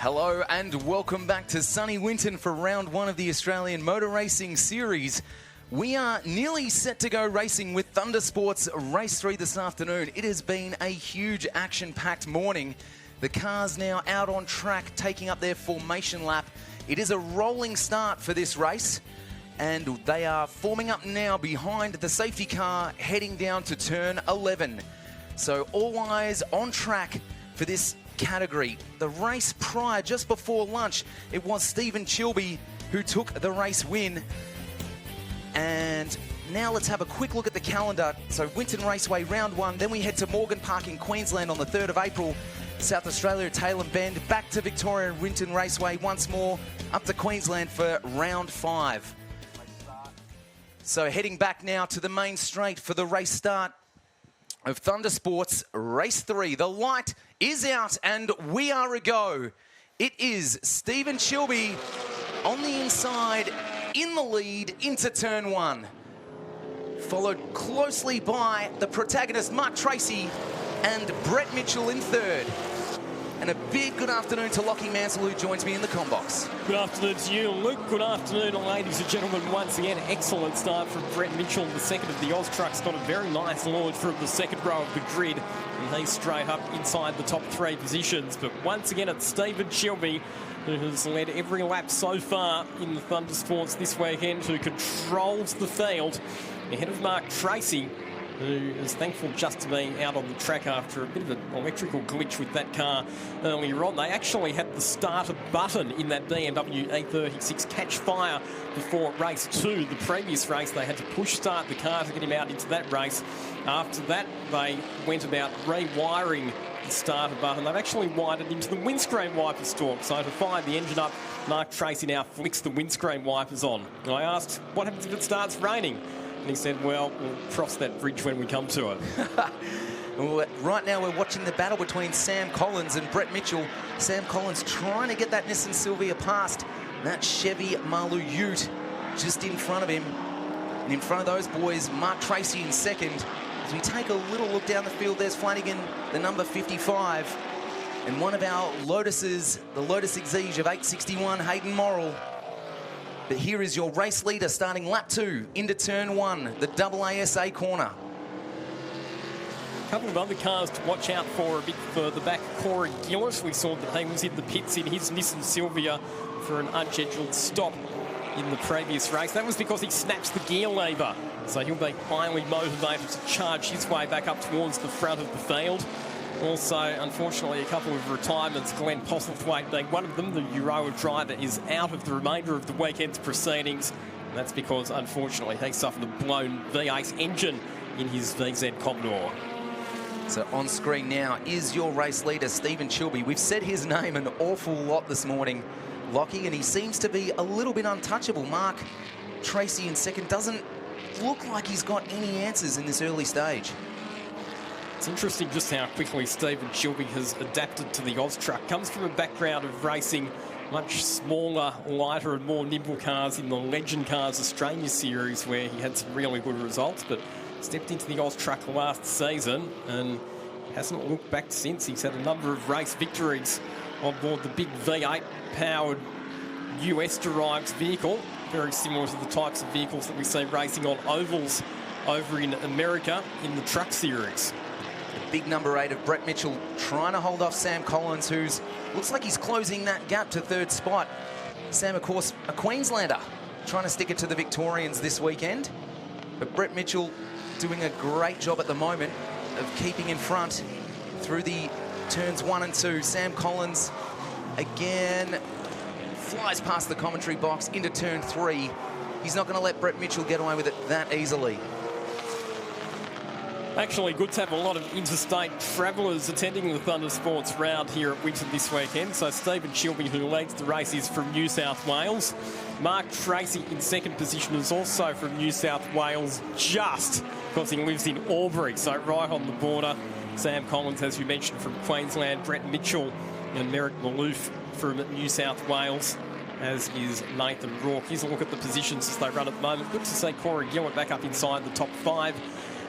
Hello and welcome back to sunny Winton for round one of the Australian Motor Racing Series. We are nearly set to go racing with Thunder Sports Race 3 this afternoon. It has been a huge action-packed morning. The cars now out on track, taking up their formation lap. It is a rolling start for this race, and they are forming up now behind the safety car heading down to turn 11. So all eyes on track for this category. The race prior, just before lunch, it was Stephen Chilby who took the race win. And now let's have a quick look at the calendar. So Winton Raceway round one, then we head to Morgan Park in Queensland on the 3rd of April. South Australia, Tailem Bend, back to Victoria and Winton Raceway once more, up to Queensland for round 5. So heading back now to the main straight for the race start of Thunder Sports Race 3. The light is out and we are a go. It is Stephen Chilby on the inside, in the lead into turn 1. Followed closely by the protagonist Mark Tracy and Brett Mitchell in 3rd. And a big good afternoon to Lockie Mansell, who joins me in the combox. Good afternoon to you, Luke. Good afternoon, ladies and gentlemen. Once again, excellent start from Brett Mitchell. The second of the Oz trucks got a very nice launch from the second row of the grid. And he's straight up inside the top 3 positions. But once again, it's Stephen Chilby, who has led every lap so far in the Thunder Sports this weekend, who controls the field ahead of Mark Tracy, who is thankful just to be out on the track after a bit of an electrical glitch with that car earlier on. They actually had the starter button in that BMW E36 catch fire before race 2. The previous race, they had to push start the car to get him out into that race. After that, they went about rewiring the starter button. They've actually wired it into the windscreen wiper stalk. So to fire the engine up, Mark Tracy now flicks the windscreen wipers on. And I asked, what happens if it starts raining? And he said, well, we'll cross that bridge when we come to it. Well, right now we're watching the battle between Sam Collins and Brett Mitchell. Sam Collins trying to get that Nissan Silvia past that Chevy Marlou Ute just in front of him. And in front of those boys, Mark Tracy in 2nd. As we take a little look down the field, there's Flanagan, the number 55. And one of our Lotuses, the Lotus Exige of 861, Hayden Morrill. But here is your race leader starting lap 2 into turn 1, the AASA corner. A couple of other cars to watch out for a bit further back. Corey Gillis, we saw that he was in the pits in his Nissan Silvia for an unscheduled stop in the previous race. That was because he snatched the gear lever. So he'll be highly motivated to charge his way back up towards the front of the field. Also, unfortunately, a couple of retirements, Glenn Postlethwaite being one of them. The Euroa driver is out of the remainder of the weekend's proceedings. And that's because, unfortunately, he suffered a blown V8 engine in his VZ Commodore. So on screen now is your race leader, Stephen Chilby. We've said his name an awful lot this morning, Lockie, and he seems to be a little bit untouchable. Mark Tracy in 2nd doesn't look like he's got any answers in this early stage. It's interesting just how quickly Stephen Chilby has adapted to the Oz truck. Comes from a background of racing much smaller, lighter and more nimble cars in the Legend Cars Australia Series, where he had some really good results, but stepped into the Oz truck last season and hasn't looked back since. He's had a number of race victories on board the big V8 powered US-derived vehicle, very similar to the types of vehicles that we see racing on ovals over in America in the truck series. Big number 8 of Brett Mitchell trying to hold off Sam Collins, who's looks like he's closing that gap to 3rd spot. Sam, of course, a Queenslander, trying to stick it to the Victorians this weekend. But Brett Mitchell doing a great job at the moment of keeping in front through the turns 1 and 2. Sam Collins, again, flies past the commentary box into turn 3. He's not going to let Brett Mitchell get away with it that easily. Actually, good to have a lot of interstate travellers attending the Thunder Sports round here at Winton this weekend. So Stephen Chilby, who leads the race, is from New South Wales. Mark Tracy in 2nd position is also from New South Wales, just because he lives in Albury, so right on the border. Sam Collins, as you mentioned, from Queensland. Brett Mitchell and Merrick Maloof from New South Wales, as is Nathan Rourke. Here's a look at the positions as they run at the moment. Good to see Corey Gillett back up inside the top 5.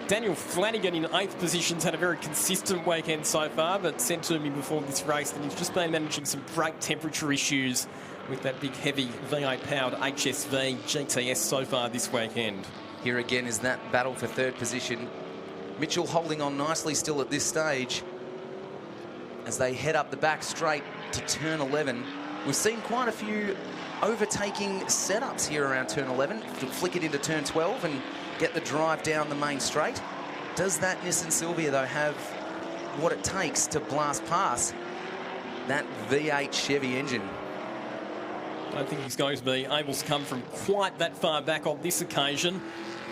Daniel Flanagan in 8th position's had a very consistent weekend so far, but said to me before this race that he's just been managing some brake temperature issues with that big heavy V8-powered HSV GTS so far this weekend. Here again is that battle for 3rd position. Mitchell holding on nicely still at this stage as they head up the back straight to turn 11. We've seen quite a few overtaking setups here around turn 11 to flick it into turn 12 and get the drive down the main straight. Does that Nissan Silvia, though, have what it takes to blast past that V8 Chevy engine? I don't think he's going to be able to come from quite that far back on this occasion.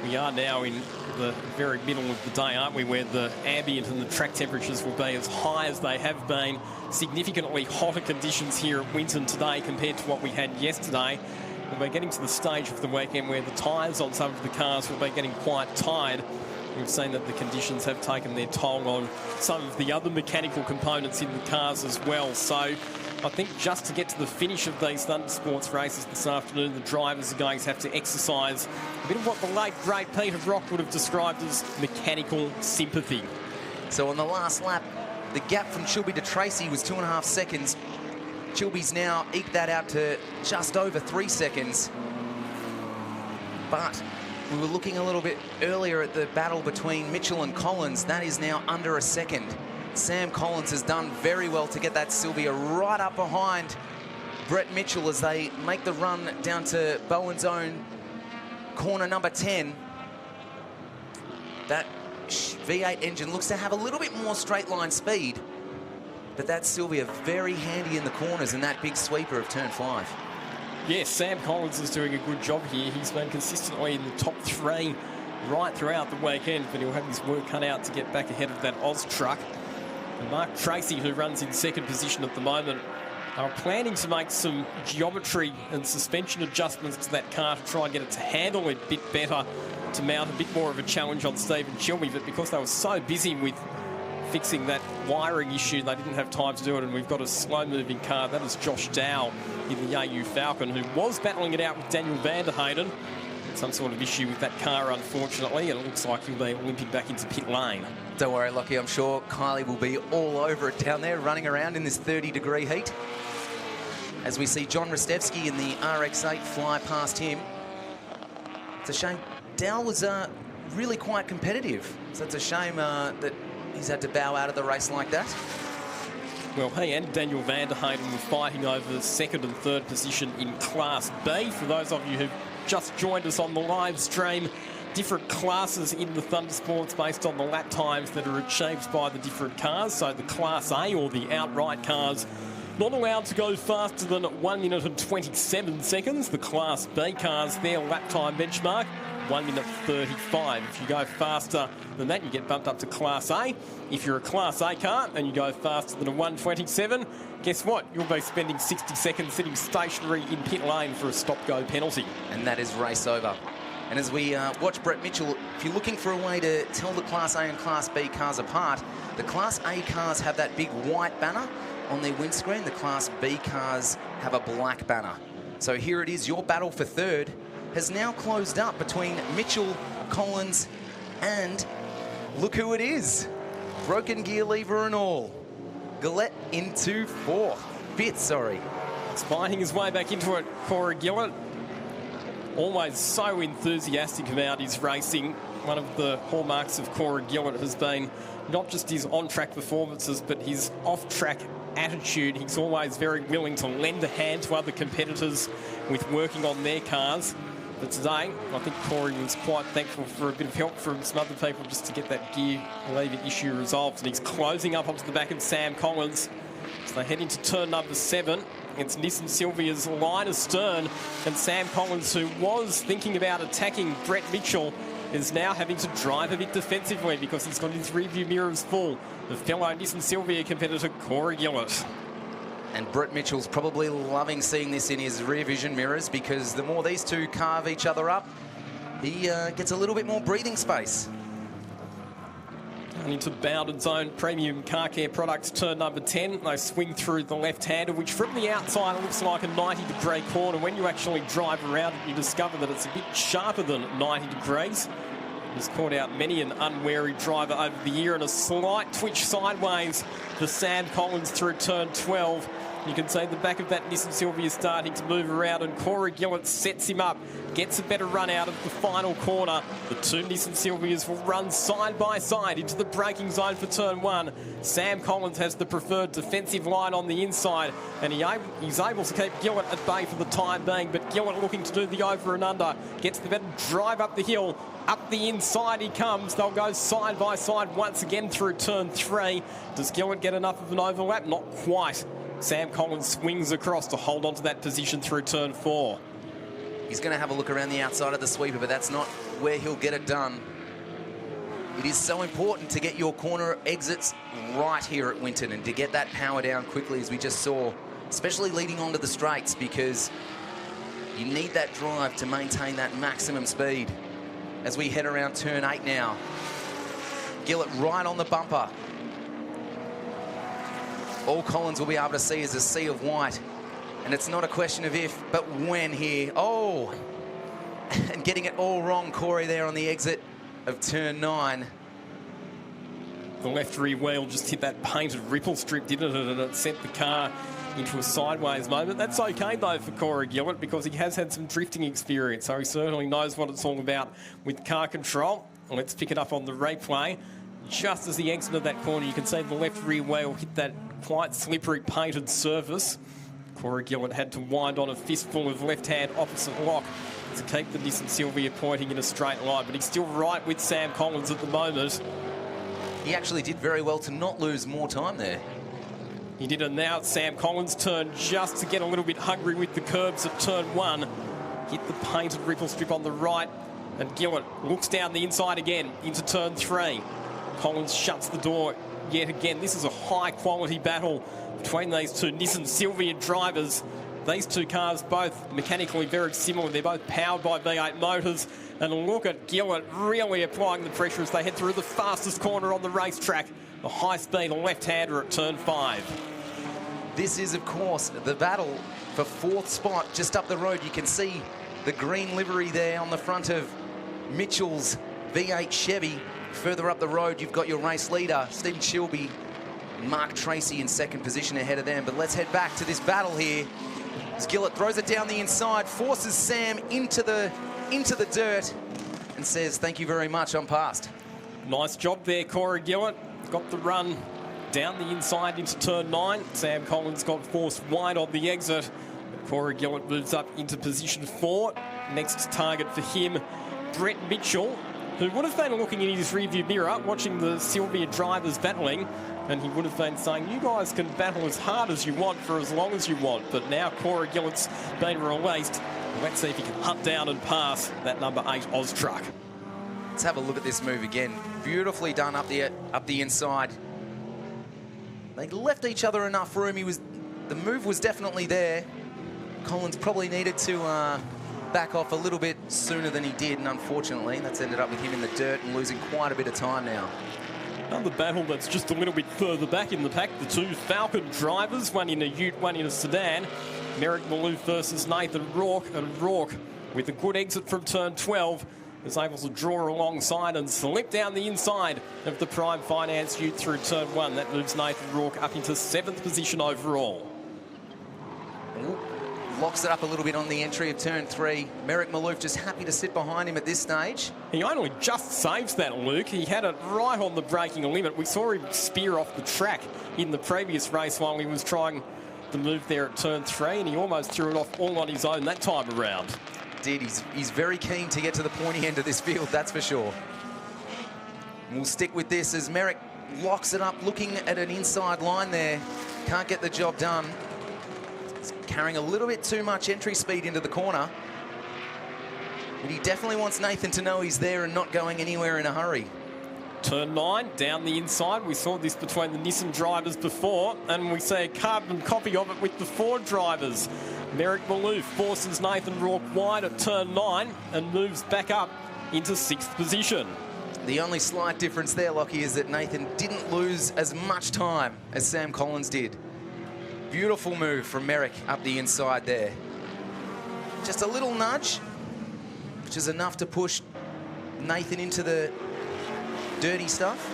We are now in the very middle of the day, aren't we, where the ambient and the track temperatures will be as high as they have been. Significantly hotter conditions here at Winton today compared to what we had yesterday. We're getting to the stage of the weekend where the tyres on some of the cars will be getting quite tired. We've seen that the conditions have taken their toll on some of the other mechanical components in the cars as well. So I think just to get to the finish of these Thundersports races this afternoon, the drivers are going to have to exercise a bit of what the late, great Peter Brock would have described as mechanical sympathy. So on the last lap, the gap from Chilby to Tracy was 2.5 seconds. Chilby's now eked that out to just over 3 seconds. But we were looking a little bit earlier at the battle between Mitchell and Collins. That is now under a second. Sam Collins has done very well to get that Silvia right up behind Brett Mitchell as they make the run down to Bowen's own corner number 10. That V8 engine looks to have a little bit more straight line speed, but that Silvia very handy in the corners and that big sweeper of turn 5. Yes, Sam Collins is doing a good job here. He's been consistently in the top 3 right throughout the weekend, but he'll have his work cut out to get back ahead of that Oz truck. And Mark Tracy, who runs in 2nd position at the moment, are planning to make some geometry and suspension adjustments to that car to try and get it to handle it a bit better, to mount a bit more of a challenge on Stephen Chilby. But because they were so busy with fixing that wiring issue, they didn't have time to do it, and we've got a slow-moving car. That is Josh Dow in the AU Falcon, who was battling it out with Daniel Vanderheyden. Some sort of issue with that car, unfortunately, and it looks like he'll be limping back into pit lane. Don't worry, Lockie, I'm sure Kylie will be all over it down there, running around in this 30-degree heat. As we see John Rostevsky in the RX-8 fly past him. It's a shame. Dow was really quite competitive, so it's a shame that he's had to bow out of the race like that. Well, he and Daniel Vanderheyden were fighting over 2nd and 3rd position in Class B. For those of you who've just joined us on the live stream, different classes in the Thundersports based on the lap times that are achieved by the different cars. So the Class A, or the outright cars, not allowed to go faster than 1 minute and 27 seconds. The Class B cars, their lap time benchmark, 1 minute 35. If you go faster than that, you get bumped up to Class A. If you're a Class A car and you go faster than a 1:27, guess what? You'll be spending 60 seconds sitting stationary in pit lane for a stop-go penalty. And that is race over. And as we watch Brett Mitchell, if you're looking for a way to tell the Class A and Class B cars apart, the Class A cars have that big white banner on their windscreen. The Class B cars have a black banner. So here it is, your battle for 3rd has now closed up between Mitchell, Collins, and look who it is. Broken gear lever and all. Gillette into 5th, sorry. Spiting his way back into it, Corey Gillett. Always so enthusiastic about his racing. One of the hallmarks of Corey Gillett has been not just his on-track performances, but his off-track attitude. He's always very willing to lend a hand to other competitors with working on their cars. But today, I think Corey was quite thankful for a bit of help from some other people just to get that gear lever issue resolved. And he's closing up onto the back of Sam Collins. So they head into turn number 7. It's Nissan Silvia's line astern, and Sam Collins, who was thinking about attacking Brett Mitchell, is now having to drive a bit defensively because he's got his rearview mirrors full. The fellow Nissan Silvia competitor, Corey Gillett. And Brett Mitchell's probably loving seeing this in his rear vision mirrors, because the more these two carve each other up, he gets a little bit more breathing space. And into Bowden's own premium car care products, turn number 10. They swing through the left-hander, which from the outside looks like a 90-degree corner. When you actually drive around it, you discover that it's a bit sharper than 90 degrees. He's caught out many an unwary driver over the year, and a slight twitch sideways for Sam Collins through turn 12. You can see the back of that Nissan Silvia starting to move around, and Corey Gillett sets him up, gets a better run out of the final corner. The two Nissan Silvias will run side by side into the braking zone for turn 1. Sam Collins has the preferred defensive line on the inside, and he's able to keep Gillett at bay for the time being, but Gillett looking to do the over and under, gets the better drive up the hill. Up the inside he comes. They'll go side by side once again through turn 3. Does Gillett get enough of an overlap? Not quite. Sam Collins swings across to hold on to that position through turn 4. He's going to have a look around the outside of the sweeper, but that's not where he'll get it done. It is so important to get your corner exits right here at Winton and to get that power down quickly, as we just saw, especially leading onto the straights, because you need that drive to maintain that maximum speed. As we head around turn 8 now, Gillett right on the bumper. All Collins will be able to see is a sea of white. And it's not a question of if, but when here. Oh, and getting it all wrong, Corey, there on the exit of turn 9. The left rear wheel just hit that painted ripple strip, didn't it? And it sent the car into a sideways moment. That's okay, though, for Corey Gillett, because he has had some drifting experience, so he certainly knows what it's all about with car control. Let's pick it up on the replay. Just as he exited that corner, you can see the left rear wheel hit that quite slippery painted surface. Corey Gillett had to wind on a fistful of left-hand opposite lock to keep the Nissan Silvia pointing in a straight line, but he's still right with Sam Collins at the moment. He actually did very well to not lose more time there. He did, and now it's Sam Collins' turn just to get a little bit hungry with the curbs at turn 1. Hit the painted ripple strip on the right, and Gillett looks down the inside again into turn 3. Collins shuts the door yet again. This is a high-quality battle between these two Nissan Silvia drivers. These two cars both mechanically very similar. They're both powered by V8 motors. And look at Gillett really applying the pressure as they head through the fastest corner on the racetrack. The high-speed left-hander at turn 5. This is, of course, the battle for 4th spot just up the road. You can see the green livery there on the front of Mitchell's V8 Chevy. Further up the road, you've got your race leader, Stephen Chilby, Mark Tracy in 2nd position ahead of them. But let's head back to this battle here. As Gillett throws it down the inside, forces Sam into the dirt and says, thank you very much, I'm past. Nice job there, Corey Gillett. Got the run down the inside into turn 9. Sam Collins got forced wide on the exit. Corey Gillett moves up into position 4. Next target for him, Brett Mitchell, who would have been looking in his rearview mirror, watching the Silvia drivers battling, and he would have been saying, you guys can battle as hard as you want for as long as you want. But now Corey Gillett's been released. Let's see if he can hunt down and pass that number 8 Oz truck. Let's have a look at this move again. Beautifully done up the inside. They left each other enough room. The move was definitely there. Collins probably needed to back off a little bit sooner than he did, and unfortunately that's ended up with him in the dirt and losing quite a bit of time now. Another battle that's just a little bit further back in the pack. The two Falcon drivers, one in a ute, one in a sedan. Merrick Malouf versus Nathan Rourke, and Rourke, with a good exit from turn 12, is able to draw alongside and slip down the inside of the Prime Finance ute through turn 1. That moves Nathan Rourke up into 7th position overall. Locks it up a little bit on the entry of turn 3. Merrick Malouf just happy to sit behind him at this stage. He only just saves that, Luke. He had it right on the braking limit. We saw him spear off the track in the previous race while he was trying the move there at turn 3, and he almost threw it off all on his own that time around. He's very keen to get to the pointy end of this field, that's for sure. And we'll stick with this as Merrick locks it up, looking at an inside line there. Can't get the job done. He's carrying a little bit too much entry speed into the corner. But he definitely wants Nathan to know he's there and not going anywhere in a hurry. Turn 9, down the inside. We saw this between the Nissan drivers before, and we see a carbon copy of it with the Ford drivers. Merrick Malouf forces Nathan Rourke wide at turn 9 and moves back up into 6th position. The only slight difference there, Lockie, is that Nathan didn't lose as much time as Sam Collins did. Beautiful move from Merrick up the inside there. Just a little nudge, which is enough to push Nathan into the dirty stuff.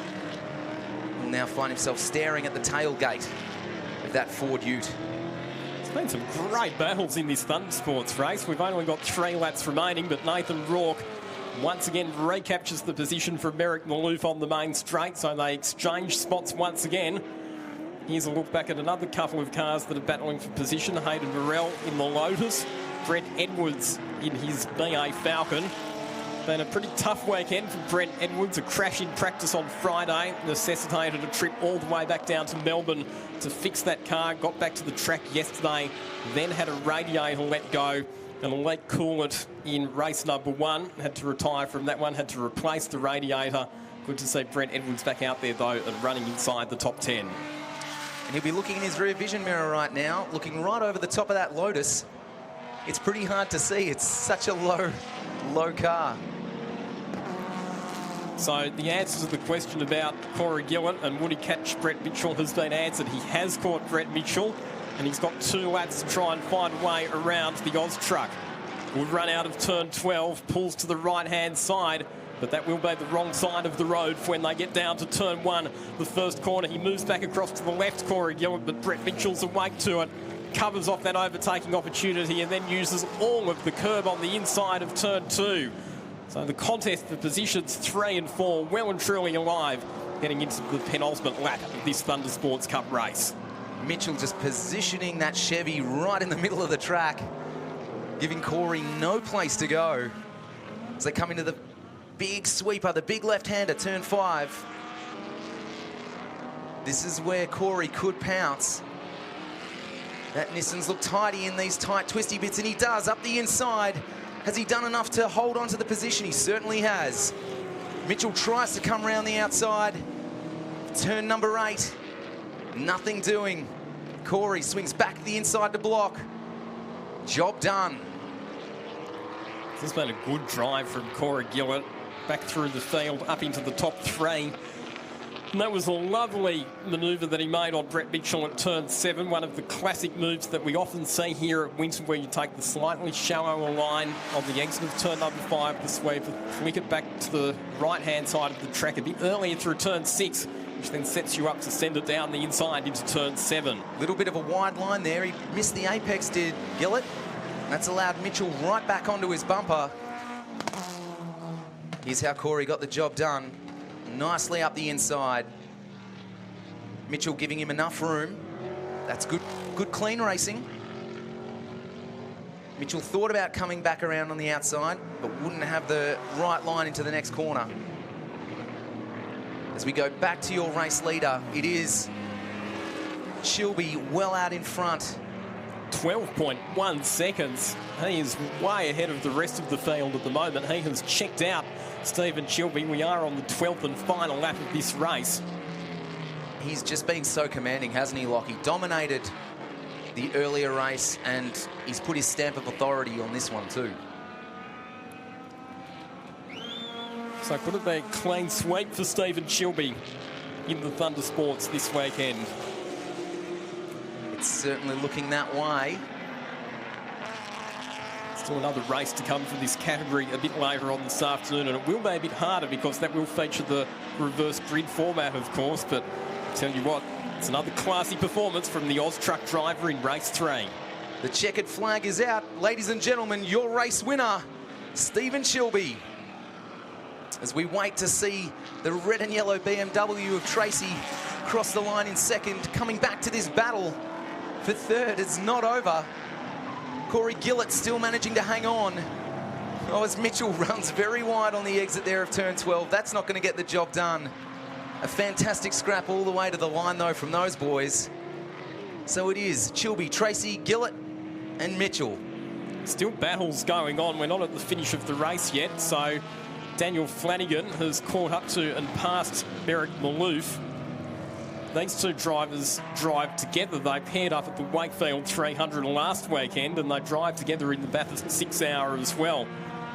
Will now find himself staring at the tailgate of that Ford Ute. There's been some great battles in this Thundersports race. We've only got 3 laps remaining, but Nathan Rourke once again recaptures the position from Merrick Malouf on the main straight, so they exchange spots once again. Here's a look back at another couple of cars that are battling for position. Hayden Burrell in the Lotus, Brent Edwards in his BA Falcon. Been a pretty tough weekend for Brent Edwards. A crash in practice on Friday necessitated a trip all the way back down to Melbourne to fix that car. Got back to the track yesterday, then had a radiator let go and a leak coolant in race number 1. Had to retire from that one, had to replace the radiator. Good to see Brent Edwards back out there, though, and running inside the top 10. And he'll be looking in his rear vision mirror right now, looking right over the top of that Lotus. It's pretty hard to see. It's such a low car. So the answer to the question about Corey Gillett and would he catch Brett Mitchell has been answered. He has caught Brett Mitchell, and he's got 2 laps to try and find a way around the Oz truck. Will run out of turn 12, pulls to the right-hand side, but that will be the wrong side of the road when they get down to turn 1, the first corner. He moves back across to the left, Corey Gillett, but Brett Mitchell's awake to it. Covers off that overtaking opportunity and then uses all of the curb on the inside of turn 2. So the contest for positions 3 and 4 well and truly alive, getting into the penultimate lap of this Thundersports Cup race. Mitchell just positioning that Chevy right in the middle of the track, giving Corey no place to go as they come into the big sweeper, the big left-hander, turn 5. This is where Corey could pounce. That Nissan's look tidy in these tight, twisty bits, and he does up the inside. Has he done enough to hold on to the position? He certainly has. Mitchell tries to come around the outside. Turn number 8. Nothing doing. Corey swings back the inside to block. Job done. This has been a good drive from Corey Gillett. Back through the field, up into the top 3. And that was a lovely manoeuvre that he made on Brett Mitchell at turn 7. One of the classic moves that we often see here at Winton, where you take the slightly shallower line on the exit of turn number 5, the sweep, flick it back to the right-hand side of the track a bit earlier through turn 6, which then sets you up to send it down the inside into turn 7. Little bit of a wide line there. He missed the apex, did Gillett. That's allowed Mitchell right back onto his bumper. Here's how Corey got the job done. Nicely up the inside. Mitchell giving him enough room. That's good clean racing. Mitchell thought about coming back around on the outside, but wouldn't have the right line into the next corner. As we go back to your race leader, it is Chilby well out in front. 12.1 seconds. He is way ahead of the rest of the field at the moment. He has checked out Stephen Chilby. We are on the 12th and final lap of this race. He's just been so commanding, hasn't he, Lockie? Dominated the earlier race, and he's put his stamp of authority on this one too. So could it be a clean sweep for Stephen Chilby in the Thundersports this weekend? It's certainly looking that way. Still another race to come for this category a bit later on this afternoon, and it will be a bit harder because that will feature the reverse grid format, of course, but I'll tell you what, it's another classy performance from the Oz truck driver in race 3. The checkered flag is out. Ladies and gentlemen, your race winner, Stephen Chilby. As we wait to see the red and yellow BMW of Tracy cross the line in second, coming back to this battle for third. It's not over. Corey Gillett still managing to hang on. Oh, as Mitchell runs very wide on the exit there of turn 12. That's not going to get the job done. A fantastic scrap all the way to the line, though, from those boys. So it is Chilby, Tracy, Gillett and Mitchell. Still battles going on. We're not at the finish of the race yet, so Daniel Flanagan has caught up to and passed Merrick Malouf. These two drivers drive together. They paired up at the Wakefield 300 last weekend, and they drive together in the Bathurst 6 Hour as well.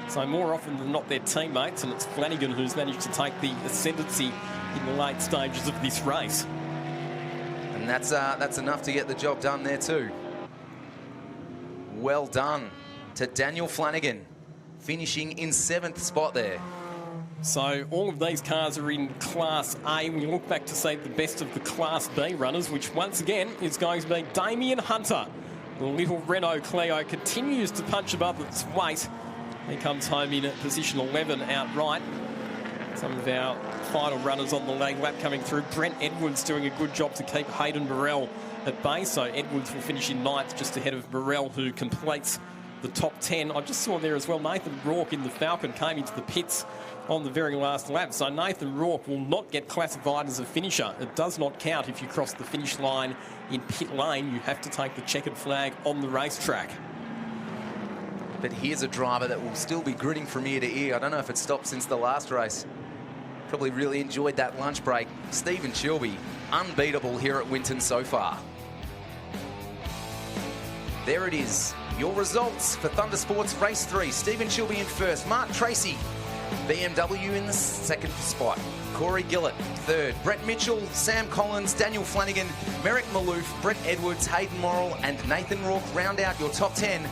So more often than not, they're teammates, and it's Flanagan who's managed to take the ascendancy in the late stages of this race. And that's enough to get the job done there too. Well done to Daniel Flanagan, finishing in 7th spot there. So all of these cars are in Class A. When you look back to, say, the best of the Class B runners, which once again is going to be Damien Hunter. The little Renault Clio continues to punch above its weight. He comes home in position 11 outright. Some of our final runners on the leg lap coming through. Brent Edwards doing a good job to keep Hayden Burrell at bay. So Edwards will finish in ninth, just ahead of Burrell, who completes the top 10. I just saw there as well, Nathan Rourke in the Falcon came into the pits on the very last lap. So Nathan Rourke will not get classified as a finisher. It does not count if you cross the finish line in pit lane. You have to take the checkered flag on the racetrack. But here's a driver that will still be gritting from ear to ear. I don't know if it stopped since the last race. Probably really enjoyed that lunch break. Stephen Chilby, unbeatable here at Winton so far. There it is. Your results for Thundersports Race 3. Stephen Chilby in first. Mark Tracy, BMW in the second spot. Corey Gillett, third. Brett Mitchell, Sam Collins, Daniel Flanagan, Merrick Malouf, Brett Edwards, Hayden Morrill and Nathan Rourke round out your top 10.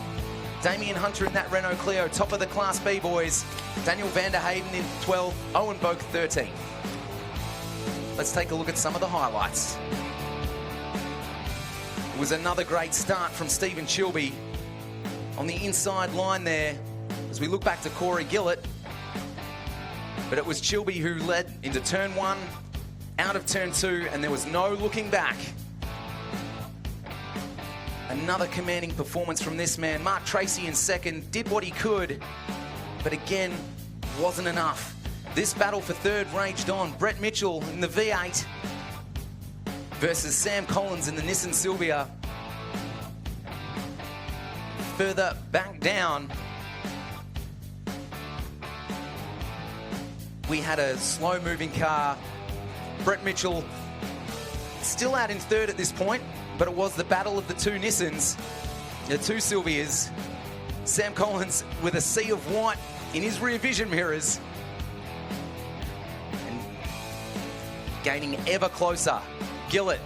Damien Hunter in that Renault Clio, top of the Class B boys. Daniel van der Hayden in 12, Owen Boak 13. Let's take a look at some of the highlights. It was another great start from Stephen Chilby on the inside line there as we look back to Corey Gillett. But it was Chilby who led into turn 1, out of turn 2, and there was no looking back. Another commanding performance from this man. Mark Tracy in second, did what he could, but again, wasn't enough. This battle for third raged on. Brett Mitchell in the V8 versus Sam Collins in the Nissan Silvia. Further back down, we had a slow-moving car. Brett Mitchell still out in third at this point, but it was the battle of the two Nissans, the two Silvias. Sam Collins with a sea of white in his rear vision mirrors. And gaining ever closer. Gillett,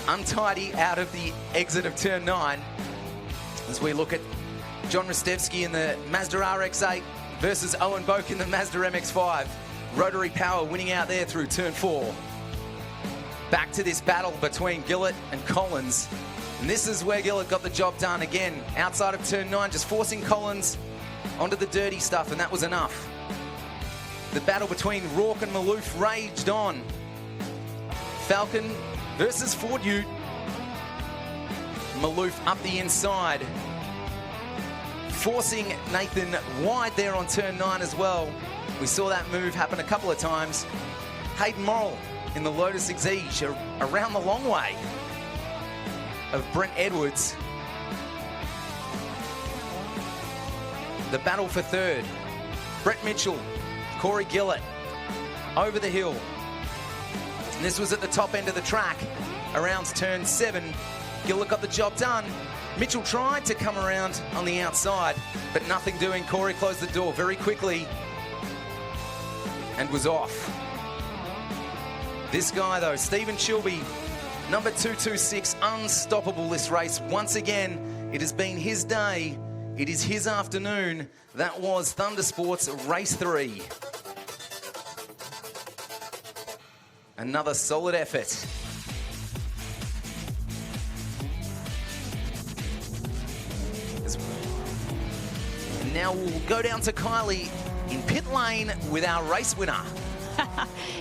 untidy out of the exit of turn 9. As we look at John Rostevsky in the Mazda RX-8 versus Owen Boak in the Mazda MX-5. Rotary power winning out there through turn 4. Back to this battle between Gillett and Collins. And this is where Gillett got the job done again. Outside of turn 9, just forcing Collins onto the dirty stuff, and that was enough. The battle between Rourke and Malouf raged on. Falcon versus Ford Ute. Malouf up the inside, forcing Nathan wide there on turn 9 as well. We saw that move happen a couple of times. Hayden Morrill in the Lotus Exige around the long way of Brent Edwards. The battle for third. Brett Mitchell, Corey Gillett over the hill. And this was at the top end of the track around turn 7. Gillett got the job done. Mitchell tried to come around on the outside, but nothing doing. Corey closed the door very quickly and was off. This guy, though, Stephen Chilby, number 226, unstoppable this race. Once again, it has been his day. It is his afternoon. That was Thundersports Race 3. Another solid effort. And now we'll go down to Kylie in pit lane with our race winner.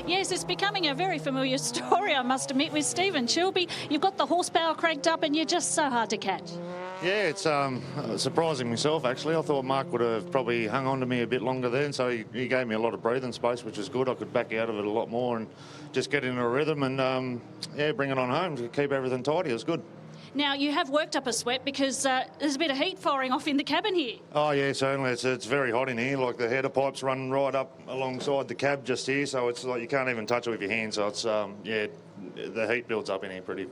Yes, it's becoming a very familiar story, I must admit, with Stephen Chilby. You've got the horsepower cranked up and you're just so hard to catch. Yeah, it's surprising myself, actually. I thought Mark would have probably hung on to me a bit longer then, so he gave me a lot of breathing space, which is good. I could back out of it a lot more and just get into a rhythm and, yeah, bring it on home to keep everything tidy. It was good. Now, you have worked up a sweat because there's a bit of heat firing off in the cabin here. Oh, yeah, certainly. It's very hot in here. Like, the header pipes run right up alongside the cab just here, so it's like you can't even touch it with your hands. So it's, yeah, the heat builds up in here pretty.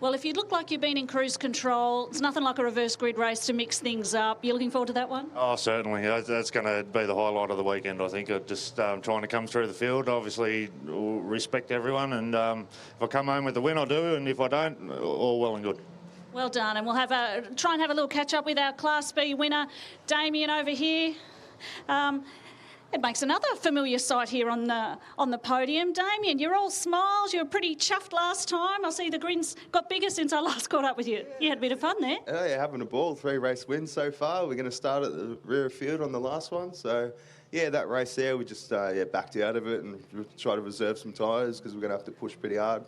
Well, if you look like you've been in cruise control, it's nothing like a reverse grid race to mix things up. You looking forward to that one? Oh, certainly. That's going to be the highlight of the weekend, I think. Just trying to come through the field. Obviously, respect everyone, and if I come home with the win, I do, and if I don't, all well and good. Well done, and we'll have try and have a little catch-up with our Class B winner, Damien, over here. It makes another familiar sight here on the podium. Damien, you're all smiles. You were pretty chuffed last time. I see the grins got bigger since I last caught up with you. You had a bit of fun there. Oh, yeah, having a ball. 3 race wins so far. We're going to start at the rear of field on the last one. So, yeah, that race there, we just backed out of it and tried to reserve some tyres because we're going to have to push pretty hard.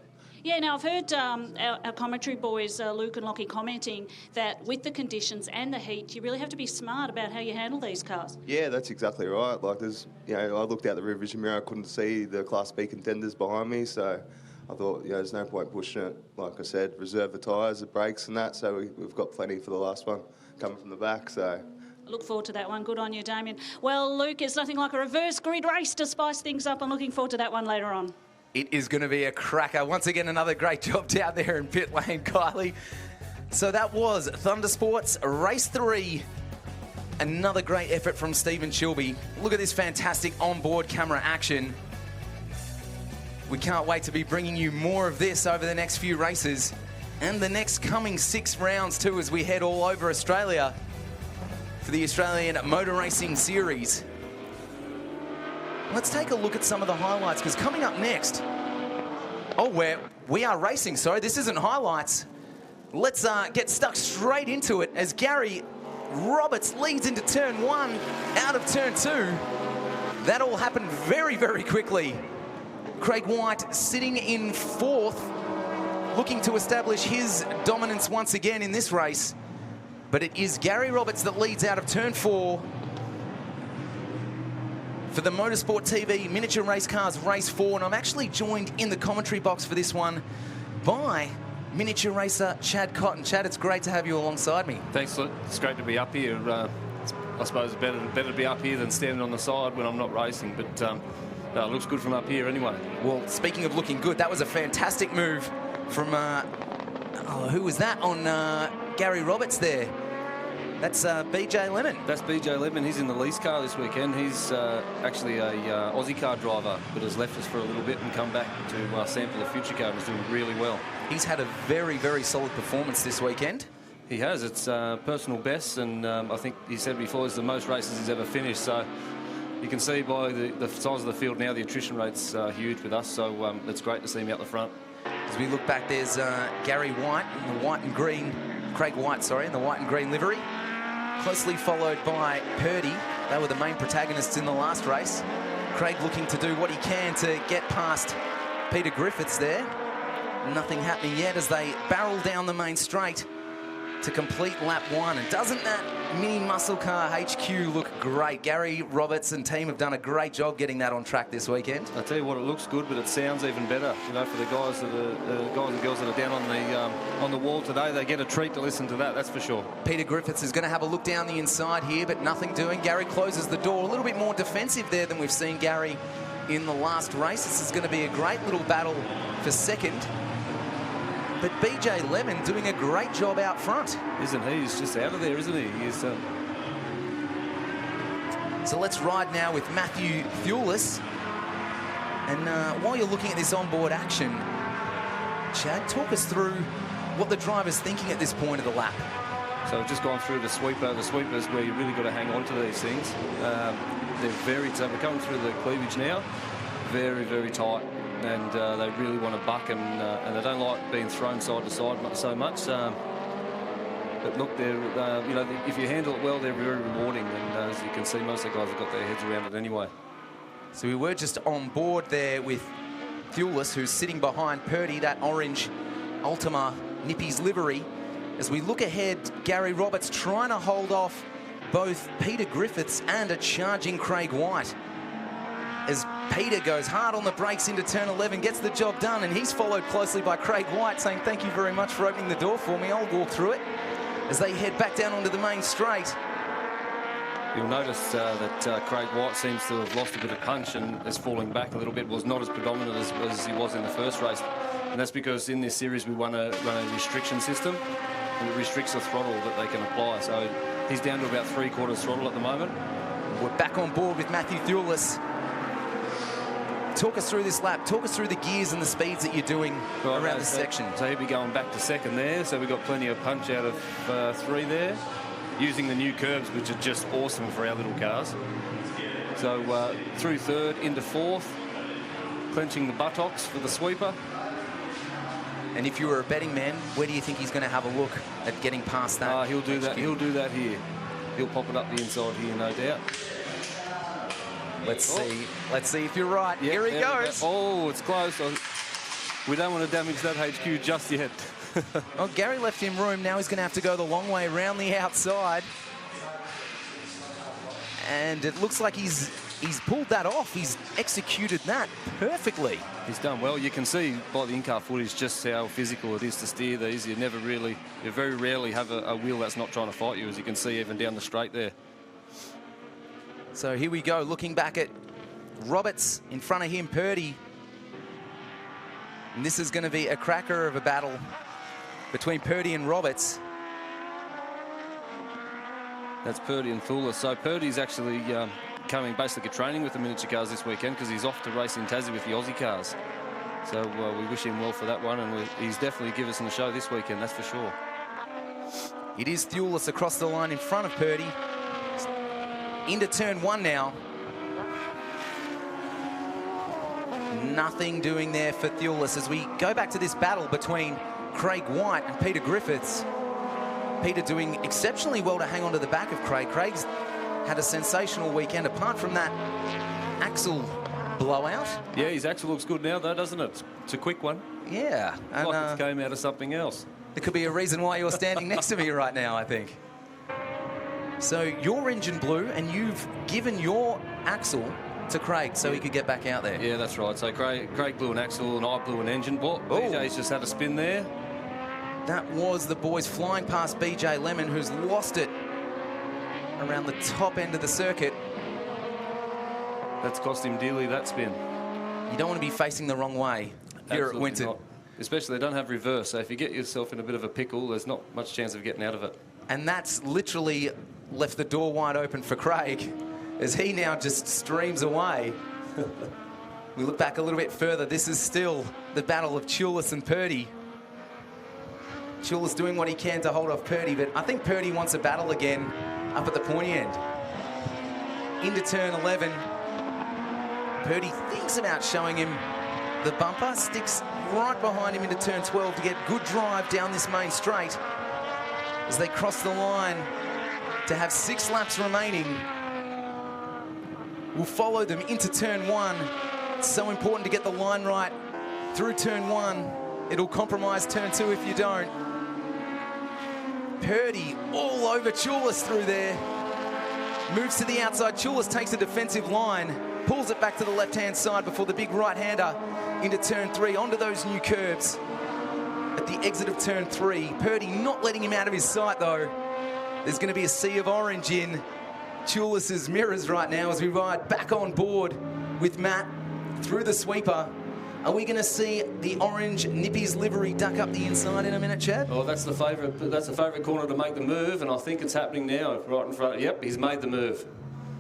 Yeah, now I've heard our commentary boys, Luke and Lockie, commenting that with the conditions and the heat, you really have to be smart about how you handle these cars. Yeah, that's exactly right. Like, I looked out the rear vision mirror, I couldn't see the Class B contenders behind me, so I thought, there's no point pushing it. Like I said, reserve the tyres, the brakes and that, so we've got plenty for the last one coming from the back, so... I look forward to that one. Good on you, Damien. Well, Luke, it's nothing like a reverse grid race to spice things up. I'm looking forward to that one later on. It is going to be a cracker. Once again, another great job down there in pit lane, Kylie. So that was Thunder Sports Race 3. Another great effort from Stephen Chilby. Look at this fantastic onboard camera action. We can't wait to be bringing you more of this over the next few races and the next coming 6 rounds too, as we head all over Australia for the Australian Motor Racing Series. Let's take a look at some of the highlights, because coming up next... we are racing, sorry. This isn't highlights. Let's get stuck straight into it as Gary Roberts leads into turn 1, out of turn 2. That all happened very, very quickly. Craig White sitting in 4th, looking to establish his dominance once again in this race. But it is Gary Roberts that leads out of turn 4. For the Motorsport TV Miniature Race Cars Race 4, and I'm actually joined in the commentary box for this one by miniature racer Chad Cotton. Chad, it's great to have you alongside me. Thanks, it's great to be up here. I suppose it's better to be up here than standing on the side when I'm not racing, but it looks good from up here anyway. Well, speaking of looking good, that was a fantastic move from, who was that on Gary Roberts there? That's BJ Lemon. That's BJ Lemon. He's in the lease car this weekend. He's actually a Aussie car driver, but has left us for a little bit and come back to sample the future car and is doing really well. He's had a very, very solid performance this weekend. He has. It's personal best, and I think he said before it's the most races he's ever finished. So you can see by the size of the field now, the attrition rate's huge with us. So it's great to see him out the front. As we look back, there's Gary White in the white and green, Craig White, sorry, in the white and green livery. Closely followed by Purdy. They were the main protagonists in the last race. Craig looking to do what he can to get past Peter Griffiths there. Nothing happening yet as they barrel down the main straight to complete lap 1. And doesn't that mini muscle car HQ look great? Gary Roberts and team have done a great job getting that on track this weekend. I tell you what, it looks good, but it sounds even better. You know, for the guys and girls that are down on the wall today, they get a treat to listen to that. That's for sure. Peter Griffiths is going to have a look down the inside here, but nothing doing. Gary closes the door. A little bit more defensive there than we've seen Gary in the last race. This is going to be a great little battle for second. But BJ Lemon doing a great job out front. Isn't he? He's just out of there, isn't he? He's, So let's ride now with Matthew Thewlis. And while you're looking at this onboard action, Chad, talk us through what the driver's thinking at this point of the lap. So we've just gone through the sweeper. The sweeper is where you really got to hang on to these things. They're very, so we're coming through the cleavage now. Very, very tight. And they really want to buck, and they don't like being thrown side to side so much. But look, they're, if you handle it well, they're very rewarding. And as you can see, most of the guys have got their heads around it anyway. So we were just on board there with Thewlis, who's sitting behind Purdy, that orange Ultima Nippy's livery. As we look ahead, Gary Roberts trying to hold off both Peter Griffiths and a charging Craig White. As Peter goes hard on the brakes into turn 11, gets the job done, and he's followed closely by Craig White saying, thank you very much for opening the door for me. I'll walk through it. As they head back down onto the main straight. You'll notice that Craig White seems to have lost a bit of punch and is falling back a little bit, was not as predominant as he was in the first race. And that's because in this series we run a restriction system, and it restricts the throttle that they can apply. So he's down to about 3/4 throttle at the moment. We're back on board with Matthew Thewlis. Talk us through this lap. Talk us through the gears and the speeds that you're doing around this section. So he'll be going back to second there. So we've got plenty of punch out of 3 there. using the new curbs, which are just awesome for our little cars. So through third, into fourth, clenching the buttocks for the sweeper. And if you were a betting man, where do you think he's going to have a look at getting past that? He'll do that. He'll do that here. He'll pop it up the inside here, no doubt. Let's see. Let's see if you're right. Yeah, here he goes. Oh, it's close. We don't want to damage that HQ just yet. Well, Gary left him room. Now he's going to have to go the long way around the outside. And it looks like he's pulled that off. He's executed that perfectly. He's done well. You can see by the in-car footage just how physical it is to steer these. You very rarely have a wheel that's not trying to fight you, as you can see even down the straight there. So here we go, looking back at Roberts, in front of him, Purdy. And this is going to be a cracker of a battle between Purdy and Roberts. That's Purdy and Thulis. So Purdy's actually coming basically training with the miniature cars this weekend because he's off to race in Tassie with the Aussie cars. So we wish him well for that one, and he's definitely given us a show this weekend, that's for sure. It is Thulis across the line in front of Purdy. Into turn one now. Nothing doing there for Thulis as we go back to this battle between Craig White and Peter Griffiths. Peter doing exceptionally well to hang on to the back of Craig. Craig's had a sensational weekend apart from that axle blowout. Yeah, his axle looks good now though, doesn't it? It's a quick one. Yeah. And, like it came out of something else. There could be a reason why you're standing next to me right now, I think. So your engine blew and you've given your axle to Craig so he could get back out there. Yeah, that's right. So Craig blew an axle and I blew an engine. BJ's just had a spin there. That was the boys flying past BJ Lemon, who's lost it around the top end of the circuit. That's cost him dearly, that spin. You don't want to be facing the wrong way here at Winton. Not. Especially they don't have reverse, so if you get yourself in a bit of a pickle, there's not much chance of getting out of it. And that's literally left the door wide open for Craig as he now just streams away. We look back a little bit further. This is still the battle of Thulis and Purdy. Thulis doing what he can to hold off Purdy, but I think Purdy wants a battle again up at the pointy end. Into turn 11. Purdy thinks about showing him the bumper, sticks right behind him into turn 12 to get good drive down this main straight as they cross the line to have 6 laps remaining. We'll follow them into turn 1. It's so important to get the line right through turn 1. It'll compromise turn 2 if you don't. Purdy all over Thulis through there. Moves to the outside. Thulis takes a defensive line, pulls it back to the left-hand side before the big right-hander into turn 3, onto those new curbs at the exit of turn 3. Purdy not letting him out of his sight, though. There's going to be a sea of orange in Thulis's mirrors right now as we ride back on board with Matt through the sweeper. Are we going to see the orange Nippy's livery duck up the inside in a minute, Chad? Well, that's the favourite. That's the favourite corner to make the move, and I think it's happening now, right in front. Yep, he's made the move.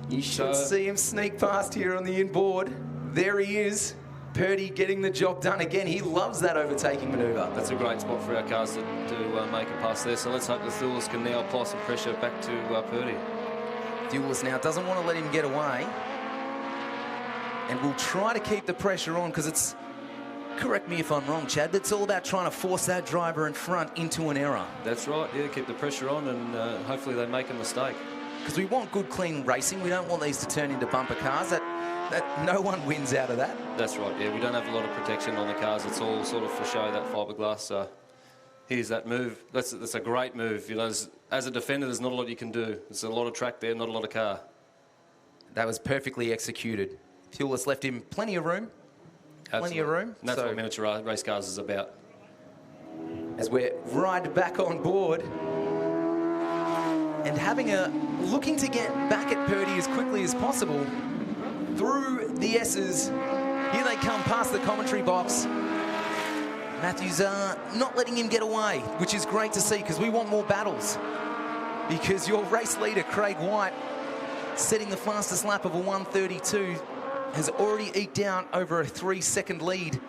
You should see him sneak past here on the inboard. There he is. Purdy getting the job done again. He loves that overtaking manoeuvre. That's a great spot for our cars to make a pass there. So let's hope the Thulis can now apply some pressure back to Purdy. Thulis now doesn't want to let him get away, and will try to keep the pressure on because it's. Correct me if I'm wrong, Chad, but it's all about trying to force that driver in front into an error. That's right, yeah, keep the pressure on and hopefully they make a mistake. Because we want good, clean racing. We don't want these to turn into bumper cars. That no one wins out of that. That's right, yeah, we don't have a lot of protection on the cars. It's all sort of for show, that fiberglass. Here's that move. That's a great move. You know, as a defender, there's not a lot you can do. There's a lot of track there, not a lot of car. That was perfectly executed. Thulis left him plenty of room. Plenty of room. And that's what miniature race cars is about. As we're right back on board and looking to get back at Purdy as quickly as possible through the S's. Here they come past the commentary box. Matthews not letting him get away, which is great to see because we want more battles. Because your race leader, Craig White, setting the fastest lap of a 1:32, has already eked out over a 3-second lead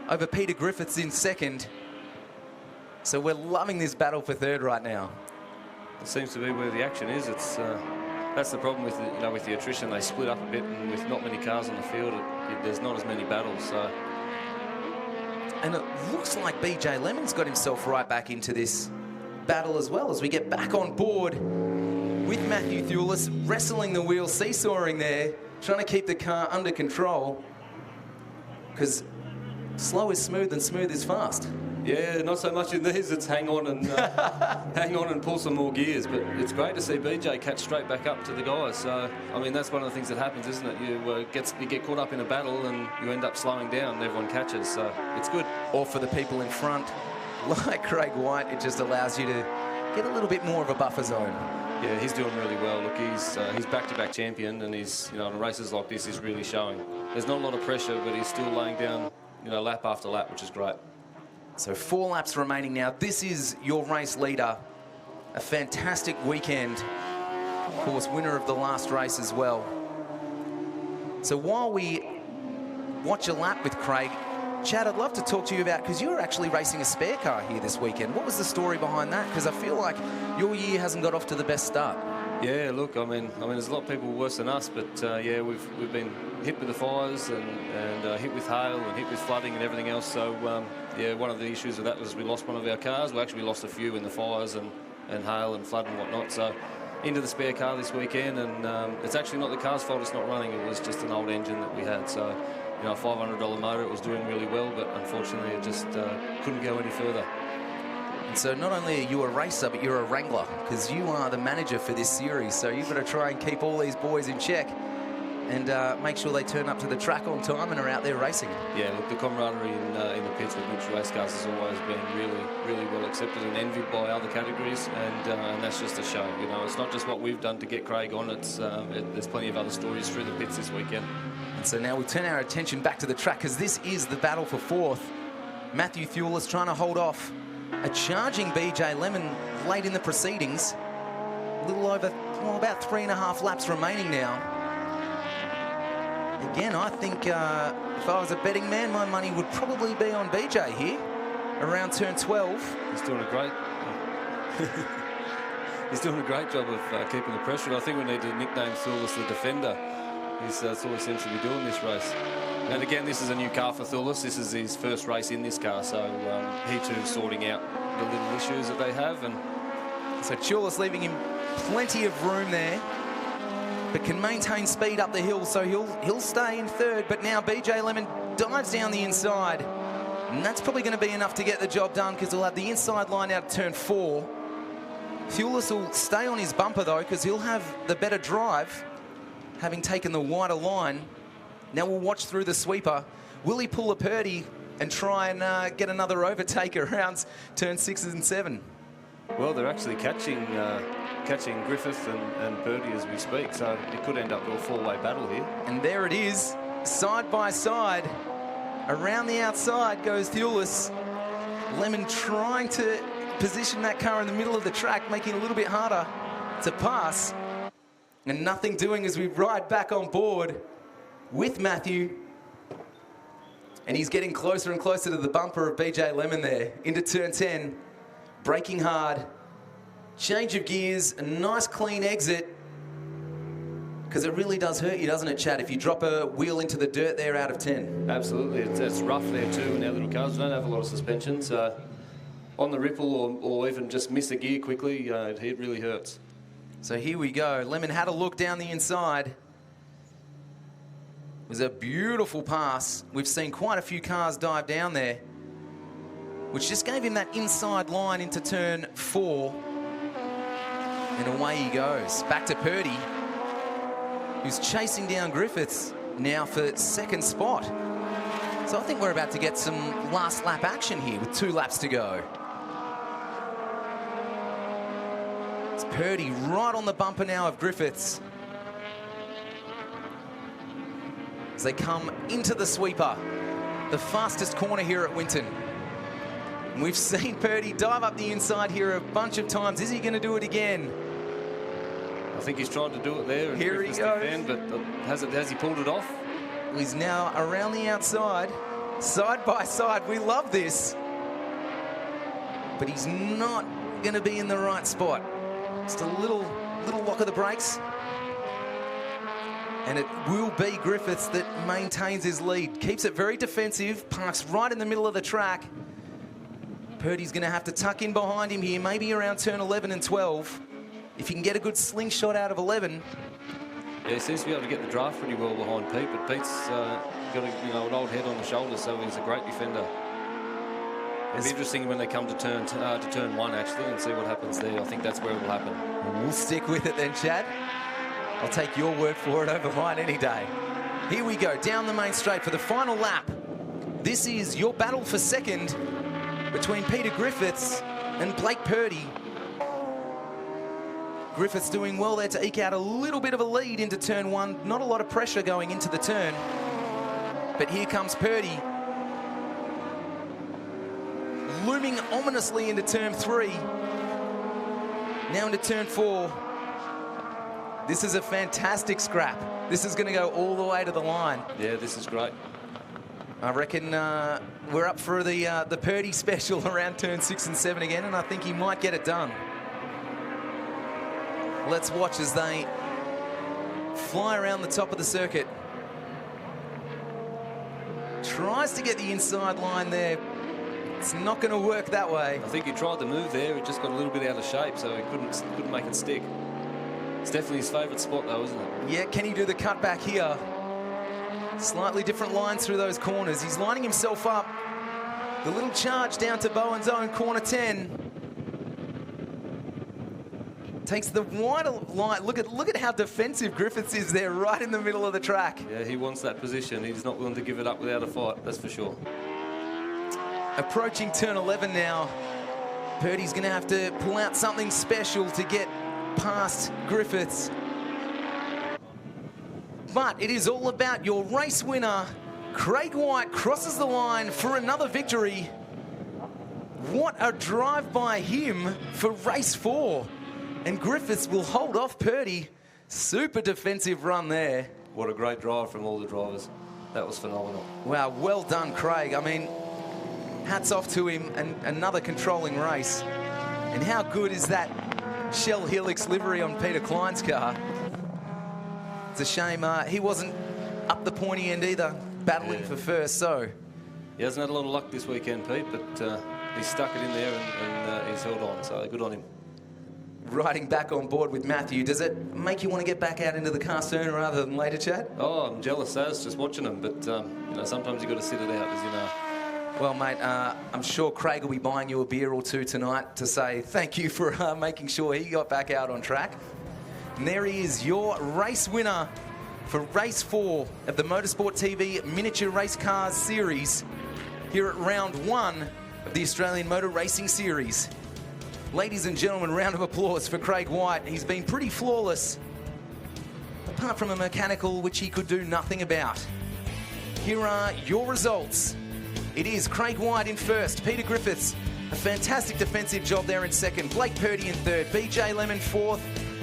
over Peter Griffiths in second. So we're loving this battle for third right now. It seems to be where the action is. It's that's the problem with with the attrition. They split up a bit, and with not many cars on the field, there's not as many battles. So. And it looks like BJ Lemon's got himself right back into this battle as well, as we get back on board with Matthew Thulis wrestling the wheel, seesawing there, trying to keep the car under control, because slow is smooth and smooth is fast. Yeah, not so much in these. It's hang on and hang on and pull some more gears. But it's great to see BJ catch straight back up to the guys. So I mean, that's one of the things that happens, isn't it? You get caught up in a battle and you end up slowing down, and everyone catches. So it's good. Or for the people in front, like Craig White, it just allows you to get a little bit more of a buffer zone. Yeah, he's doing really well. Look, he's back-to-back champion, and he's in races like this, he's really showing. There's not a lot of pressure, but he's still laying down lap after lap, which is great. So 4 laps remaining now. This is your race leader. A fantastic weekend. Of course, winner of the last race as well. So while we watch a lap with Craig, Chad, I'd love to talk to you about, because you were actually racing a spare car here this weekend. What was the story behind that? Because I feel like your year hasn't got off to the best start. Yeah, look, I mean, there's a lot of people worse than us, but yeah, we've been hit with the fires and hit with hail and hit with flooding and everything else. So yeah, one of the issues with that was we lost one of our cars. We actually lost a few in the fires and hail and flood and whatnot. So into the spare car this weekend, and it's actually not the car's fault it's not running. It was just an old engine that we had. So a $500 motor, it was doing really well, but unfortunately it just couldn't go any further. And so not only are you a racer, but you're a wrangler, because you are the manager for this series. So you've got to try and keep all these boys in check and make sure they turn up to the track on time and are out there racing. Yeah, look, the camaraderie in the pits with Mitch Racecars has always been really, really well accepted and envied by other categories, and that's just a show. It's not just what we've done to get Craig on. There's plenty of other stories through the pits this weekend. And so now we turn our attention back to the track, because this is the battle for 4th. Matthew Thulis trying to hold off a charging BJ Lemon late in the proceedings. A little over, about 3.5 laps remaining now. Again, I think if I was a betting man, my money would probably be on BJ here, around turn 12. He's doing a great... He's doing a great job of keeping the pressure. I think we need to nickname Thulis the Defender. That's all he seems to be doing this race. And again, this is a new car for Thulis. This is his first race in this car, so he too is sorting out the little issues that they have. And so Thulis leaving him plenty of room there, but can maintain speed up the hill, so he'll stay in 3rd. But now BJ Lemon dives down the inside, and that's probably going to be enough to get the job done, because he'll have the inside line out of turn 4. Thulis will stay on his bumper though, because he'll have the better drive, having taken the wider line. Now we'll watch through the sweeper. Will he pull a Purdy and try and get another overtake around turn 6 and 7? Well, they're actually catching Griffith and Purdy as we speak, so it could end up a 4-way battle here. And there it is, side by side. Around the outside goes Thulis. Lemon trying to position that car in the middle of the track, making it a little bit harder to pass. And nothing doing as we ride back on board with Matthew. And he's getting closer and closer to the bumper of BJ Lemon there, into turn 10, braking hard, change of gears, a nice clean exit, because it really does hurt you, doesn't it, Chad, if you drop a wheel into the dirt there out of 10? Absolutely, it's rough there too in our little cars. We don't have a lot of suspension, so on the ripple or even just miss a gear quickly, it really hurts. So here we go. Lemon had a look down the inside. It was a beautiful pass. We've seen quite a few cars dive down there, which just gave him that inside line into turn 4. And away he goes. Back to Purdy, who's chasing down Griffiths now for 2nd spot. So I think we're about to get some last lap action here with 2 laps to go. It's Purdy right on the bumper now of Griffiths, as they come into the sweeper, the fastest corner here at Winton. And we've seen Purdy dive up the inside here a bunch of times. Is he going to do it again? I think he's tried to do it there. And here he goes. Defend, but has he pulled it off? He's now around the outside, side by side. We love this. But he's not going to be in the right spot. Just a little lock of the brakes. And it will be Griffiths that maintains his lead. Keeps it very defensive, parks right in the middle of the track. Purdy's going to have to tuck in behind him here, maybe around turn 11 and 12. If he can get a good slingshot out of 11. Yeah, he seems to be able to get the draft pretty well behind Pete, but Pete's got an old head on the shoulder, so he's a great defender. It'll be interesting when they come to turn 1, actually, and see what happens there. I think that's where it will happen. We'll stick with it then, Chad. I'll take your word for it over mine any day. Here we go, down the main straight for the final lap. This is your battle for second between Peter Griffiths and Blake Purdy. Griffiths doing well there to eke out a little bit of a lead into turn 1. Not a lot of pressure going into the turn. But here comes Purdy. Looming ominously into turn 3. Now into turn 4. This is a fantastic scrap. This is going to go all the way to the line. Yeah, this is great. I reckon we're up for the Purdy special around turn 6 and 7 again, and I think he might get it done. Let's watch as they fly around the top of the circuit. Tries to get the inside line there. It's not going to work that way. I think he tried to move there. It just got a little bit out of shape, so he couldn't make it stick. It's definitely his favourite spot, though, isn't it? Yeah, can he do the cutback here? Slightly different lines through those corners. He's lining himself up. The little charge down to Bowen's own corner 10. Takes the wider line. Look at how defensive Griffiths is there, right in the middle of the track. Yeah, he wants that position. He's not willing to give it up without a fight, that's for sure. Approaching turn 11 now. Purdy's going to have to pull out something special to get past Griffiths. But it is all about your race winner. Craig White crosses the line for another victory. What a drive by him for race 4. And Griffiths will hold off Purdy. Super defensive run there. What a great drive from all the drivers. That was phenomenal. Wow, well done, Craig. I mean, hats off to him, and another controlling race. And how good is that Shell Helix livery on Peter Klein's car? It's a shame he wasn't up the pointy end either, battling for first, so. He hasn't had a lot of luck this weekend, Pete, but he stuck it in there and he's held on, so good on him. Riding back on board with Matthew, does it make you want to get back out into the car sooner rather than later, Chad? Oh, I'm jealous as just watching him, but sometimes you've got to sit it out, as you know. Well, mate, I'm sure Craig will be buying you a beer or two tonight to say thank you for making sure he got back out on track. And there he is, your race winner for race 4 of the Motorsport TV Miniature Race Cars Series here at round 1 of the Australian Motor Racing Series. Ladies and gentlemen, round of applause for Craig White. He's been pretty flawless, apart from a mechanical which he could do nothing about. Here are your results. It is Craig White in first, Peter Griffiths, a fantastic defensive job there in second, Blake Purdy in third, BJ Lemon fourth,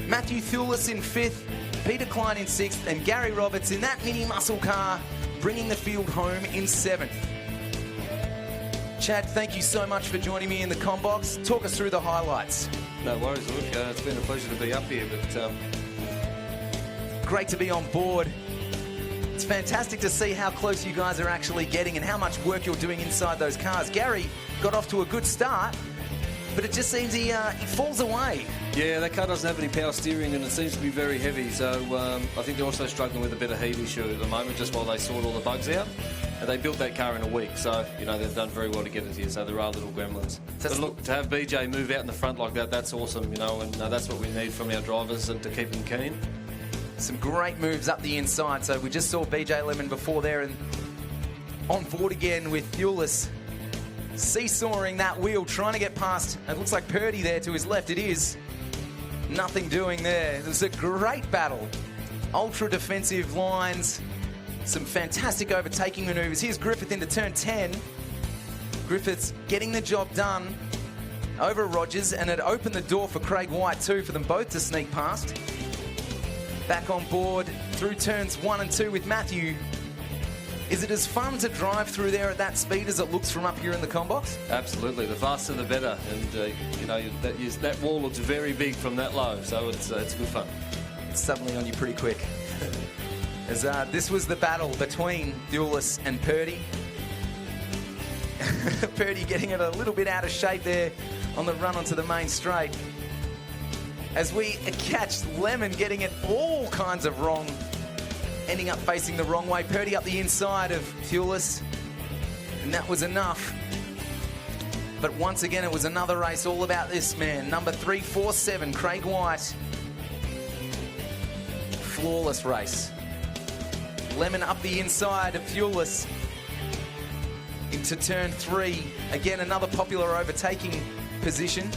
Matthew Thulis in fifth, Peter Klein in sixth, and Gary Roberts in that mini muscle car, bringing the field home in seventh. Chad, thank you so much for joining me in the Combox. Talk us through the highlights. No worries, look, it's been a pleasure to be up here, but... Great to be on board. It's fantastic to see how close you guys are actually getting and how much work you're doing inside those cars. Gary got off to a good start, but it just seems he falls away. Yeah, that car doesn't have any power steering and it seems to be very heavy, so I think they're also struggling with a bit of heat issue at the moment, just while they sort all the bugs out. And they built that car in a week, so, they've done very well to get it here, so there are little gremlins. But look, to have BJ move out in the front like that, that's awesome, and that's what we need from our drivers and to keep them keen. Some great moves up the inside, so we just saw BJ Lemon before there and on board again with Thulis. Seesawing that wheel, trying to get past, it looks like Purdy there to his left, it is. Nothing doing there. It was a great battle. Ultra defensive lines. Some fantastic overtaking manoeuvres. Here's Griffith into turn 10. Griffith's getting the job done over Rogers, and it opened the door for Craig White too, for them both to sneak past. Back on board through turns 1 and 2 with Matthew. Is it as fun to drive through there at that speed as it looks from up here in the combox? Absolutely. The faster the better. And, you know, that wall looks very big from that low, so it's good fun. It's suddenly on you pretty quick. As this was the battle between Thewlis and Purdy. Purdy getting it a little bit out of shape there on the run onto the main straight. As we catch Lemon getting it all kinds of wrong, ending up facing the wrong way. Purdy up the inside of Thewlis, and that was enough. But once again, it was another race all about this man, number 347, Craig White. Flawless race. Lemon up the inside of Thewlis into turn 3. Again, another popular overtaking position.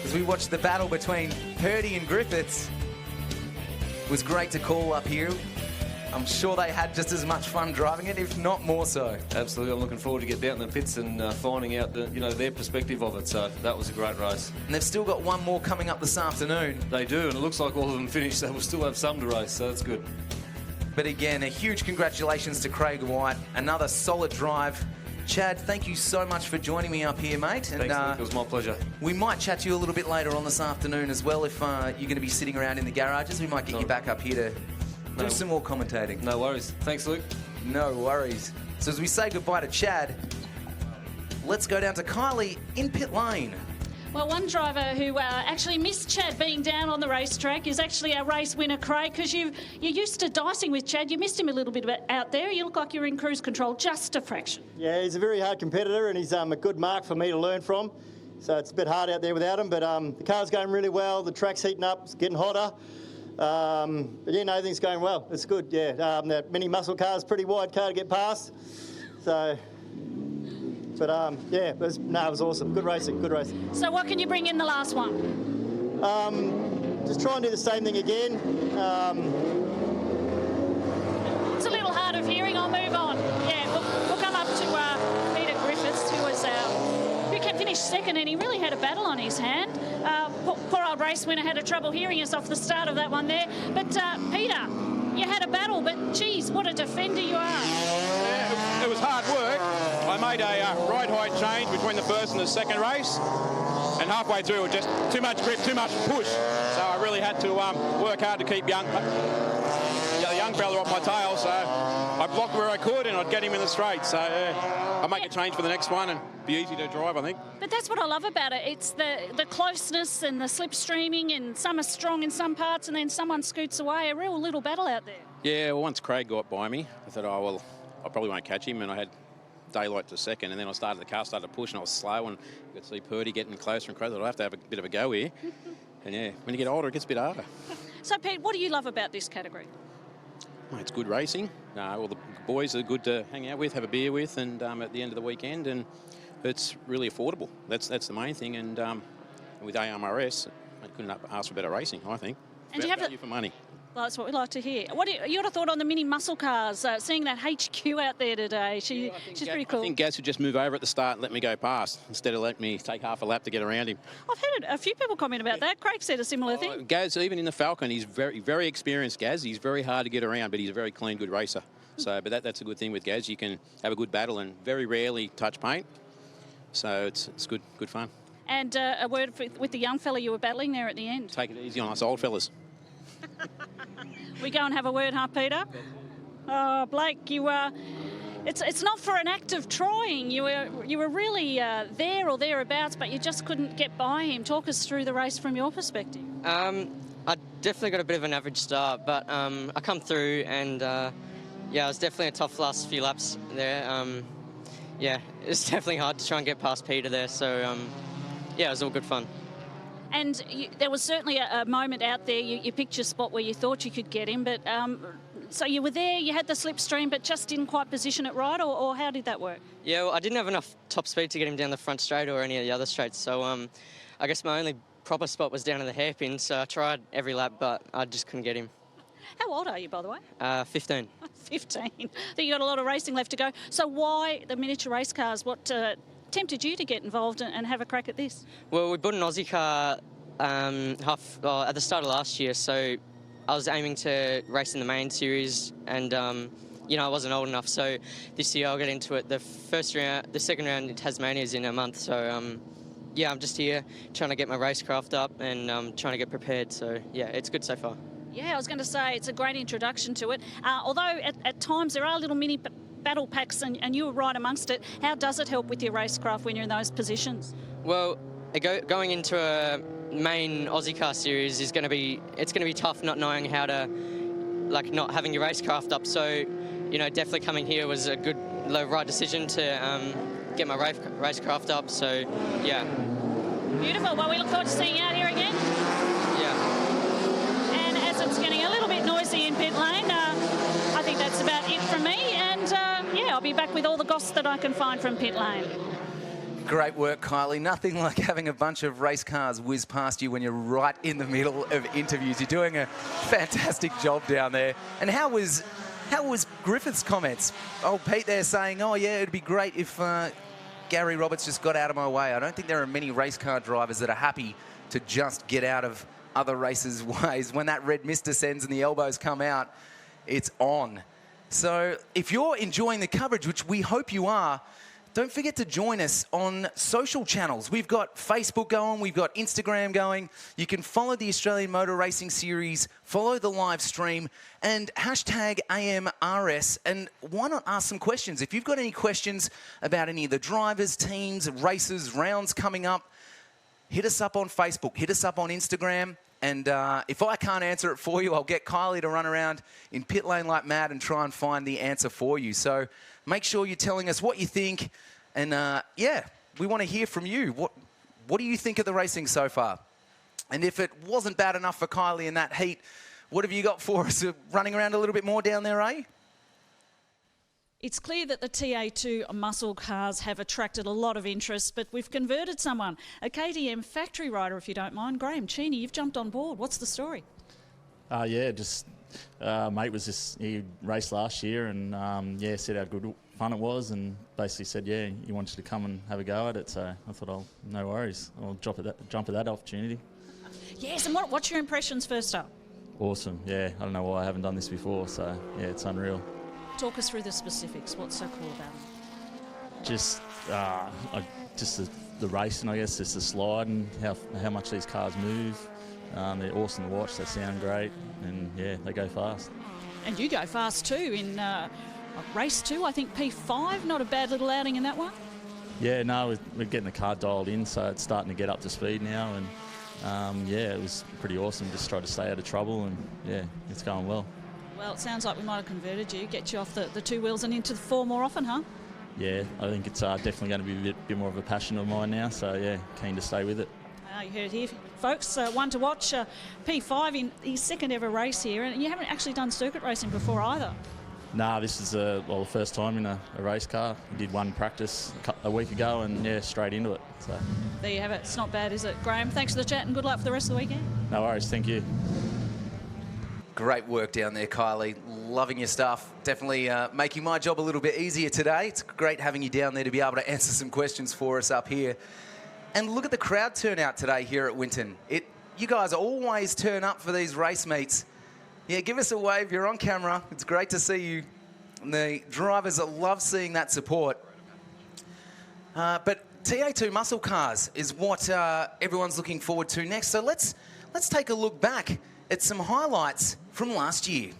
As we watched the battle between Purdy and Griffiths, it was great to call up here. I'm sure they had just as much fun driving it, if not more so. Absolutely. I'm looking forward to get down in the pits and finding out their perspective of it. So that was a great race. And they've still got one more coming up this afternoon. They do, and it looks like all of them finished, so we'll still have some to race, so that's good. But again, a huge congratulations to Craig White. Another solid drive. Chad, thank you so much for joining me up here, mate. And, thanks, Luke. It was my pleasure. We might chat to you a little bit later on this afternoon as well. If you're going to be sitting around in the garages, we might get you back up here to do some more commentating. No worries. Thanks, Luke. No worries. So as we say goodbye to Chad, let's go down to Kylie in pit lane. Well, one driver who actually missed Chad being down on the racetrack is actually our race winner, Craig, because you're used to dicing with Chad. You missed him a little bit out there. You look like you're in cruise control just a fraction. Yeah, he's a very hard competitor, and he's a good mark for me to learn from. So it's a bit hard out there without him, but the car's going really well. The track's heating up. It's getting hotter. But yeah, no, everything's going well. It's good, yeah. That mini muscle car is a pretty wide car to get past. So, but yeah, it was awesome. Good racing, good racing. So what can you bring in the last one? Just try and do the same thing again. It's a little hard of hearing. I'll move on. Yeah, we'll come up to Peter Griffiths, who finished second, and he really had a battle on his hand. Poor old race winner had a trouble hearing us off the start of that one there. But Peter, you had a battle, but geez, what a defender you are. Yeah, it was hard work. I made a ride height change between the first and the second race, and halfway through it was just too much grip, too much push. So I really had to work hard to keep the young fella off my tail. So I blocked where I could, and I'd get him in the straight. So I'll make a change for the next one and be easy to drive, I think. But that's what I love about it. It's the closeness and the slipstreaming, and some are strong in some parts, and then someone scoots away. A real little battle out there. Yeah, well, once Craig got by me, I thought, oh, well, I probably won't catch him, and I had daylight to second, and then the car started to push, and I was slow, and you could see Purdy getting closer and closer. I'll have to have a bit of a go here. And yeah, when you get older, it gets a bit harder. So, Pete, what do you love about this category? Well, it's good racing. All the boys are good to hang out with, have a beer with, and at the end of the weekend, and it's really affordable. That's the main thing, and with AMRS, I couldn't ask for better racing, I think. And do you have value for money. Well, that's what we like to hear. What you got a thought on the mini muscle cars? Seeing that HQ out there today, she's pretty cool. I think Gaz would just move over at the start and let me go past instead of let me take half a lap to get around him. I've heard a few people comment about that. Craig said a similar thing. Gaz, even in the Falcon, he's very, very experienced. Gaz, he's very hard to get around, but he's a very clean, good racer. So, but that's a good thing with Gaz. You can have a good battle and very rarely touch paint. So it's good fun. And a word with the young fella you were battling there at the end. Take it easy on us old fellas. We go and have a word, huh, Peter? Oh, Blake, it's not for an act of trying. You were really there or thereabouts, but you just couldn't get by him. Talk us through the race from your perspective. I definitely got a bit of an average start, but I come through, and yeah, it was definitely a tough last few laps there. Yeah, it's definitely hard to try and get past Peter there. So yeah, it was all good fun. And there was certainly a moment out there, you picked your spot where you thought you could get him, but so you were there, you had the slipstream, but just didn't quite position it right, or how did that work? Yeah, well, I didn't have enough top speed to get him down the front straight or any of the other straights, so I guess my only proper spot was down in the hairpin, so I tried every lap, but I just couldn't get him. How old are you, by the way? 15. 15. I think you got a lot of racing left to go. So why the miniature race cars? What tempted you to get involved and have a crack at this? Well, we bought an Aussie car at the start of last year, so I was aiming to race in the main series, and I wasn't old enough. So this year I'll get into it. The second round in Tasmania is in a month. So yeah, I'm just here trying to get my racecraft up and trying to get prepared. So yeah, it's good so far. Yeah, I was going to say it's a great introduction to it. Although at times there are little mini battle packs and you were right amongst it. How does it help with your racecraft when you're in those positions? Well, going into a main Aussie car series it's going to be tough not knowing how to, not having your racecraft up. So, definitely coming here was a good, right decision to get my racecraft up. So, yeah. Beautiful. Well, we look forward to seeing you out here again. Yeah. And as it's getting a little bit noisy in pit lane, I think that's about it from me. And yeah, I'll be back with all the goss that I can find from pit lane. Great work, Kylie. Nothing like having a bunch of race cars whiz past you when you're right in the middle of interviews. You're doing a fantastic job down there. And how was Griffith's comments? Oh, Pete there saying, oh, yeah, it'd be great if Gary Roberts just got out of my way. I don't think there are many race car drivers that are happy to just get out of other races' ways. When that red mist descends and the elbows come out, it's on. So if you're enjoying the coverage, which we hope you are, don't forget to join us on social channels. We've got Facebook going, we've got Instagram going. You can follow the Australian Motor Racing Series, follow the live stream, and hashtag AMRS. And why not ask some questions? If you've got any questions about any of the drivers, teams, races, rounds coming up, hit us up on Facebook, hit us up on Instagram. And if I can't answer it for you, I'll get Kylie to run around in pit lane like mad and try and find the answer for you. So make sure you're telling us what you think. And yeah, we want to hear from you. What do you think of the racing so far? And if it wasn't bad enough for Kylie in that heat, what have you got for us? Running around a little bit more down there, eh? It's clear that the TA2 muscle cars have attracted a lot of interest, but we've converted someone, a KTM factory rider, if you don't mind. Graham Cheney, you've jumped on board. What's the story? Yeah, just mate he raced last year and yeah, said how good fun it was and basically said, yeah, he wants you to come and have a go at it. So I thought, no worries, I'll jump at that opportunity. Yes, and what's your impressions first up? Awesome, yeah. I don't know why I haven't done this before, so yeah, it's unreal. Talk us through the specifics. What's so cool about it? Just the racing, I guess, just the slide and how much these cars move. They're awesome to watch. They sound great, and yeah, they go fast. And you go fast too in race 2, I think P5. Not a bad little outing in that one. Yeah, no, we're getting the car dialed in, so it's starting to get up to speed now, and yeah, it was pretty awesome. Just try to stay out of trouble, and yeah, it's going well. Well, it sounds like we might have converted you, get you off the two wheels and into the 4 more often, huh? Yeah, I think it's definitely going to be a bit more of a passion of mine now, so yeah, keen to stay with it. You heard it here, folks. One to watch, P5 in his second ever race here, and you haven't actually done circuit racing before either. Nah, this is the first time in a race car. We did one practice a week ago and yeah, straight into it. So there you have it. It's not bad, is it? Graham, thanks for the chat and good luck for the rest of the weekend. No worries, thank you. Great work down there, Kylie. Loving your stuff. Definitely making my job a little bit easier today. It's great having you down there to be able to answer some questions for us up here. And look at the crowd turnout today here at Winton. You guys always turn up for these race meets. Yeah, give us a wave. You're on camera. It's great to see you. And the drivers love seeing that support. But TA2 Muscle Cars is what everyone's looking forward to next. So let's take a look back at some highlights from last year.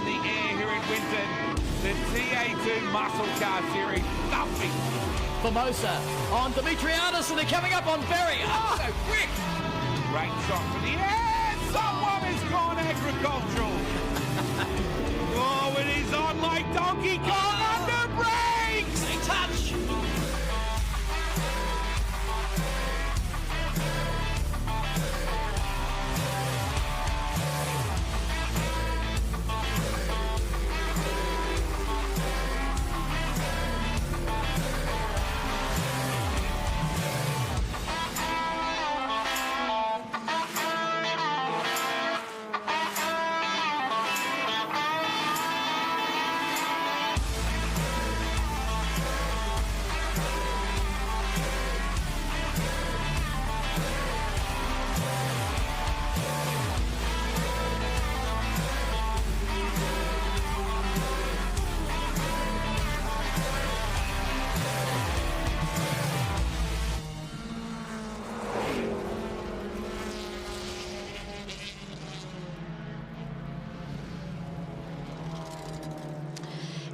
in the air here in Winton. The TA2 Muscle Car Series, nothing. Formosa on Dimitriadis, and they're coming up on Berry. Oh, so quick! Great shot from the air. Someone has gone agricultural. Oh, it is on like Donkey Kong under brakes. They touch.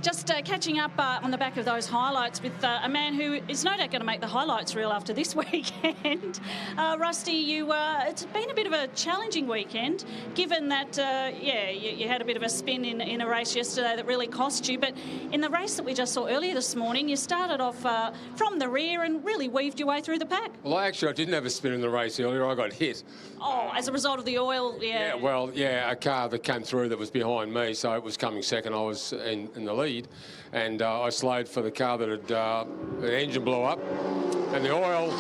Just catching up on the back of those highlights with a man who is no doubt going to make the highlights reel after this weekend. Rusty, it's been a bit of a challenging weekend, given that, you had a bit of a spin in a race yesterday that really cost you. But in the race that we just saw earlier this morning, you started off from the rear and really weaved your way through the pack. Well, I didn't have a spin in the race earlier. I got hit. Oh, as a result of the oil, yeah. A car that came through that was behind me, so it was coming second. I was in the lead. And I slowed for the car that had the engine blew up, and the oil,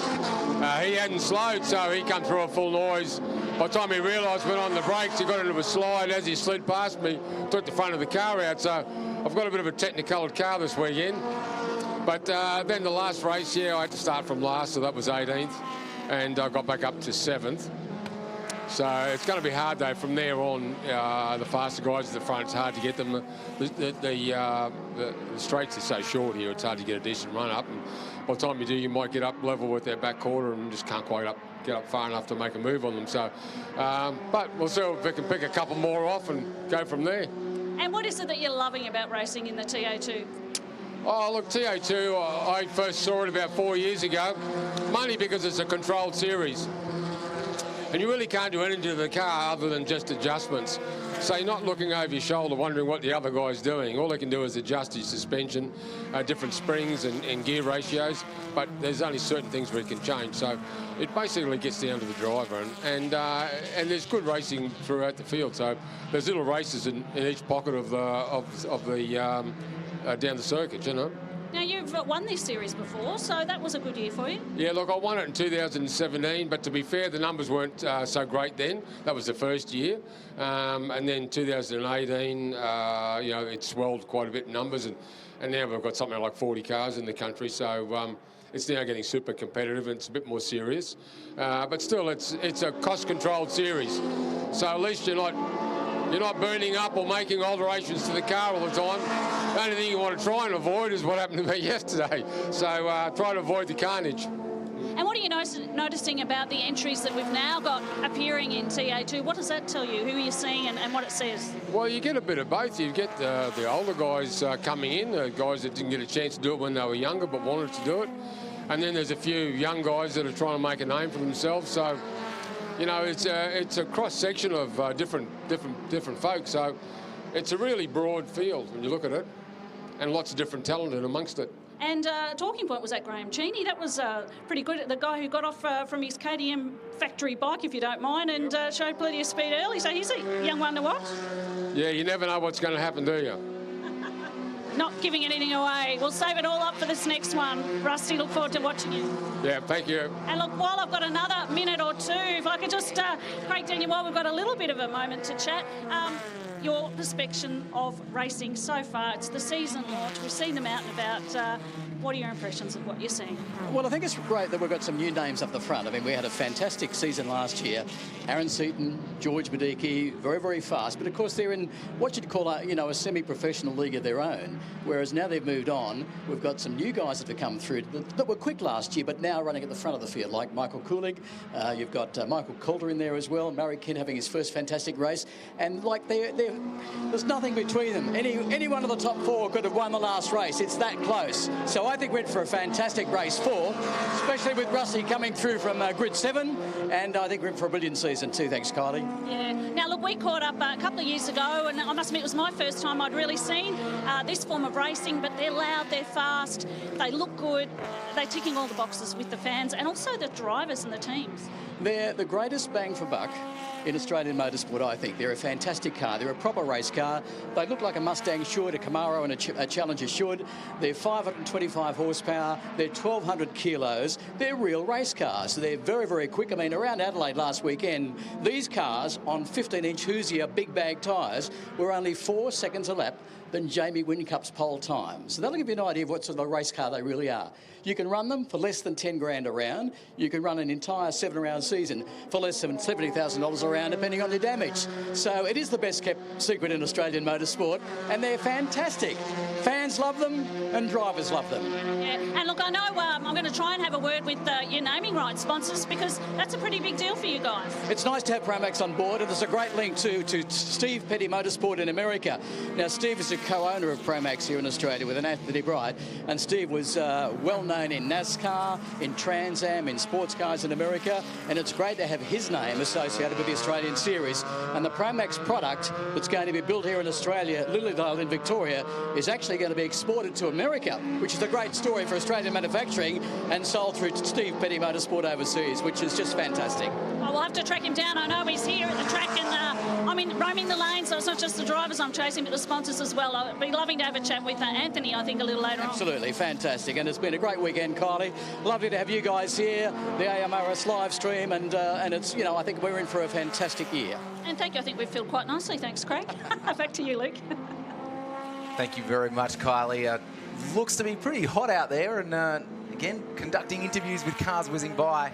he hadn't slowed, so he come through a full noise. By the time he realised, went on the brakes, he got into a slide. As he slid past me, took the front of the car out. So I've got a bit of a technicoloured car this weekend. But then the last race, I had to start from last, so that was 18th, and I got back up to 7th. So it's going to be hard, though, from there on. The faster guys at the front, it's hard to get them. The straights are so short here, it's hard to get a decent run up. And by the time you do, you might get up level with their back quarter and just can't quite get up far enough to make a move on them. So, but we'll see if we can pick a couple more off and go from there. And what is it that you're loving about racing in the TA2? Oh, look, TA2, I first saw it about 4 years ago, mainly because it's a controlled series. And you really can't do anything to the car other than just adjustments. So you're not looking over your shoulder wondering what the other guy's doing. All they can do is adjust his suspension, different springs and gear ratios, but there's only certain things we can change. So it basically gets down to the driver, and there's good racing throughout the field. So there's little races in each pocket of the down the circuit, you know. Now, you've won this series before, so that was a good year for you. Yeah, look, I won it in 2017, but to be fair, the numbers weren't so great then. That was the first year. And then 2018, it swelled quite a bit in numbers, and now we've got something like 40 cars in the country, so it's now getting super competitive and it's a bit more serious. But still, it's a cost-controlled series, so at least you're not burning up or making alterations to the car all the time. The only thing you want to try and avoid is what happened to me yesterday. So try to avoid the carnage. And what are you noticing about the entries that we've now got appearing in TA2? What does that tell you? Who are you seeing and what it says? Well, you get a bit of both. You get the older guys coming in, the guys that didn't get a chance to do it when they were younger but wanted to do it. And then there's a few young guys that are trying to make a name for themselves. So, it's a cross-section of different folks. So it's a really broad field when you look at it, and lots of different talent in amongst it. And talking point was that Graham Cheney. That was pretty good. The guy who got off from his KTM factory bike, if you don't mind, and showed plenty of speed early. So he's a young one to watch. Yeah, you never know what's going to happen, do you? Not giving anything away. We'll save it all up for this next one. Rusty, look forward to watching you. Yeah, thank you. And look, while I've got another minute or two, if I could just, Craig Daniel, while we've got a little bit of a moment to chat, your perspective of racing so far. It's the season launch. We've seen them out and about. What are your impressions of what you're seeing? Well, I think it's great that we've got some new names up the front. I mean, we had a fantastic season last year. Aaron Seaton, George Medicki, very, very fast. But, of course, they're in what you'd call a semi-professional league of their own, whereas now they've moved on. We've got some new guys that have come through that were quick last year, but now running at the front of the field, like Michael Kulig. You've got Michael Calder in there as well. Murray Kidd having his first fantastic race. And, they're there's nothing between them. Any one of the top 4 could have won the last race. It's that close. So I think we're in for a fantastic race 4, especially with Rusty coming through from grid 7, and I think we're in for a brilliant season too. Thanks, Kylie. Yeah. Now, look, we caught up a couple of years ago, and I must admit it was my first time I'd really seen this form of racing, but they're loud, they're fast, they look good, they're ticking all the boxes with the fans and also the drivers and the teams. They're the greatest bang for buck in Australian motorsport, I think. They're a fantastic car. They're a proper race car. They look like a Mustang should, a Camaro and a Challenger should. They're 525 horsepower. They're 1,200 kilos. They're real race cars. They're very, very quick. I mean, around Adelaide last weekend, these cars on 15-inch Hoosier big bag tyres were only 4 seconds a lap than Jamie Whincup's pole time. So that'll give you an idea of what sort of a race car they really are. You can run them for less than 10 grand a round. You can run an entire 7-round season for less than $70,000 a round, depending on your damage. So it is the best kept secret in Australian motorsport, and they're fantastic. Fans love them, and drivers love them. Yeah, and look, I know I'm going to try and have a word with your naming rights sponsors, because that's a pretty big deal for you guys. It's nice to have Pramax on board, and there's a great link to Steve Petty Motorsport in America. Now, Steve is a co-owner of Pramax here in Australia with an Anthony Bright, and Steve was well known in NASCAR, in Trans Am, in sports cars in America, and it's great to have his name associated with the Australian Series. And the Pramax product that's going to be built here in Australia, Lilydale in Victoria, is actually going to be exported to America, which is a great story for Australian manufacturing, and sold through Steve Petty Motorsport overseas, which is just fantastic. I will have to track him down. I know he's here at the track, and roaming the lane, so it's not just the drivers I'm chasing, but the sponsors as well. I'd be loving to have a chat with Anthony, I think, a little later on. Absolutely, fantastic. And it's been a great weekend, Kylie. Lovely to have you guys here, the AMRS live stream, and it's, you know, I think we're in for a fantastic year. And thank you. I think we've filled quite nicely. Thanks, Craig. Back to you, Luke. Thank you very much, Kylie. Looks to be pretty hot out there, and again, conducting interviews with cars whizzing by,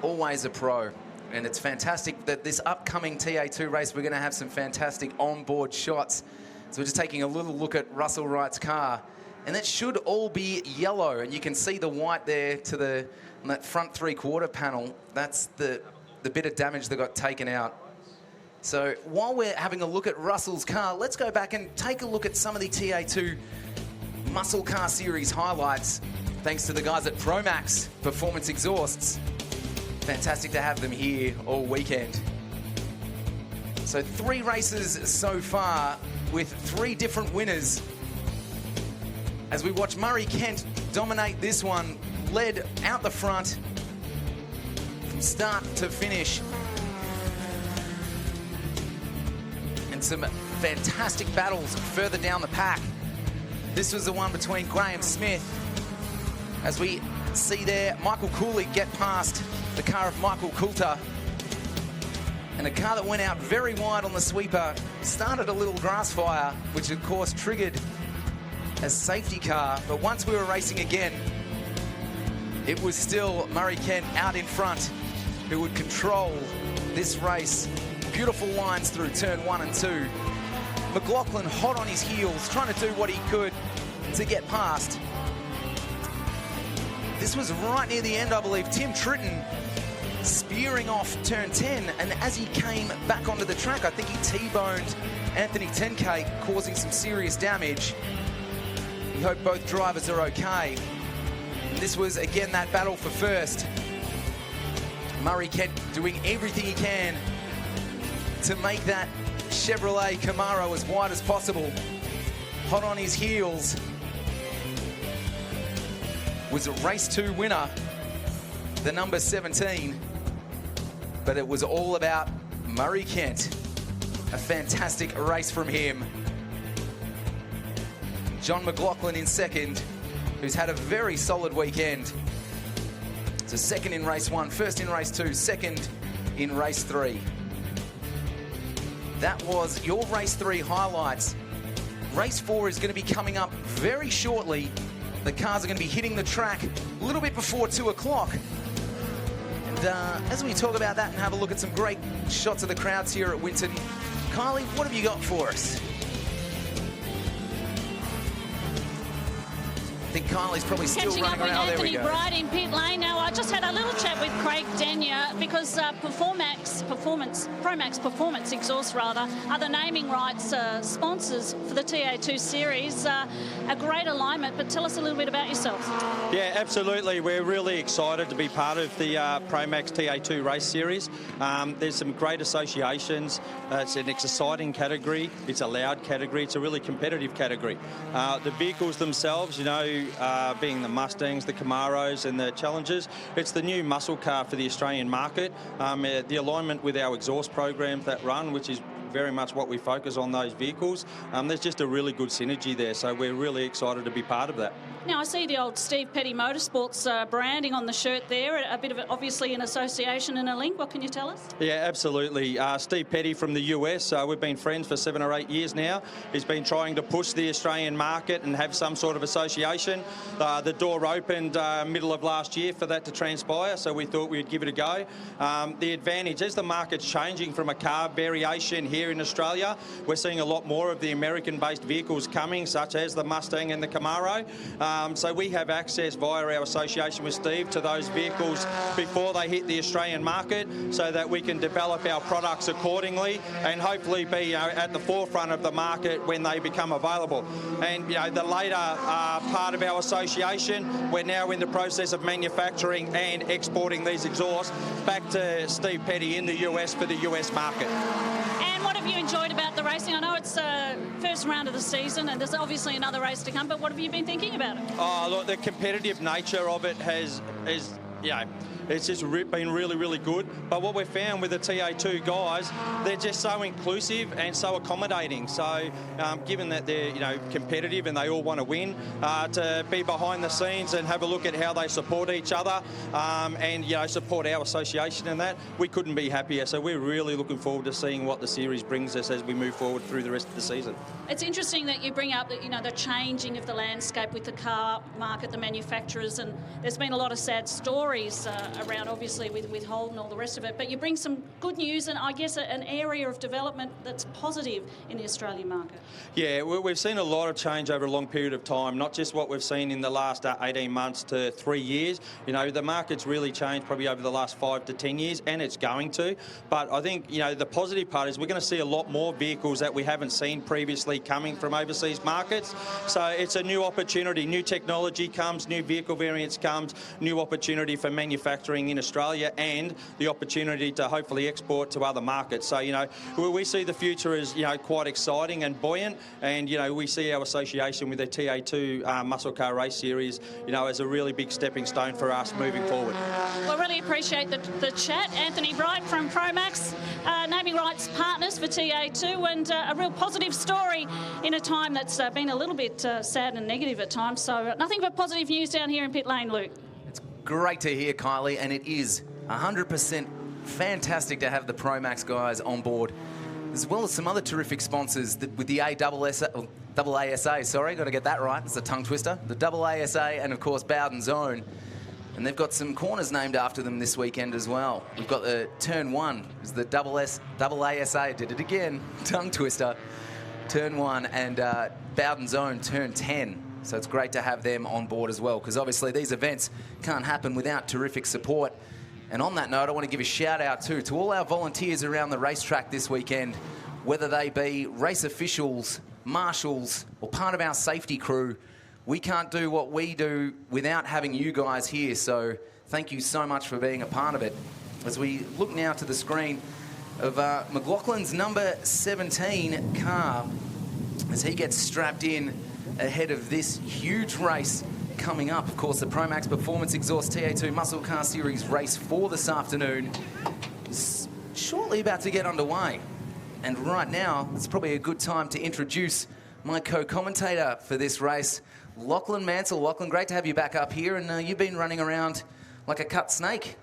always a pro. And it's fantastic that this upcoming TA2 race, we're going to have some fantastic onboard shots. So we're just taking a little look at Russell Wright's car, and that should all be yellow. And you can see the white there to on that front 3/4 panel. That's the bit of damage that got taken out. So while we're having a look at Russell's car, let's go back and take a look at some of the TA2 Muscle Car Series highlights, thanks to the guys at Promax Performance Exhausts. Fantastic to have them here all weekend. So 3 races so far with 3 different winners. As we watch Murray Kent dominate this one, led out the front from start to finish. And some fantastic battles further down the pack. This was the one between Graham Smith. As we see there, Michael Cooley get past the car of Michael Coulter. And a car that went out very wide on the sweeper started a little grass fire, which of course triggered a safety car. But once we were racing again, it was still Murray Kent out in front who would control this race. Beautiful lines through turn 1 and 2. McLaughlin hot on his heels, trying to do what he could to get past. This was right near the end, I believe. Tim Tritton spearing off turn 10, and as he came back onto the track, I think he T-boned Anthony Tenkate, causing some serious damage. We hope both drivers are okay. And this was, again, that battle for first. Murray Kent doing everything he can to make that Chevrolet Camaro as wide as possible. Hot on his heels was a race 2 winner, the number 17. But it was all about Murray Kent. A fantastic race from him. John McLaughlin in second, who's had a very solid weekend. So second in race 1, first in race 2, second in race 3. That was your race 3 highlights. Race 4 is going to be coming up very shortly. The cars are going to be hitting the track a little bit before 2 o'clock. And as we talk about that and have a look at some great shots of the crowds here at Winton, Kylie, what have you got for us? I think Kylie's probably still running around. There we go. Catching up with Anthony Bright in pit lane. Now, I just had a little chat with Craig Denyer because Promax Performance Exhaust rather, are the naming rights sponsors for the TA2 Series. A great alignment, but tell us a little bit about yourselves. Yeah, absolutely. We're really excited to be part of the Promax TA2 Race Series. There's some great associations. It's an exciting category. It's a loud category. It's a really competitive category. The vehicles themselves, you know, being the Mustangs, the Camaros and the Challengers, it's the new muscle car for the Australian market. The alignment with our exhaust programs that run, which is very much what we focus on those vehicles. There's just a really good synergy there, so we're really excited to be part of that. Now, I see the old Steve Petty Motorsports branding on the shirt there, a bit of it, obviously an association and a link. What can you tell us? Yeah, absolutely. Steve Petty from the US, we've been friends for 7 or 8 years now. He's been trying to push the Australian market and have some sort of association. The door opened middle of last year for that to transpire, so we thought we'd give it a go. The advantage, as the market's changing from a car variation here in Australia, we're seeing a lot more of the American-based vehicles coming, such as the Mustang and the Camaro. So we have access via our association with Steve to those vehicles before they hit the Australian market, so that we can develop our products accordingly and hopefully be at the forefront of the market when they become available. And the later part of our association, we're now in the process of manufacturing and exporting these exhausts back to Steve Petty in the US for the US market. What have you enjoyed about the racing? I know it's the first round of the season and there's obviously another race to come, but what have you been thinking about it? Oh, look, the competitive nature of it it's just been really, really good. But what we've found with the TA2 guys, they're just so inclusive and so accommodating. So given that they're competitive and they all want to win, to be behind the scenes and have a look at how they support each other and support our association in that, we couldn't be happier. So we're really looking forward to seeing what the series brings us as we move forward through the rest of the season. It's interesting that you bring up that the changing of the landscape with the car market, the manufacturers, and there's been a lot of sad stories around, obviously, with Holden and all the rest of it. But you bring some good news and, I guess, an area of development that's positive in the Australian market. Yeah, we've seen a lot of change over a long period of time, not just what we've seen in the last 18 months to 3 years. The market's really changed probably over the last 5 to 10 years, and it's going to. But I think, the positive part is we're going to see a lot more vehicles that we haven't seen previously coming from overseas markets. So it's a new opportunity. New technology comes, new vehicle variants comes, new opportunity for manufacturing in Australia and the opportunity to hopefully export to other markets. So, we see the future as, quite exciting and buoyant, and, we see our association with the TA2 Muscle Car Race Series, as a really big stepping stone for us moving forward. Well, really appreciate the chat. Anthony Bright from Promax, naming rights partners for TA2, and a real positive story in a time that's been a little bit sad and negative at times. So nothing but positive news down here in pit lane, Luke. Great to hear, Kylie, and it is 100% fantastic to have the Promax guys on board, as well as some other terrific sponsors with the AASA, sorry, got to get that right, it's a tongue twister, the AASA and, of course, Bowden's Own. And they've got some corners named after them this weekend as well. We've got the Turn 1, is the AASA, did it again, tongue twister, Turn 1, and Bowden's Own, Turn 10. So it's great to have them on board as well, because obviously these events can't happen without terrific support. And on that note, I want to give a shout out too to all our volunteers around the racetrack this weekend, whether they be race officials, marshals, or part of our safety crew. We can't do what we do without having you guys here. So thank you so much for being a part of it. As we look now to the screen of McLaughlin's number 17 car, as he gets strapped in ahead of this huge race coming up. Of course, the Promax Performance Exhaust TA2 Muscle Car Series race for this afternoon is shortly about to get underway. And right now, it's probably a good time to introduce my co-commentator for this race, Lachlan Mansell. Lachlan, great to have you back up here, and you've been running around like a cut snake.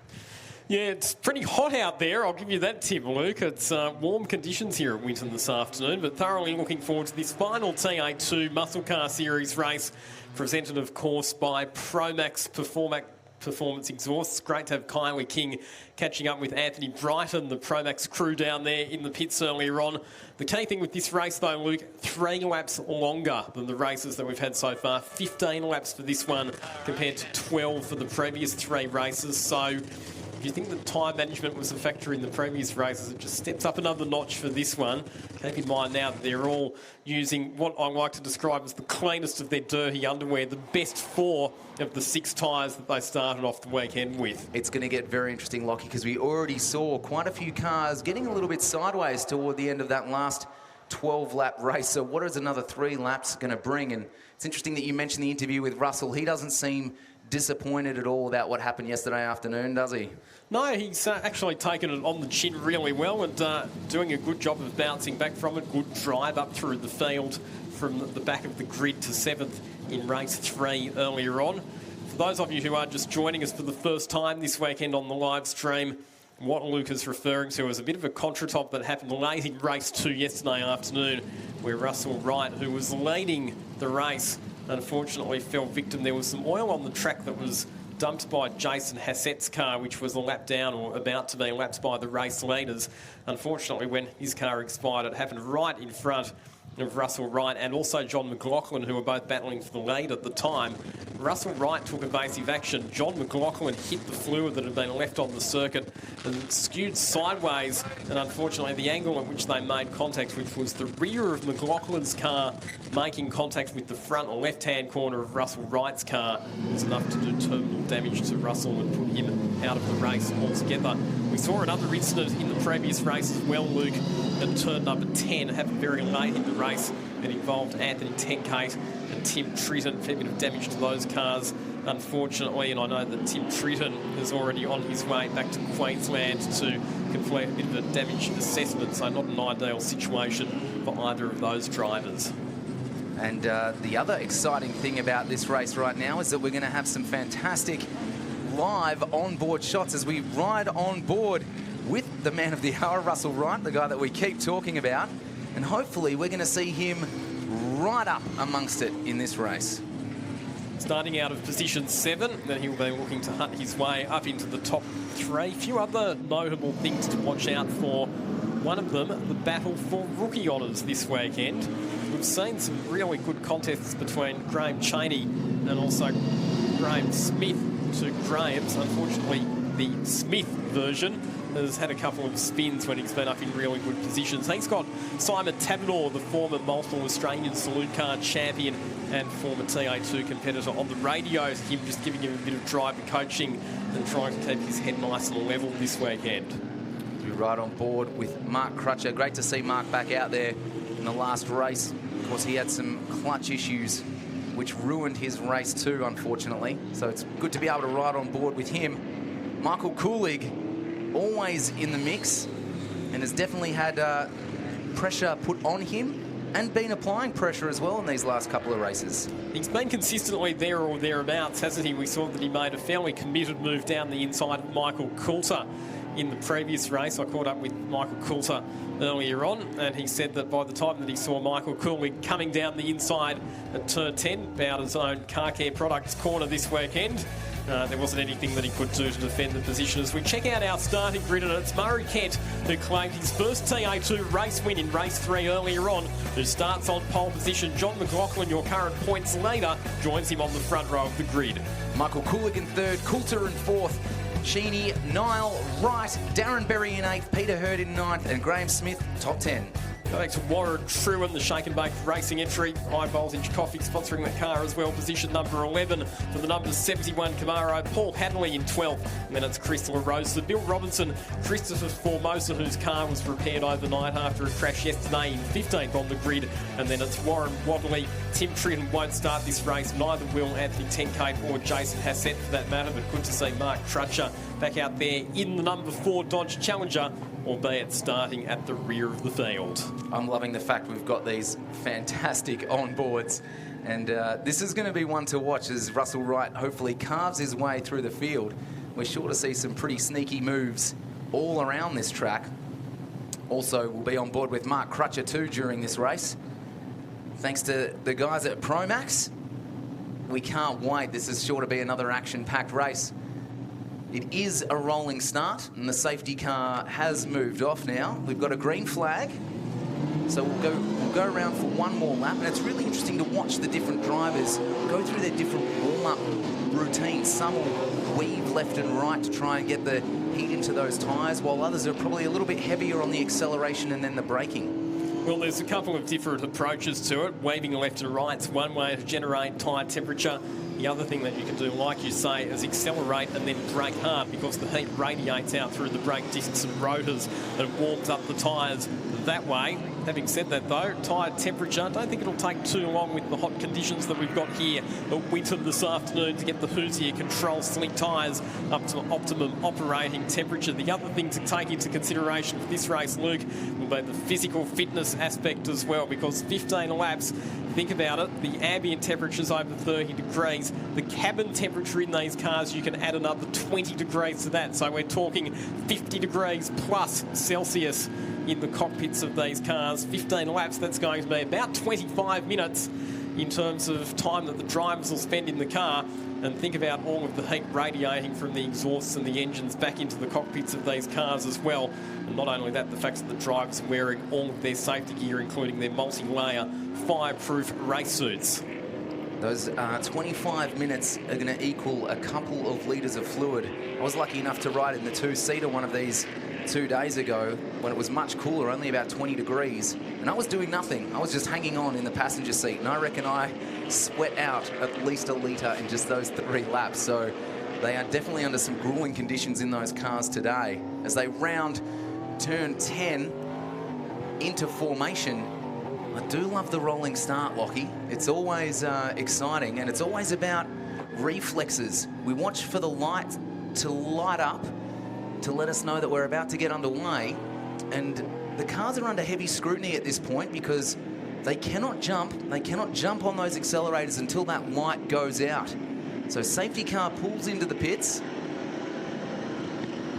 Yeah, it's pretty hot out there, I'll give you that tip, Luke. It's warm conditions here at Winton this afternoon, but thoroughly looking forward to this final TA2 Muscle Car Series race, presented, of course, by Promax Performance Exhausts. Great to have Kylie King catching up with Anthony Brighton, the Promax crew down there in the pits earlier on. The key thing with this race, though, Luke, 3 laps longer than the races that we've had so far. 15 laps for this one compared to 12 for the previous 3 races. So If you think that time management was a factor in the previous races, it just steps up another notch for this one. Keep in mind now that they're all using what I like to describe as the cleanest of their dirty underwear, the best 4 of the 6 tyres that they started off the weekend with. It's going to get very interesting, Lockie, because we already saw quite a few cars getting a little bit sideways toward the end of that last 12-lap race. So what is another 3 laps going to bring? And it's interesting that you mentioned the interview with Russell. He doesn't seem disappointed at all about what happened yesterday afternoon, does he? No, he's actually taken it on the chin really well and doing a good job of bouncing back from it. Good drive up through the field from the back of the grid to 7th in race 3 earlier on. For those of you who are just joining us for the first time this weekend on the live stream, what Luke is referring to is a bit of a contretop that happened late in race 2 yesterday afternoon, where Russell Wright, who was leading the race, unfortunately fell victim. There was some oil on the track that was dumped by Jason Hassett's car, which was a lap down or about to be lapped by the race leaders. Unfortunately, when his car expired, it happened right in front of Russell Wright and also John McLaughlin, who were both battling for the lead at the time. Russell Wright took evasive action. John McLaughlin hit the fluid that had been left on the circuit and skewed sideways, and unfortunately the angle at which they made contact, which was the rear of McLaughlin's car making contact with the front left-hand corner of Russell Wright's car, was enough to do terminal damage to Russell and put him out of the race altogether. We saw another incident in the previous race as well, Luke, at turn number 10, happened very late in the race. It involved Anthony Tenkate and Tim Tritton. A fair bit of damage to those cars, unfortunately, and I know that Tim Tritton is already on his way back to Queensland to complete a bit of a damage assessment, so not an ideal situation for either of those drivers. And the other exciting thing about this race right now is that we're going to have some fantastic live on-board shots as we ride on board with the man of the hour, Russell Wright, the guy that we keep talking about. And hopefully we're going to see him right up amongst it in this race. Starting out of position 7, then he'll be looking to hunt his way up into the top 3. A few other notable things to watch out for. One of them, the battle for rookie honours this weekend. We've seen some really good contests between Graham Chaney and also Graham Smith. To Graham's, unfortunately, the Smith version has had a couple of spins when he's been up in really good positions. He's got Simon Tabnor, the former multiple Australian Salute Car champion and former TA2 competitor, on the radio. Him just giving him a bit of driver coaching and trying to keep his head nice and level this weekend. We ride on board with Mark Crutcher. Great to see Mark back out there in the last race. Of course, he had some clutch issues which ruined his race too, unfortunately. So it's good to be able to ride on board with him. Michael Kulig, always in the mix, and has definitely had pressure put on him and been applying pressure as well in these last couple of races. He's been consistently there or thereabouts, hasn't he? We saw that he made a fairly committed move down the inside of Michael Coulter in the previous race. I caught up with Michael Coulter earlier on, and he said that by the time that he saw Michael Kulig coming down the inside at turn 10, Bowder's own Car Care Products corner this weekend, there wasn't anything that he could do to defend the position. As we check out our starting grid, and it's Murray Kent who claimed his first TA2 race win in race 3 earlier on, who starts on pole position. John McLaughlin, your current points leader, joins him on the front row of the grid. Michael Kulig in 3rd, Coulter in 4th, Cheney, Niall, Wright, Darren Berry in 8th, Peter Hurd in 9th, and Graham Smith, top 10. Go back to Warren Truan, the Shake and Bake Racing entry. High Voltage Coffee sponsoring the car as well. Position number 11 for the number 71 Camaro. Paul Hadley in 12th. And then it's Chris LaRosa, Bill Robinson, Christopher Formosa, whose car was repaired overnight after a crash yesterday, in 15th on the grid. And then it's Warren Wadley. Tim Tritton won't start this race. Neither will Anthony Tenkate or Jason Hassett for that matter. But good to see Mark Crutcher back out there in the number 4 Dodge Challenger, albeit starting at the rear of the field. I'm loving the fact we've got these fantastic onboards, and this is going to be one to watch as Russell Wright hopefully carves his way through the field. We're sure to see some pretty sneaky moves all around this track. Also, we'll be on board with Mark Crutcher too during this race. Thanks to the guys at Promax, we can't wait. This is sure to be another action-packed race. It is a rolling start, and the safety car has moved off now. We've got a green flag, so we'll go around for one more lap, and it's really interesting to watch the different drivers go through their different warm-up routines. Some will weave left and right to try and get the heat into those tyres, while others are probably a little bit heavier on the acceleration and then the braking. Well, there's a couple of different approaches to it. Waving left and right's one way to generate tyre temperature. The other thing that you can do, like you say, is accelerate and then brake hard, because the heat radiates out through the brake discs and rotors and warms up the tyres that way. Having said that, though, tyre temperature, I don't think it'll take too long with the hot conditions that we've got here at Winton this afternoon to get the Hoosier Control Slick tyres up to optimum operating temperature. The other thing to take into consideration for this race, Luke, will be the physical fitness aspect as well, because 15 laps, think about it, the ambient temperature's over 30 degrees. The cabin temperature in these cars, you can add another 20 degrees to that. So we're talking 50 degrees plus Celsius in the cockpits of these cars. 15 laps, that's going to be about 25 minutes in terms of time that the drivers will spend in the car. And think about all of the heat radiating from the exhausts and the engines back into the cockpits of these cars as well. And not only that, the fact that the drivers are wearing all of their safety gear, including their multi-layer fireproof race suits. Those 25 minutes are going to equal a couple of litres of fluid. I was lucky enough to ride in the two-seater one of these 2 days ago when it was much cooler, only about 20 degrees. And I was doing nothing. I was just hanging on in the passenger seat. And I reckon I sweat out at least a litre in just those 3 laps. So they are definitely under some grueling conditions in those cars today. As they round turn 10 into formation, I do love the rolling start, Lockie. It's always exciting, and it's always about reflexes. We watch for the light to light up to let us know that we're about to get underway, and the cars are under heavy scrutiny at this point because they cannot jump. They cannot jump on those accelerators until that light goes out. So safety car pulls into the pits,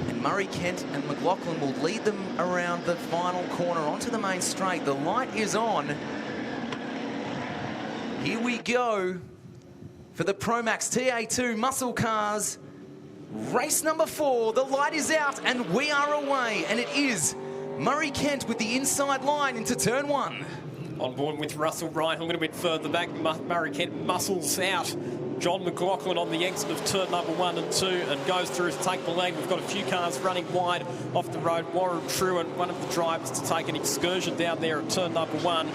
and Murray Kent and McLaughlin will lead them around the final corner onto the main straight. The light is on. Here we go for the Promax TA2 Muscle Cars. Race number 4, the light is out and we are away, and it is Murray Kent with the inside line into turn 1. On board with Russell Wright a little bit further back. Murray Kent muscles out John McLaughlin on the exit of turn number 1 and 2 and goes through to take the lead. We've got a few cars running wide off the road. Warren Truant, one of the drivers, to take an excursion down there at turn number 1.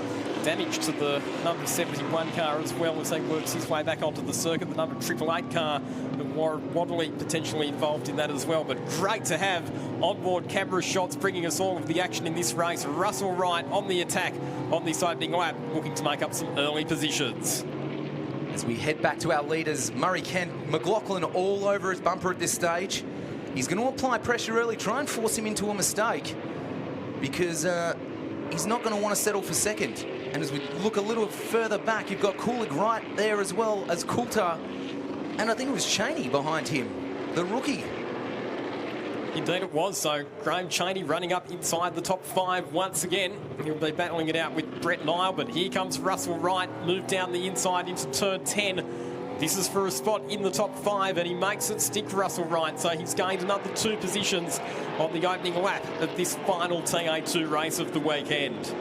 Damage to the number 71 car as well as he works his way back onto the circuit. The number 888 car, and Warren Wadley potentially involved in that as well. But great to have onboard camera shots bringing us all of the action in this race. Russell Wright on the attack on this opening lap, looking to make up some early positions. As we head back to our leaders, Murray Kent, McLaughlin all over his bumper at this stage. He's going to apply pressure early, try and force him into a mistake, because he's not going to want to settle for second. And as we look a little further back, you've got Coolidge right there as well as Coulter. And I think it was Cheney behind him, the rookie. Indeed it was. So Graham Cheney running up inside the top 5 once again. He'll be battling it out with Brett Nile, but here comes Russell Wright, moved down the inside into turn 10. This is for a spot in the top 5, and he makes it stick, Russell Wright. So he's gained another 2 positions on the opening lap of this final TA2 race of the weekend.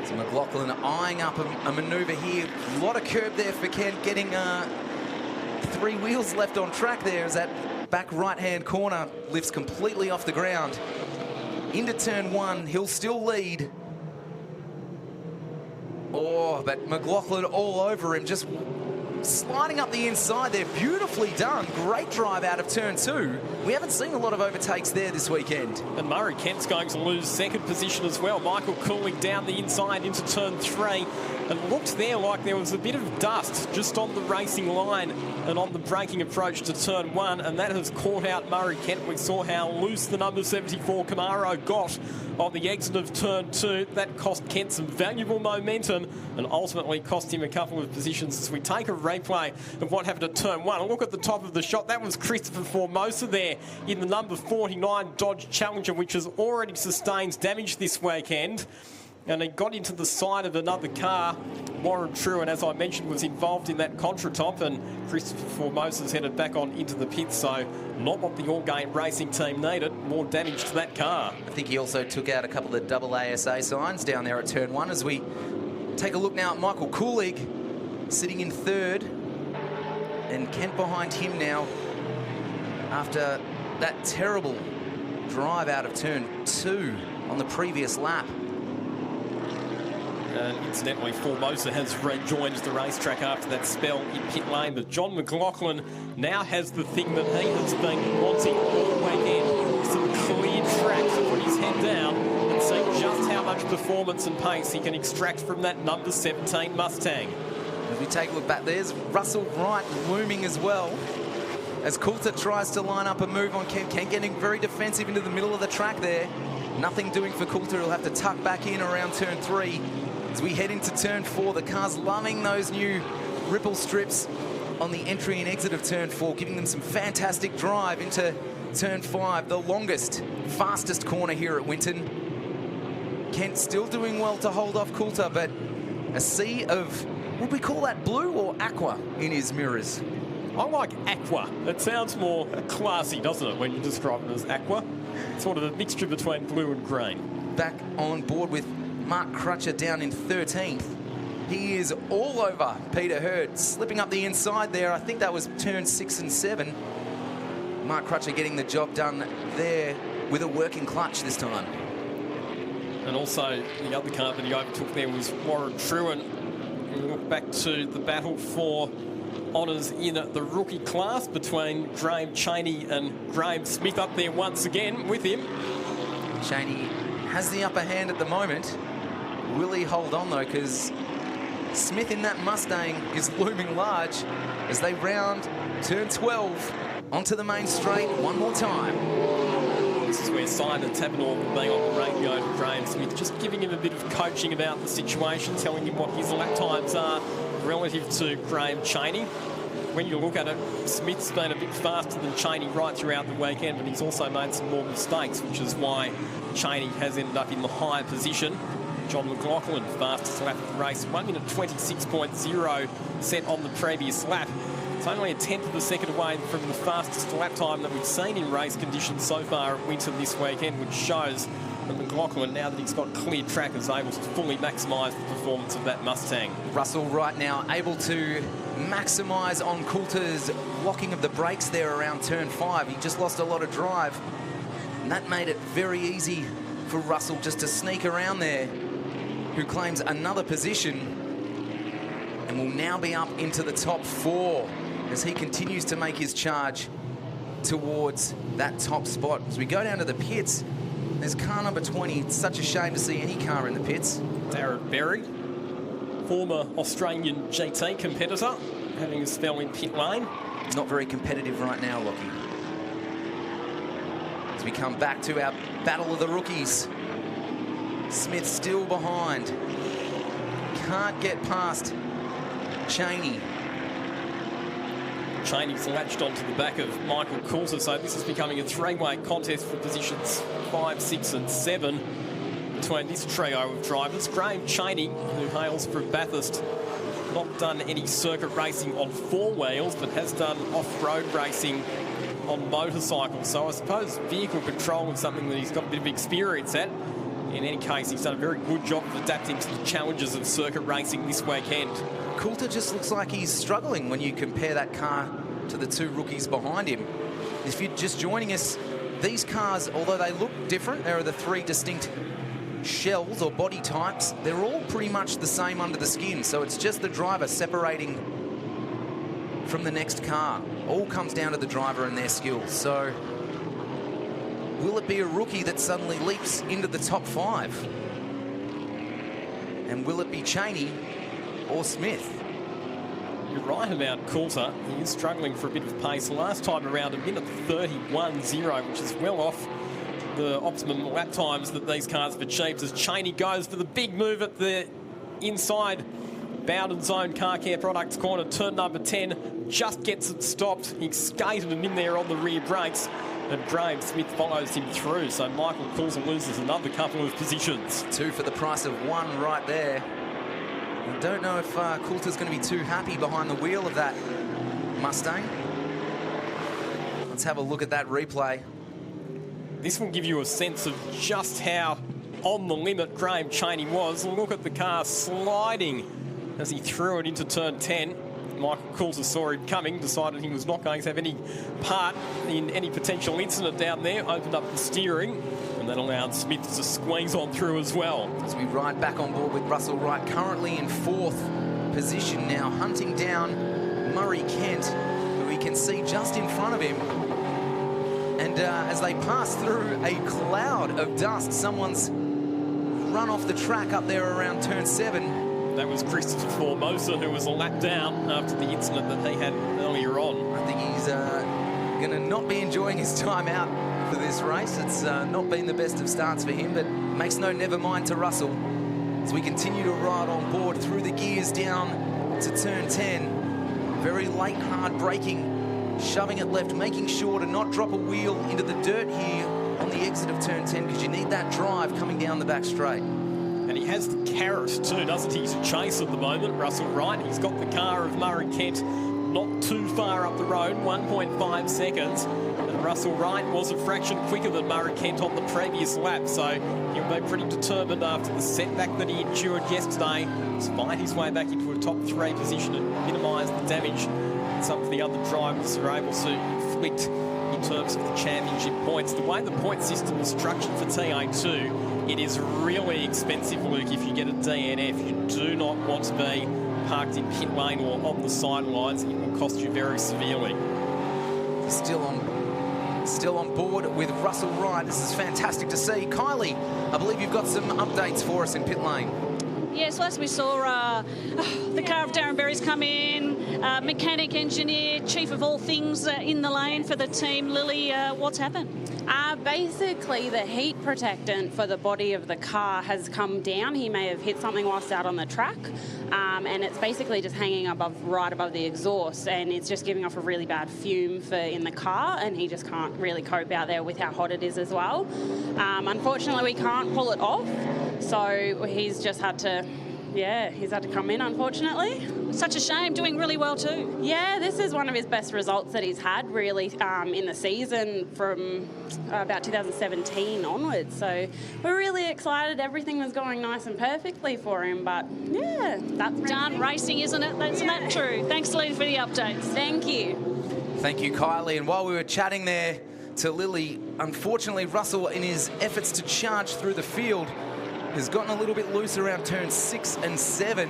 So McLaughlin eyeing up a manoeuvre here. A lot of curb there for Kent, getting 3 wheels left on track there as that back right-hand corner lifts completely off the ground. Into turn 1, he'll still lead. Oh, but McLaughlin all over him, just sliding up the inside there. Beautifully done. Great drive out of turn 2. We haven't seen a lot of overtakes there this weekend. And Murray Kent's going to lose second position as well. Michael Cooley down the inside into turn 3. And looked there like there was a bit of dust just on the racing line and on the braking approach to turn 1, and that has caught out Murray Kent. We saw how loose the number 74 Camaro got on the exit of turn 2. That cost Kent some valuable momentum and ultimately cost him a couple of positions. As we take a replay of what happened at turn 1, and look at the top of the shot. That was Christopher Formosa there in the number 49 Dodge Challenger, which has already sustained damage this weekend. And he got into the side of another car. Warren Truant, as I mentioned, was involved in that contratop, and Christopher Formosa's headed back on into the pits, so not what the Allgate racing team needed. More damage to that car. I think he also took out a couple of double ASA signs down there at turn 1. As we take a look now at Michael Coolidge sitting in 3rd, and Kent behind him now. after that terrible drive out of turn 2 on the previous lap. Incidentally, Formosa has rejoined the racetrack after that spell in pit lane. But John McLaughlin now has the thing that he has been wanting all weekend. Some clear track to put his head down and see just how much performance and pace he can extract from that number 17 Mustang. As we take a look back, there's Russell Wright looming as well. As Coulter tries to line up a move on Ken getting very defensive into the middle of the track there. Nothing doing for Coulter. He'll have to tuck back in around turn 3. As we head into turn 4, the car's loving those new ripple strips on the entry and exit of turn 4, giving them some fantastic drive into turn 5, the longest, fastest corner here at Winton. Kent still doing well to hold off Coulter, but a sea of, would we call that blue or aqua in his mirrors? I like aqua. It sounds more classy, doesn't it, when you describe it as aqua? It's sort of a mixture between blue and green. Back on board with Mark Crutcher down in 13th. He is all over Peter Hurd, slipping up the inside there. I think that was turn 6 and 7. Mark Crutcher getting the job done there with a working clutch this time. And also, the other car that he overtook there was Warren Truan. We look back to the battle for honours in the rookie class between Graham Cheney and Graham Smith up there once again with him. Cheney has the upper hand at the moment. Will he hold on though, because Smith in that Mustang is looming large as they round turn 12 onto the main straight one more time. This is where Simon Tabanor will be on the radio to Graham Smith, just giving him a bit of coaching about the situation, telling him what his lap times are relative to Graham Cheney. When you look at it, Smith's been a bit faster than Cheney right throughout the weekend, but he's also made some more mistakes, which is why Cheney has ended up in the higher position. John McLaughlin, fastest lap of the race, 1 minute 26.0 set on the previous lap. It's only a tenth of a second away from the fastest lap time that we've seen in race conditions so far at Winton this weekend, which shows that McLaughlin, now that he's got clear track, is able to fully maximise the performance of that Mustang. Russell right now able to maximise on Coulter's locking of the brakes there around turn 5. He just lost a lot of drive, and that made it very easy for Russell just to sneak around there, who claims another position and will now be up into the top 4 as he continues to make his charge towards that top spot. As we go down to the pits, there's car number 20. It's such a shame to see any car in the pits. Darren Berry, former Australian GT competitor, having a spell in pit lane. Not very competitive right now, Lockie. As we come back to our battle of the rookies. Smith still behind. Can't get past Cheney. Cheney's latched onto the back of Michael Coulter, so this is becoming a three-way contest for positions 5, 6 and 7 between this trio of drivers. Graham Cheney, who hails from Bathurst, not done any circuit racing on 4 wheels, but has done off-road racing on motorcycles. So I suppose vehicle control is something that he's got a bit of experience at. In any case, he's done a very good job of adapting to the challenges of circuit racing this weekend. Coulter just looks like he's struggling when you compare that car to the 2 rookies behind him. If you're just joining us, these cars, although they look different, there are the 3 distinct shells or body types, they're all pretty much the same under the skin. So it's just the driver separating from the next car. All comes down to the driver and their skills. So will it be a rookie that suddenly leaps into the top 5? And will it be Cheney or Smith? You're right about Coulter. He is struggling for a bit of pace. Last time around, a minute 31.0, which is well off the optimum lap times that these cars have achieved, as Cheney goes for the big move at the inside Bowden Zone Car Care Products corner, turn number 10, just gets it stopped. He skated him in there on the rear brakes, and Graham Smith follows him through. So Michael Coulter loses another couple of positions. 2 for the price of 1 right there. I don't know if Coulter's going to be too happy behind the wheel of that Mustang. Let's have a look at that replay. This will give you a sense of just how on the limit Graham Cheney was. Look at the car sliding as he threw it into turn 10. Michael Coulter saw him coming, decided he was not going to have any part in any potential incident down there, opened up the steering, and that allowed Smith to squeeze on through as well. As we ride back on board with Russell Wright, currently in 4th position now, hunting down Murray Kent, who we can see just in front of him. And as they pass through a cloud of dust, someone's run off the track up there around turn 7. That was Christopher Formosa, who was a lap down after the incident that he had earlier on. I think he's going to not be enjoying his time out for this race. It's not been the best of starts for him, but makes no never mind to Russell as we continue to ride on board through the gears down to turn 10. Very late, hard braking, shoving it left, making sure to not drop a wheel into the dirt here on the exit of turn 10, because you need that drive coming down the back straight. And he has the carrot too, doesn't he, to chase at the moment, Russell Wright. He's got the car of Murray Kent not too far up the road, 1.5 seconds. And Russell Wright was a fraction quicker than Murray Kent on the previous lap, so he'll be pretty determined after the setback that he endured yesterday to find his way back into a top 3 position and minimise the damage that some of the other drivers are able to inflict in terms of the championship points. The way the point system is structured for TA2, it is really expensive, Luke, if you get a DNF. You do not want to be parked in pit lane or on the sidelines. It will cost you very severely. Still on board with Russell Wright. This is fantastic to see. Kylie, I believe you've got some updates for us in pit lane. Yes, well, as we saw, the car of Darren Berry's come in, mechanic, engineer, chief of all things in the lane for the team. Lily, what's happened? Basically, the heat protectant for the body of the car has come down. He may have hit something whilst out on the track, and it's basically just hanging right above the exhaust, and it's just giving off a really bad fume in the car, and he just can't really cope out there with how hot it is as well. Unfortunately, we can't pull it off, so he's just had to... Yeah, he's had to come in, unfortunately. Such a shame, doing really well too. Yeah, this is one of his best results that he's had, really, in the season from about 2017 onwards. So we're really excited. Everything was going nice and perfectly for him, but yeah, that's darn racing, isn't it? That's not true. Thanks, Lee, for the updates. Thank you. Thank you, Kylie. And while we were chatting there to Lily, unfortunately, Russell, in his efforts to charge through the field, has gotten a little bit loose around turns 6 and 7.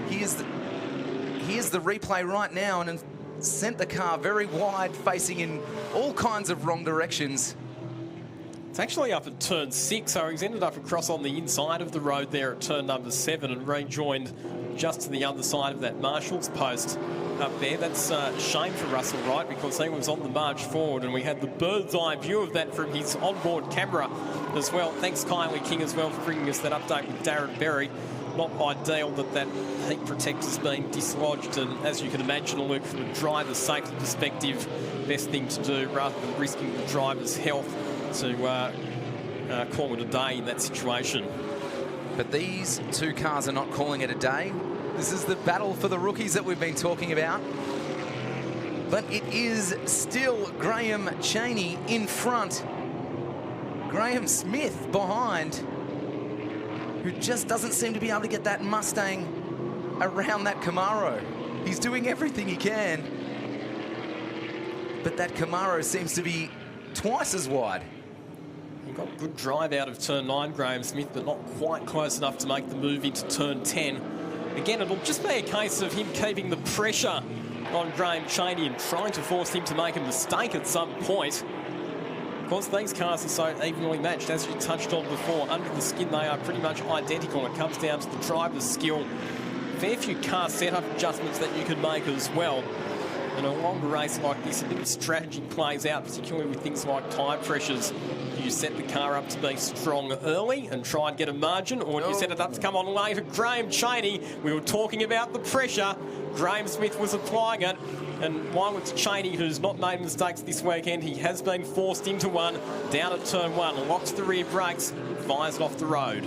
Here's the replay right now, and sent the car very wide, facing in all kinds of wrong directions. It's actually up at turn 6, so he's ended up across on the inside of the road there at turn number 7 and rejoined just to the other side of that marshal's post up there. That's a shame for Russell Wright, because he was on the march forward, and we had the bird's eye view of that from his onboard camera as well. Thanks, Kylie King, as well, for bringing us that update with Darren Berry. Not ideal that heat protector's been dislodged, and as you can imagine, Luke, from a driver's safety perspective, best thing to do rather than risking the driver's health to call it a day in that situation. But these two cars are not calling it a day. This is the battle for the rookies that we've been talking about. But it is still Graham Chaney in front. Graham Smith behind, who just doesn't seem to be able to get that Mustang around that Camaro. He's doing everything he can, but that Camaro seems to be twice as wide. He got a good drive out of turn 9, Graham Smith, but not quite close enough to make the move into turn 10. Again, it'll just be a case of him keeping the pressure on Graham Chaney and trying to force him to make a mistake at some point. Of course, these cars are so evenly matched, as you touched on before. Under the skin, they are pretty much identical. It comes down to the driver's skill. Fair few car setup adjustments that you can make as well. In a longer race like this, a bit of strategy plays out, particularly with things like tyre pressures. Do you set the car up to be strong early and try and get a margin, or do you set it up to come on later? Graham Chaney, we were talking about the pressure. Graham Smith was applying it, and while it's Chaney who's not made mistakes this weekend, he has been forced into one down at turn 1, locks the rear brakes, fires it off the road.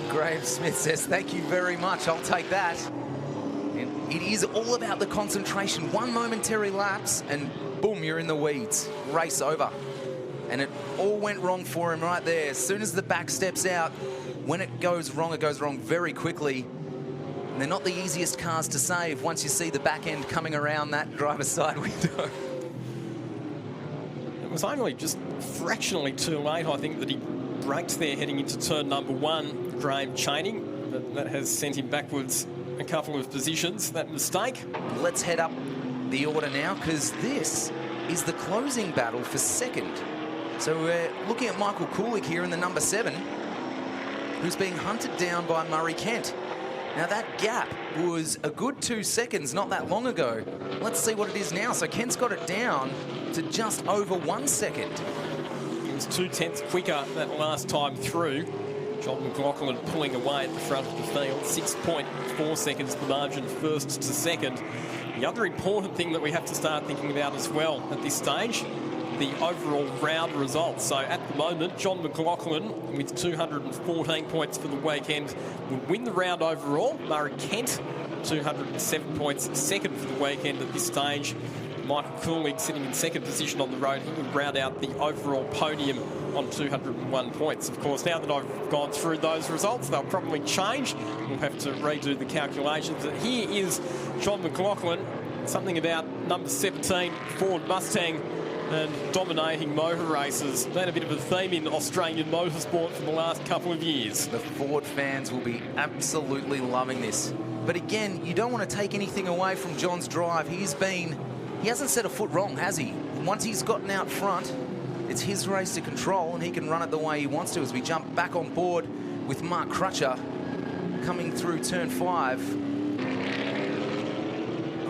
Graham Smith says, thank you very much, I'll take that. And it is all about the concentration. One momentary lapse and boom, you're in the weeds. Race over. And it all went wrong for him right there. As soon as the back steps out, when it goes wrong very quickly. And they're not the easiest cars to save once you see the back end coming around that driver's side window. It was only just fractionally too late, I think, that he braked there heading into turn number 1, Graham Channing. But that has sent him backwards a couple of positions, that mistake. Let's head up the order now, because this is the closing battle for second. So we're looking at Michael Kulig here in the number 7, who's being hunted down by Murray Kent. Now that gap was a good 2 seconds not that long ago. Let's see what it is now. So Kent's got it down to just over 1 second. It was 2/10 quicker that last time through. John McLaughlin pulling away at the front of the field. 6.4 seconds the margin first to second. The other important thing that we have to start thinking about as well at this stage, the overall round results. So at the moment, John McLaughlin with 214 points for the weekend would win the round overall. Murray Kent, 207 points, second for the weekend at this stage. Michael Kulig sitting in second position on the road. He would round out the overall podium on 201 points. Of course, now that I've gone through those results, they'll probably change. We'll have to redo the calculations. But here is John McLaughlin. Something about number 17 Ford Mustang and dominating motor races. Been a bit of a theme in Australian motorsport for the last couple of years. The Ford fans will be absolutely loving this. But again, you don't want to take anything away from John's drive. He hasn't set a foot wrong, has he? Once he's gotten out front, it's his race to control, and he can run it the way he wants to as we jump back on board with Mark Crutcher coming through turn 5.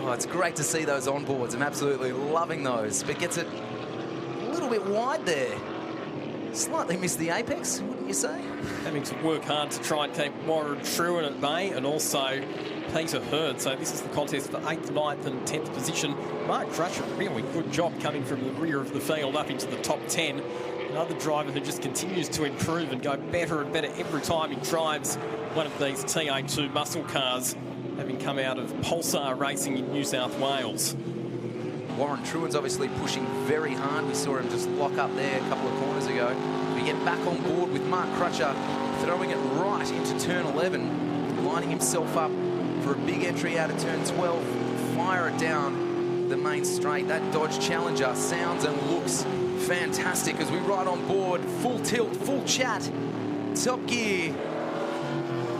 Oh, it's great to see those onboards. I'm absolutely loving those, but gets it a little bit wide there. Slightly missed the apex, wouldn't you say? Having to work hard to try and keep Warren Truan at bay, and also Peter Hurd. So this is the contest for 8th, 9th and 10th position. Mark Crutcher, really good job coming from the rear of the field up into the top 10. Another driver who just continues to improve and go better and better every time he drives one of these TA2 muscle cars, having come out of Pulsar Racing in New South Wales. Warren Truan's obviously pushing very hard. We saw him just lock up there a couple of corners ago. We get back on board with Mark Crutcher throwing it right into turn 11, lining himself up for a big entry out of turn 12. Fire it down the main straight. That Dodge Challenger sounds and looks fantastic as we ride on board. Full tilt, full chat, top gear.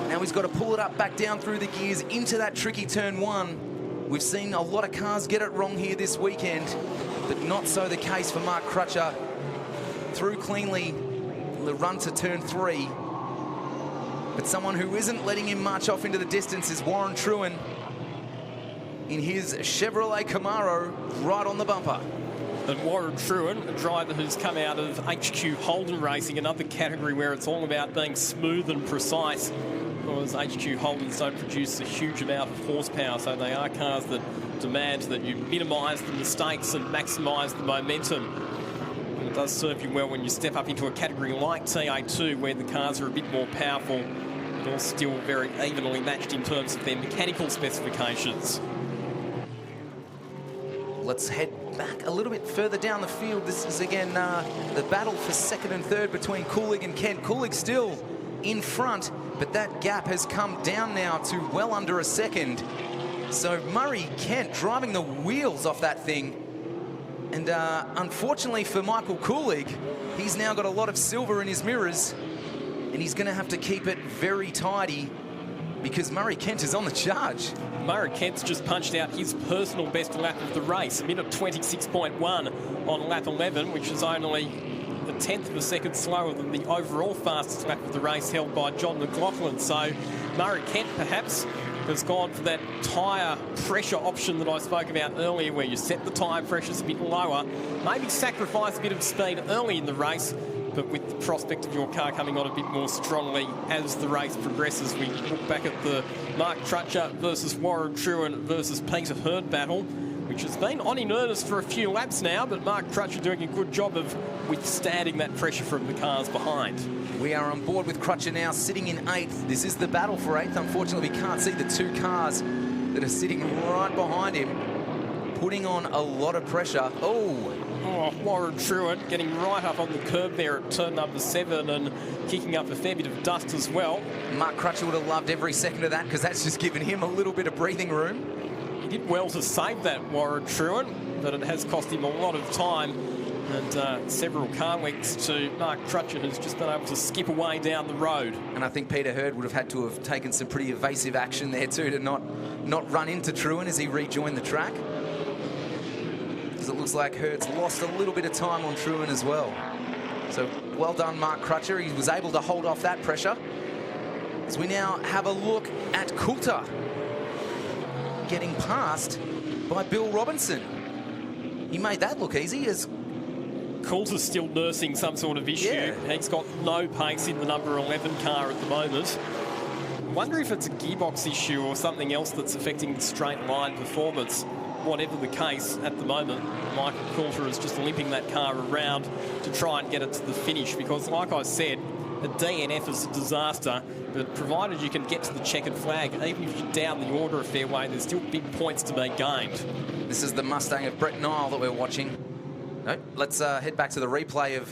Now he's got to pull it up back down through the gears into that tricky turn 1. We've seen a lot of cars get it wrong here this weekend, but not so the case for Mark Crutcher. Through cleanly the run to turn 3. But someone who isn't letting him march off into the distance is Warren Truan in his Chevrolet Camaro right on the bumper. And Warren Truan, a driver who's come out of HQ Holden Racing, another category where it's all about being smooth and precise. Because HQ Holdens don't produce a huge amount of horsepower, so they are cars that demand that you minimise the mistakes and maximise the momentum. And it does serve you well when you step up into a category like TA2, where the cars are a bit more powerful, but all still very evenly matched in terms of their mechanical specifications. Let's head back a little bit further down the field. This is again the battle for second and third between Kulig and Kent. Kulig still in front, but that gap has come down now to well under a second. So Murray Kent driving the wheels off that thing. And unfortunately for Michael Kulig, he's now got a lot of silver in his mirrors, and he's going to have to keep it very tidy because Murray Kent is on the charge. Murray Kent's just punched out his personal best lap of the race, a minute 26.1 on lap 11, which is only a 1/10 of a second slower than the overall fastest lap of the race held by John McLaughlin. So Murray Kent perhaps has gone for that tyre pressure option that I spoke about earlier, where you set the tyre pressures a bit lower, maybe sacrifice a bit of speed early in the race, but with the prospect of your car coming on a bit more strongly as the race progresses. We look back at the Mark Crutcher versus Warren Truan versus Peter Hurd battle, which has been on in earnest for a few laps now, but Mark Crutcher doing a good job of withstanding that pressure from the cars behind. We are on board with Crutcher now, sitting in 8th. This is the battle for 8th. Unfortunately, we can't see the 2 cars that are sitting right behind him, putting on a lot of pressure. Oh, Oh, Warren Truant getting right up on the curb there at turn number 7 and kicking up a fair bit of dust as well. Mark Crutcher would have loved every second of that because that's just given him a little bit of breathing room. He did well to save that, Warren Truant, but it has cost him a lot of time and several car lengths to Mark Crutcher, who's just been able to skip away down the road. And I think Peter Hurd would have had to have taken some pretty evasive action there too to not run into Truant as he rejoined the track. Because it looks like Hurd's lost a little bit of time on Truant as well. So well done, Mark Crutcher. He was able to hold off that pressure. As we now have a look at Coulter getting passed by Bill Robinson. He made that look easy as Coulter's still nursing some sort of issue. Yeah. He's got no pace in the number 11 car at the moment. I wonder if it's a gearbox issue or something else that's affecting the straight line performance. Whatever the case, at the moment, Michael Coulter is just limping that car around to try and get it to the finish because, like I said, a DNF is a disaster, but provided you can get to the checkered flag, even if you're down the order a fair way, there's still big points to be gained. This is the Mustang of Brett Nile that we're watching. No, let's head back to the replay of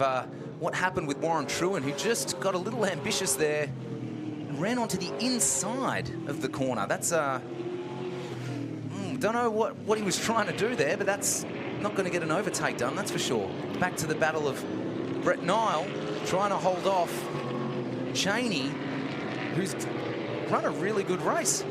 what happened with Warren Truant, who just got a little ambitious there and ran onto the inside of the corner. That's, don't know what he was trying to do there, but that's not going to get an overtake done, that's for sure. Back to the battle of Brett Nile, trying to hold off Cheney, who's run a really good race.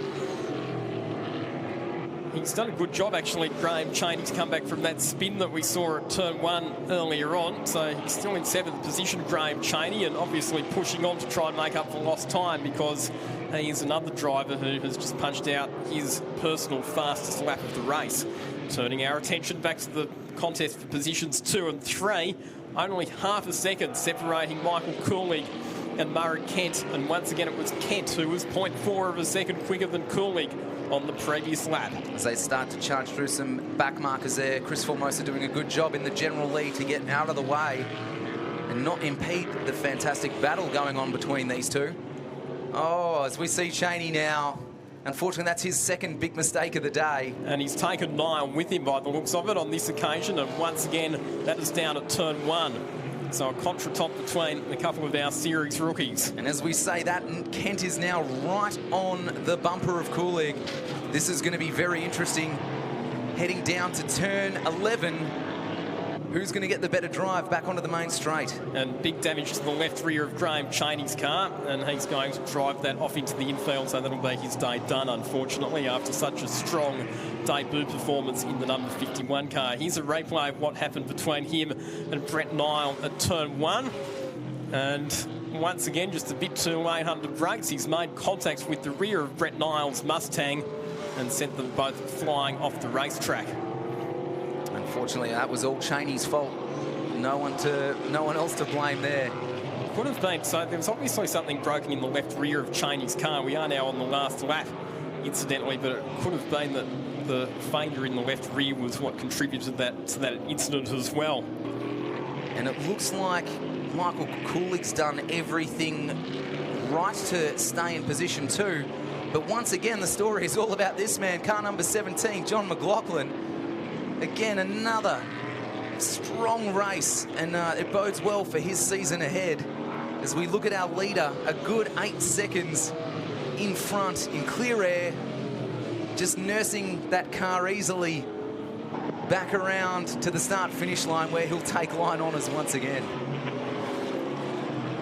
He's done a good job, actually, Graham Cheney's come back from that spin that we saw at turn 1 earlier on. So he's still in 7th position, Graham Cheney, and obviously pushing on to try and make up for lost time because he is another driver who has just punched out his personal fastest lap of the race. Turning our attention back to the contest for positions 2 and 3. Only half a second separating Michael Coolidge and Murray Kent. And once again, it was Kent who was 0.4 of a second quicker than Coolidge on the previous lap. As they start to charge through some back markers there, Chris Formosa doing a good job in the general lead to get out of the way and not impede the fantastic battle going on between these two. Oh, as we see Cheney now, unfortunately that's his second big mistake of the day. And he's taken Nile with him by the looks of it on this occasion, and once again that is down at turn 1. So a contretemps between a couple of our series rookies. And as we say that, Kent is now right on the bumper of Coolidge. This is going to be very interesting. Heading down to turn 11. Who's going to get the better drive back onto the main straight? And big damage to the left rear of Graham Cheney's car, and he's going to drive that off into the infield, so that'll be his day done, unfortunately, after such a strong debut performance in the number 51 car. Here's a replay of what happened between him and Brett Nile at turn 1. And once again, just a bit too late under brakes. He's made contact with the rear of Brett Nile's Mustang and sent them both flying off the racetrack. Unfortunately, that was all Cheney's fault. No one else to blame there. Could have been. So there was obviously something broken in the left rear of Cheney's car. We are now on the last lap, incidentally, but it could have been that the failure in the left rear was what contributed to that incident as well. And it looks like Michael Coolidge's done everything right to stay in position 2. But once again, the story is all about this man, car number 17, John McLaughlin. Again, another strong race, and it bodes well for his season ahead. As we look at our leader, a good 8 seconds in front in clear air, just nursing that car easily back around to the start-finish line where he'll take line honours once again.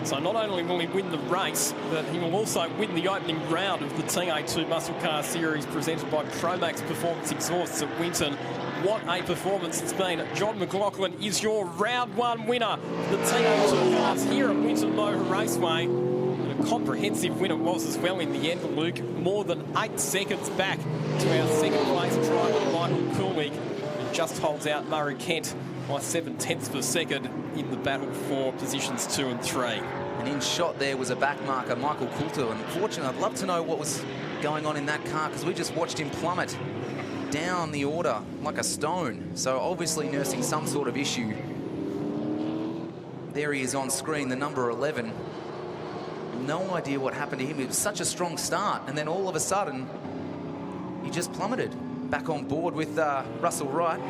So not only will he win the race, but he will also win the opening round of the TA2 Muscle Car Series presented by Promax Performance Exhausts at Winton. What a performance it's been. John McLaughlin is your round 1 winner. The TA2 cars here at Winton Motor Raceway. And a comprehensive win it was as well in the end, Luke. More than 8 seconds back to our second place driver, Michael Coolidge. And just holds out Murray Kent by 7/10 of a second in the battle for positions 2 and 3. And in shot there was a back marker, Michael Coulter. Unfortunately, I'd love to know what was going on in that car because we just watched him plummet down the order like a stone. So obviously nursing some sort of issue. There he is on screen, the number 11. No idea what happened to him. It was such a strong start, and then all of a sudden, he just plummeted. Back on board with Russell Wright.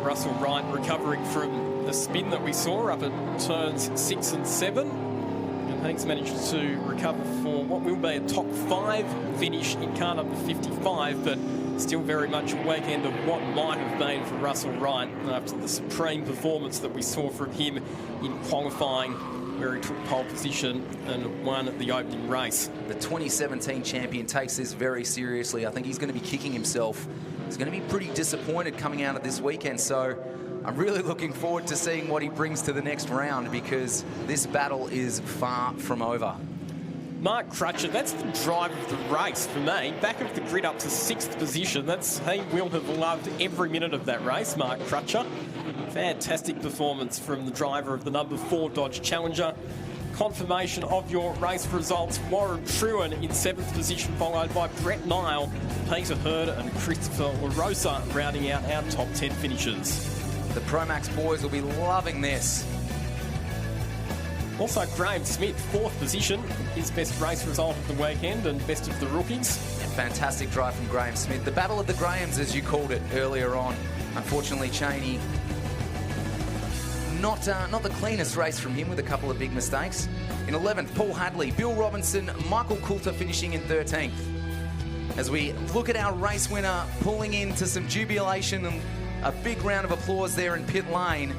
Russell Wright recovering from a spin that we saw up at turns 6 and 7. And he's managed to recover for what will be a top 5 finish in car number 55, but still very much a weekend of what might have been for Russell Wright after the supreme performance that we saw from him in qualifying, where he took pole position and won the opening race. The 2017 champion takes this very seriously. I think he's going to be kicking himself. He's going to be pretty disappointed coming out of this weekend, so I'm really looking forward to seeing what he brings to the next round, because this battle is far from over. Mark Crutcher, that's the drive of the race for me. Back of the grid up to 6th position. He will have loved every minute of that race, Mark Crutcher. Fantastic performance from the driver of the number 4 Dodge Challenger. Confirmation of your race results: Warren Truan in 7th position, followed by Brett Nile, Peter Hurd and Christopher LaRosa rounding out our top 10 finishers. The Promax boys will be loving this. Also, Graham Smith, 4th position, his best race result of the weekend and best of the rookies. And fantastic drive from Graham Smith. The battle of the Grahams, as you called it earlier on. Unfortunately, Cheney, not the cleanest race from him, with a couple of big mistakes. In 11th, Paul Hadley, Bill Robinson, Michael Coulter finishing in 13th. As we look at our race winner pulling into some jubilation and a big round of applause there in pit lane,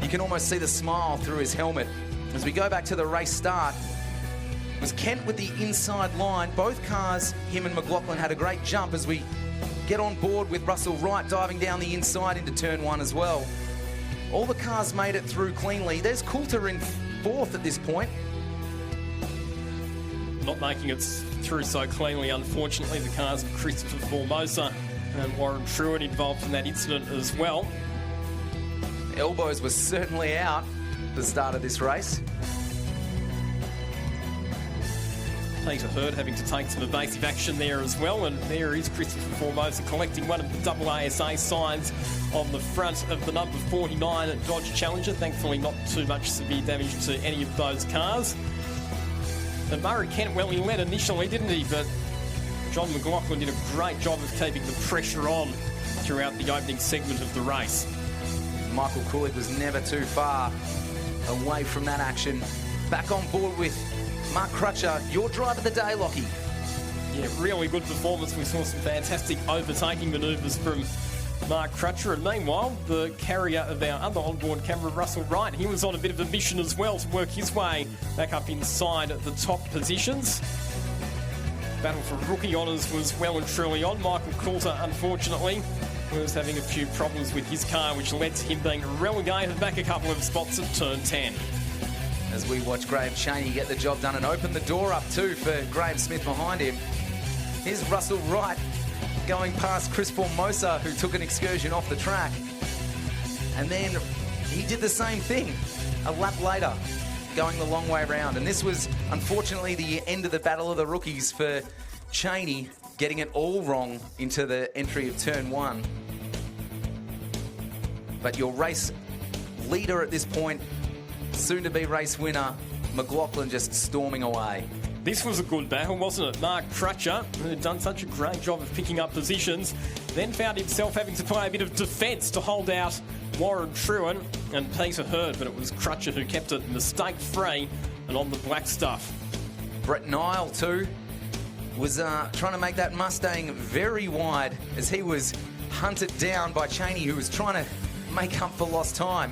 you can almost see the smile through his helmet. As we go back to the race start, it was Kent with the inside line. Both cars, him and McLaughlin, had a great jump as we get on board with Russell Wright diving down the inside into turn 1 as well. All the cars made it through cleanly. There's Coulter in 4th at this point. Not making it through so cleanly, unfortunately. The cars of Christopher Formosa and Warren Truan involved in that incident as well. Elbows were certainly out at the start of this race. Peter Hurd having to take some evasive action there as well, and there is Christopher Formosa collecting one of the AASA signs on the front of the number 49 Dodge Challenger. Thankfully not too much severe damage to any of those cars. And Murray Kent, well, he led initially, didn't he? But John McLaughlin did a great job of keeping the pressure on throughout the opening segment of the race. Michael Coolidge was never too far away from that action. Back on board with Mark Crutcher, your drive of the day, Lockie. Yeah, really good performance. We saw some fantastic overtaking manoeuvres from Mark Crutcher. And meanwhile, the carrier of our other onboard camera, Russell Wright, he was on a bit of a mission as well to work his way back up inside the top positions. Battle for rookie honours was well and truly on. Michael Coulter, unfortunately, was having a few problems with his car, which led to him being relegated back a couple of spots at turn 10. As we watch Graham Cheney get the job done and open the door up too for Graham Smith behind him. Here's Russell Wright going past Chris Formosa, who took an excursion off the track. And then he did the same thing a lap later, going the long way around. And this was, unfortunately, the end of the battle of the rookies for Cheney, getting it all wrong into the entry of turn 1. But your race leader at this point, soon-to-be race winner, McLaughlin, just storming away. This was a good battle, wasn't it? Mark Crutcher, who had done such a great job of picking up positions, then found himself having to play a bit of defence to hold out Warren Truan and Peter Hurd, but it was Crutcher who kept it mistake-free and on the black stuff. Brett Nile, too, was trying to make that Mustang very wide as he was hunted down by Cheney, who was trying to make up for lost time.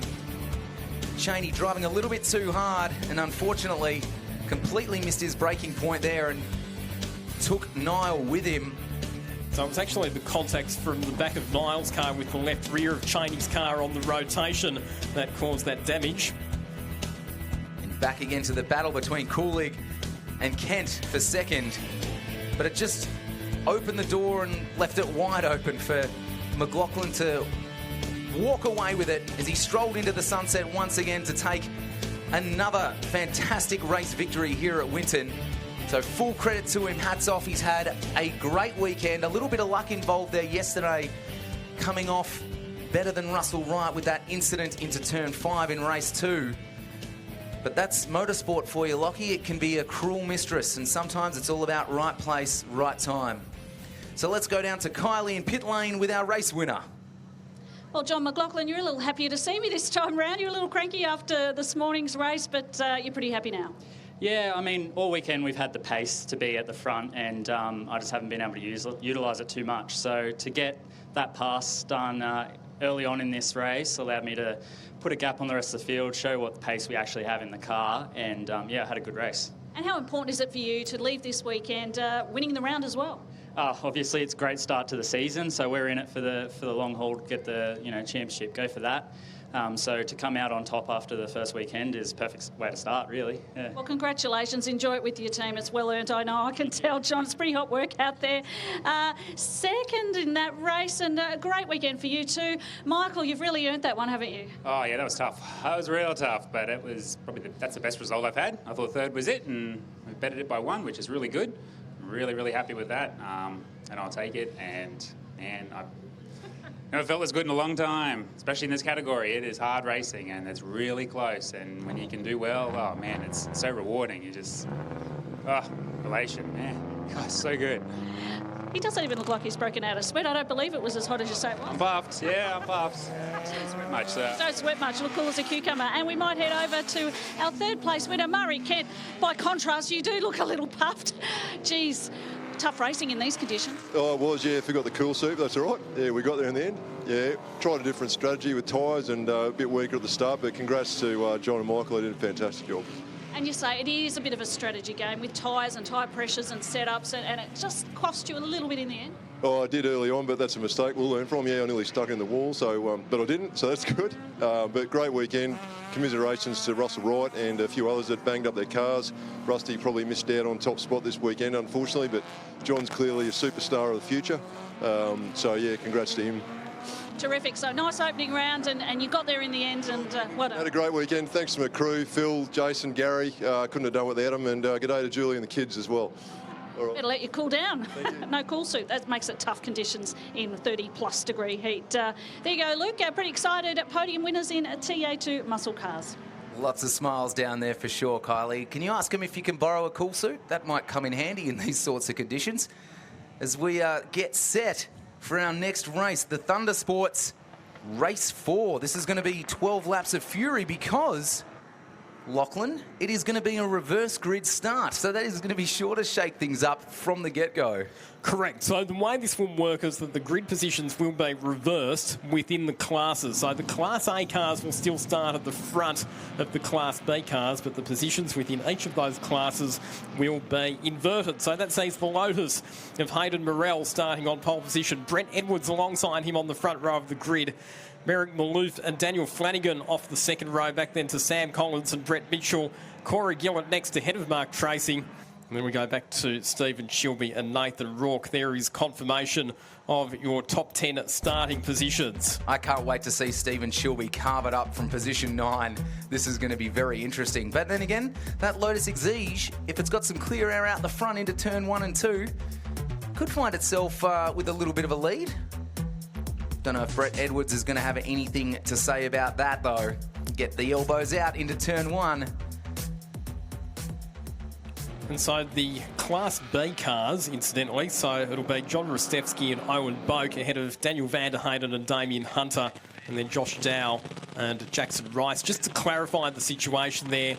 Cheney driving a little bit too hard and unfortunately completely missed his braking point there and took Nile with him. So it was actually the contacts from the back of Nile's car with the left rear of Cheney's car on the rotation that caused that damage. And back again to the battle between Coolidge and Kent for second. But it just opened the door and left it wide open for McLaughlin to walk away with it as he strolled into the sunset once again to take another fantastic race victory here at Winton. So full credit to him, hats off. He's had a great weekend. A little bit of luck involved there yesterday, coming off better than Russell Wright with that incident into turn 5 in race 2. But that's motorsport for you, Lockie. It can be a cruel mistress, and sometimes it's all about right place, right time. So let's go down to Kylie in pit lane with our race winner. Well, John McLaughlin, you're a little happier to see me this time round. You're a little cranky after this morning's race, but you're pretty happy now. Yeah, I mean, all weekend we've had the pace to be at the front, and I just haven't been able to utilise it too much. So to get that pass done early on in this race allowed me to put a gap on the rest of the field, show what pace we actually have in the car, and yeah, I had a good race. And how important is it for you to leave this weekend winning the round as well? Obviously, it's a great start to the season, so we're in it for the long haul, get the championship, go for that. So to come out on top after the first weekend is a perfect way to start, really. Yeah. Well, congratulations. Enjoy it with your team. It's well earned, I know. I can tell, John. It's pretty hot work out there. Second in that race, and a great weekend for you too. Michael, you've really earned that one, haven't you? Oh, yeah, that was tough. That was real tough, but it was probably that's the best result I've had. I thought third was it, and we bettered it by 1, which is really good. Really, really happy with that, and I'll take it. And I've never felt as good in a long time, especially in this category. It is hard racing, and it's really close. And when you can do well, oh man, it's so rewarding. You just, elation, man, God, so good. He doesn't even look like he's broken out of sweat. I don't believe it was as hot as you say it was. I'm puffed, yeah, I'm puffed. Don't sweat much, so. Don't sweat much, look cool as a cucumber. And we might head over to our third place winner, Murray Kent. By contrast, you do look a little puffed. Geez, tough racing in these conditions. Oh, it was, yeah, forgot the cool soup, that's all right. Yeah, we got there in the end. Yeah, tried a different strategy with tyres and a bit weaker at the start, but congrats to John and Michael, they did a fantastic job. And you say it is a bit of a strategy game with tyres and tyre pressures and setups, and it just cost you a little bit in the end. Oh, I did early on, but that's a mistake we'll learn from. Yeah, I nearly stuck in the wall, so but I didn't, so that's good. But great weekend. Commiserations to Russell Wright and a few others that banged up their cars. Rusty probably missed out on top spot this weekend, unfortunately, but John's clearly a superstar of the future. So, yeah, congrats to him. Terrific. So nice opening round, and you got there in the end, and what Had a great weekend. Thanks to my crew, Phil, Jason, Gary. Couldn't have done it without them, and g'day to Julie and the kids as well. All right. Better let you cool down. No cool suit. That makes it tough conditions in 30-plus degree heat. There you go, Luke. Pretty excited at podium winners in TA2 Muscle Cars. Lots of smiles down there for sure, Kylie. Can you ask him if you can borrow a cool suit? That might come in handy in these sorts of conditions. As we get set for our next race, the Thunder Sports Race 4. This is going to be 12 laps of fury because, Lachlan, it is going to be a reverse grid start. So that is going to be sure to shake things up from the get-go. Correct. So the way this will work is that the grid positions will be reversed within the classes. So the Class A cars will still start at the front of the Class B cars, but the positions within each of those classes will be inverted. So that sees the Lotus of Hayden Morrell starting on pole position. Brent Edwards alongside him on the front row of the grid. Merrick Maloof and Daniel Flanagan off the second row, back then to Sam Collins and Brett Mitchell. Corey Gillett next ahead of Mark Tracy. And then we go back to Stephen Shilby and Nathan Rourke. There is confirmation of your top 10 starting positions. I can't wait to see Stephen Shilby carve it up from position 9. This is going to be very interesting. But then again, that Lotus Exige, if it's got some clear air out the front into turn 1 and 2, could find itself with a little bit of a lead. Don't know if Brett Edwards is going to have anything to say about that, though. Get the elbows out into turn 1. And so the Class B cars, incidentally, so it'll be John Rostevsky and Owen Boak ahead of Daniel Van der Hayden and Damien Hunter, and then Josh Dow and Jackson Rice. Just to clarify the situation there,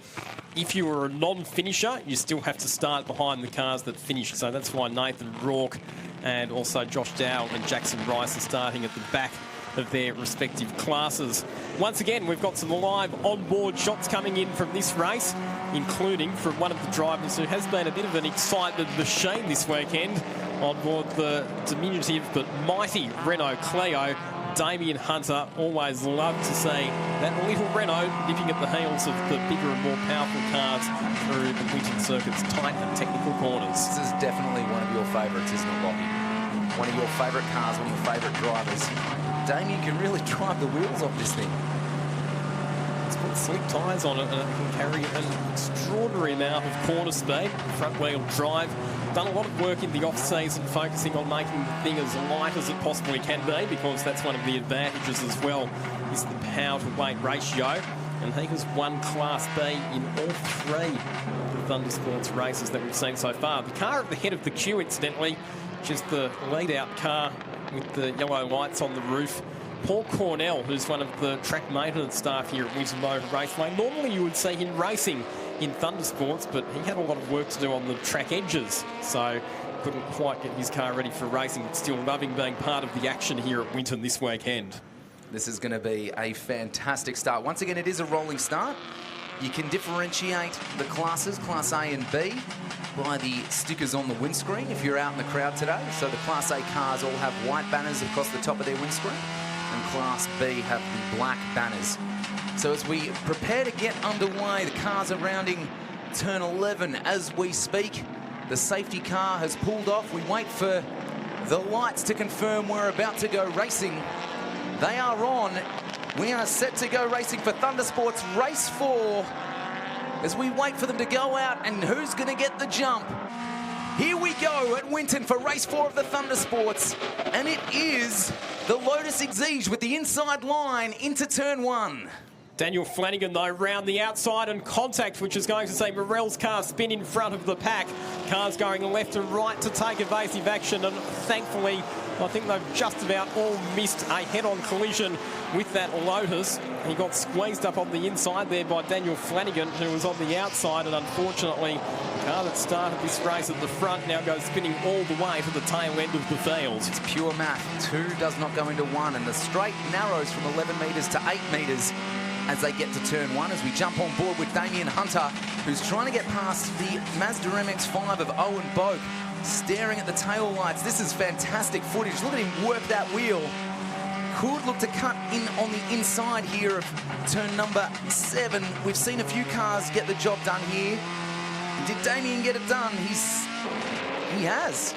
if you were a non-finisher, you still have to start behind the cars that finished. So that's why Nathan Rourke and also Josh Dow and Jackson Rice are starting at the back of their respective classes. Once again, we've got some live onboard shots coming in from this race, including from one of the drivers who has been a bit of an excitement machine this weekend on board the diminutive but mighty Renault Clio. Damien Hunter, always loved to see that little Renault nipping at the heels of the bigger and more powerful cars through the Winton circuit's tight and technical corners. This is definitely one of your favourites, isn't it, Lockie? One of your favourite cars, one of your favourite drivers. Damien can really drive the wheels off this thing. It's put slick tyres on it and it can carry an extraordinary amount of corner speed, front-wheel drive. Done a lot of work in the off-season, focusing on making the thing as light as it possibly can be, because that's one of the advantages as well, is the power-to-weight ratio. And he has won Class B in all 3 of the Thunder Sports races that we've seen so far. The car at the head of the queue, incidentally, which is the lead-out car with the yellow lights on the roof, Paul Cornell, who's one of the track maintenance staff here at Winton Motor Raceway. Normally you would see him racing in Thunder Sports, but he had a lot of work to do on the track edges, so couldn't quite get his car ready for racing, but still loving being part of the action here at Winton this weekend. This is going to be a fantastic start. Once again, it is a rolling start. You can differentiate the classes, Class A and B, by the stickers on the windscreen if you're out in the crowd today. So the Class A cars all have white banners across the top of their windscreen, and Class B have the black banners. So as we prepare to get underway, the cars are rounding turn 11 as we speak. The safety car has pulled off. We wait for the lights to confirm we're about to go racing. They are on. We are set to go racing for Thunder Sports Race 4 as we wait for them to go out and who's going to get the jump. Here we go at Winton for Race 4 of the Thunder Sports, and it is the Lotus Exige with the inside line into turn 1. Daniel Flanagan, though, round the outside and contact, which is going to say Morell's car spin in front of the pack. Cars going left and right to take evasive action, and thankfully, I think they've just about all missed a head-on collision with that Lotus. He got squeezed up on the inside there by Daniel Flanagan, who was on the outside, and unfortunately, the car that started this race at the front now goes spinning all the way to the tail end of the field. It's pure math. 2 does not go into 1, and the straight narrows from 11 metres to 8 metres as they get to turn 1, as we jump on board with Damien Hunter, who's trying to get past the Mazda MX-5 of Owen Boak, staring at the tail lights. This is fantastic footage. Look at him work that wheel. Could look to cut in on the inside here of turn number 7. We've seen a few cars get the job done here. Did Damien get it done? He has.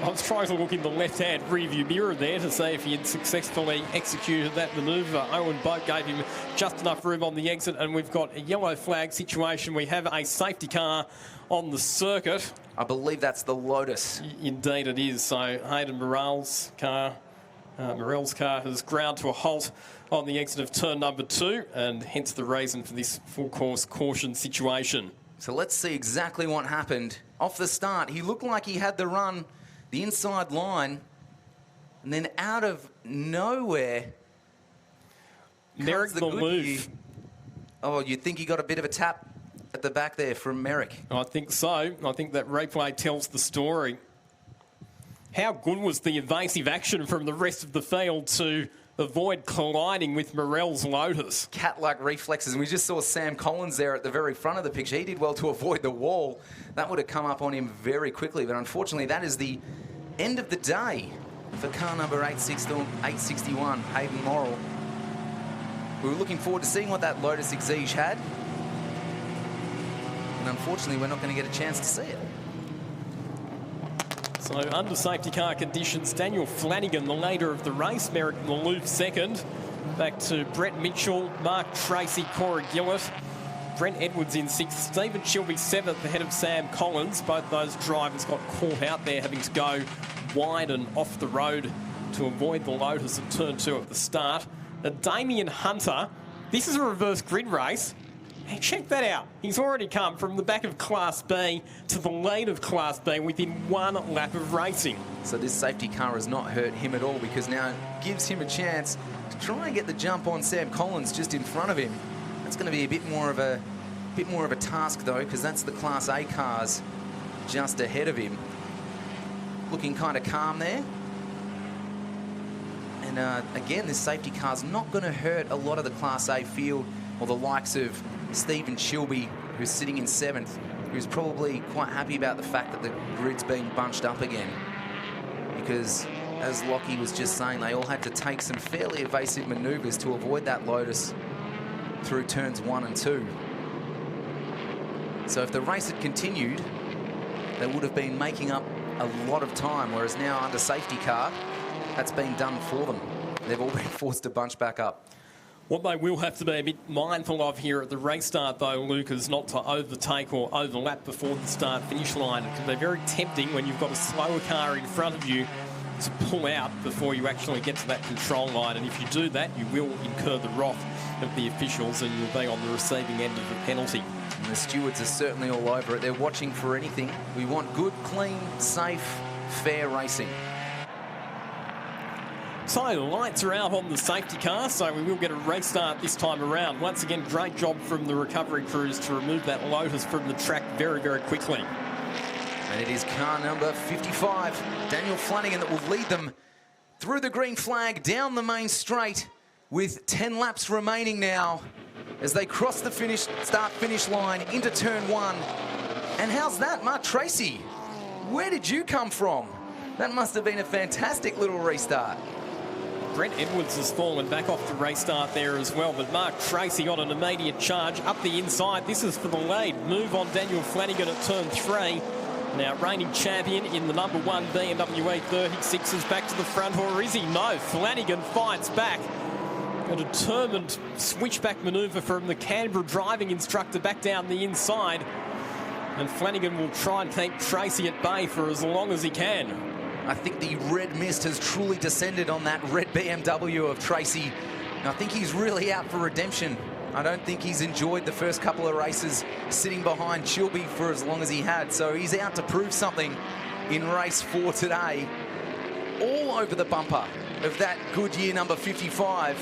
I was trying to look in the left-hand rearview mirror there to see if he had successfully executed that manoeuvre. Owen Boat gave him just enough room on the exit, and we've got a yellow flag situation. We have a safety car on the circuit. I believe that's the Lotus. Indeed it is. So Hayden Morell's car has ground to a halt on the exit of turn number 2, and hence the reason for this full-course caution situation. So let's see exactly what happened. Off the start, he looked like he had the run, the inside line, and then out of nowhere, Merrick Maloof. Oh, you'd think he got a bit of a tap at the back there from Merrick. I think so. I think that replay tells the story. How good was the evasive action from the rest of the field to avoid colliding with Morell's Lotus? Cat-like reflexes, and we just saw Sam Collins there at the very front of the picture. He did well to avoid the wall. That would have come up on him very quickly, but unfortunately that is the end of the day for car number 861, Hayden Morell. We were looking forward to seeing what that Lotus Exige had, and unfortunately we're not going to get a chance to see it. So under safety car conditions, Daniel Flanagan, the leader of the race, Merrick Maloof second. Back to Brett Mitchell, Mark Tracy, Corey Gillett, Brent Edwards in 6th, Stephen Shilby 7th ahead of Sam Collins. Both those drivers got caught out there, having to go wide and off the road to avoid the Lotus at turn 2 at the start. And Damien Hunter, this is a reverse grid race. Hey, check that out. He's already come from the back of Class B to the lead of Class B within 1 lap of racing. So this safety car has not hurt him at all, because now it gives him a chance to try and get the jump on Sam Collins just in front of him. That's going to be a bit more of a task though, because that's the Class A cars just ahead of him. Looking kind of calm there. And again, this safety car's not going to hurt a lot of the Class A field, or the likes of Stephen Shilby, who's sitting in 7th, who's probably quite happy about the fact that the grid's being bunched up again. Because, as Lockie was just saying, they all had to take some fairly evasive manoeuvres to avoid that Lotus through turns 1 and 2. So if the race had continued, they would have been making up a lot of time, whereas now under safety car, that's been done for them. They've all been forced to bunch back up. What they will have to be a bit mindful of here at the race start, though, Luke, is not to overtake or overlap before the start-finish line. It can be very tempting when you've got a slower car in front of you to pull out before you actually get to that control line. And if you do that, you will incur the wrath of the officials, and you'll be on the receiving end of the penalty. And the stewards are certainly all over it. They're watching for anything. We want good, clean, safe, fair racing. So lights are out on the safety car, so we will get a race start this time around. Once again, great job from the recovery crews to remove that Lotus from the track very, very quickly. And it is car number 55, Daniel Flanagan, that will lead them through the green flag down the main straight with 10 laps remaining now as they cross the start-finish line into turn 1. And how's that, Mark Tracy? Where did you come from? That must have been a fantastic little restart. Brent Edwards has fallen back off the race start there as well, but Mark Tracy on an immediate charge up the inside. This is for the lead. Move on Daniel Flanagan at turn 3. Now reigning champion in the number 1 BMW E36 is back to the front, or is he? No, Flanagan fights back. A determined switchback manoeuvre from the Canberra driving instructor back down the inside. And Flanagan will try and keep Tracy at bay for as long as he can. I think the red mist has truly descended on that red BMW of Tracy. And I think he's really out for redemption. I don't think he's enjoyed the first couple of races sitting behind Chilby for as long as he had. So he's out to prove something in race 4 today. All over the bumper of that Goodyear number 55.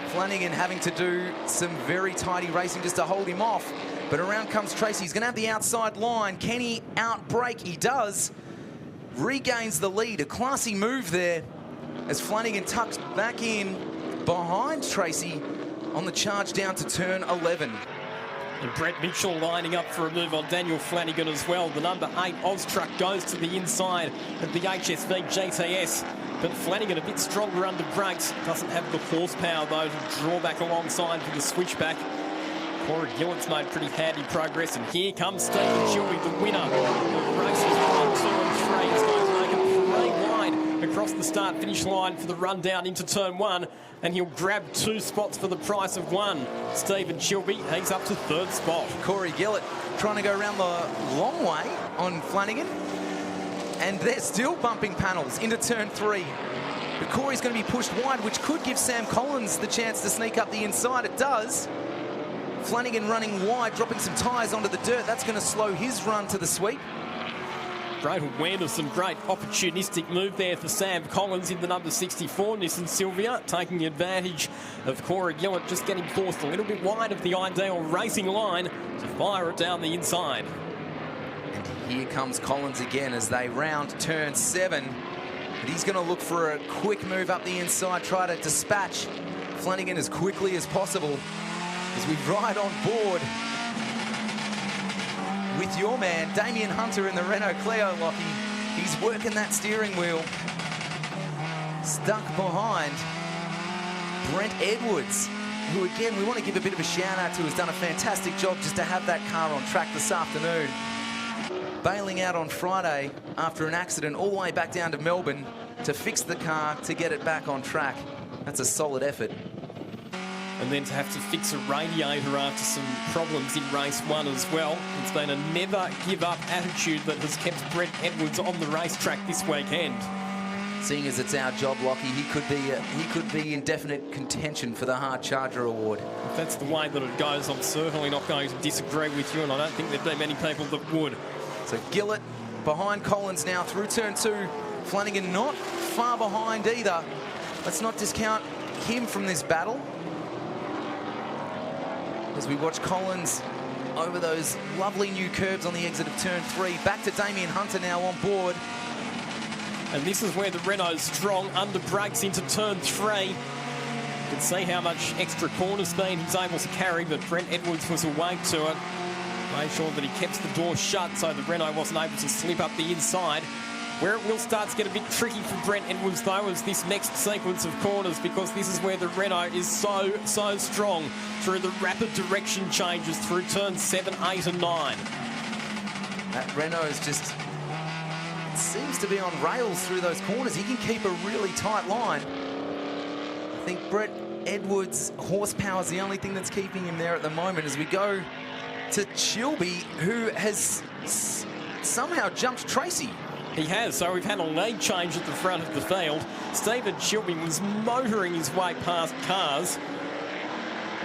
Flanagan having to do some very tidy racing just to hold him off. But around comes Tracy. He's going to have the outside line. Can he outbrake? He does. Regains the lead. A classy move there as Flanagan tucks back in behind Tracy on the charge down to turn 11. And Brett Mitchell lining up for a move on Daniel Flanagan as well. The number 8 Oz truck goes to the inside of the HSV GTS. But Flanagan a bit stronger under brakes. Doesn't have the horsepower, though, to draw back alongside for the switchback. Corey Gillett's made pretty handy progress. And here comes Stephen Chilby, the winner of races 1, 2 and 3. He's going to make a parade line across the start-finish line for the run down into turn 1. And he'll grab 2 spots for the price of 1. Stephen Chilby, he's up to 3rd spot. Corey Gillett trying to go around the long way on Flanagan. And they're still bumping panels into turn 3. But Corey's going to be pushed wide, which could give Sam Collins the chance to sneak up the inside. It does. Flanagan running wide, dropping some tyres onto the dirt. That's going to slow his run to the sweep. Great awareness and great opportunistic move there for Sam Collins in the number 64 Nissan Silvia, taking advantage of Corey Gillett just getting forced a little bit wide of the ideal racing line to fire it down the inside. And here comes Collins again as they round turn 7. But he's going to look for a quick move up the inside, try to dispatch Flanagan as quickly as possible as we ride on board with your man, Damien Hunter, in the Renault Clio, Lockie. He's working that steering wheel. Stuck behind Brent Edwards, who, again, we want to give a bit of a shout-out to, has done a fantastic job just to have that car on track this afternoon. Bailing out on Friday after an accident all the way back down to Melbourne to fix the car to get it back on track. That's a solid effort. And then to have to fix a radiator after some problems in race 1 as well. It's been a never-give-up attitude that has kept Brent Edwards on the racetrack this weekend. Seeing as it's our job, Lockie, he could be in definite contention for the Hard Charger Award. If that's the way that it goes, I'm certainly not going to disagree with you, and I don't think there'd be many people that would. So Gillett behind Collins now through turn 2. Flanagan not far behind either. Let's not discount him from this battle. As we watch Collins over those lovely new curbs on the exit of turn 3. Back to Damien Hunter now on board. And this is where the Renault's strong under brakes into turn 3. You can see how much extra corner speed he's able to carry, but Brent Edwards was awake to it. Made sure that he kept the door shut so the Renault wasn't able to slip up the inside. Where it will start to get a bit tricky for Brent Edwards, though, is this next sequence of corners, because this is where the Renault is so strong through the rapid direction changes through turns 7, 8 and 9. That Renault is just, it seems to be on rails through those corners. He can keep a really tight line. I think Brent Edwards' horsepower is the only thing that's keeping him there at the moment as we go to Chilby, who has somehow jumped Tracy. He has, so we've had a lead change at the front of the field. Stephen Chilby was motoring his way past cars.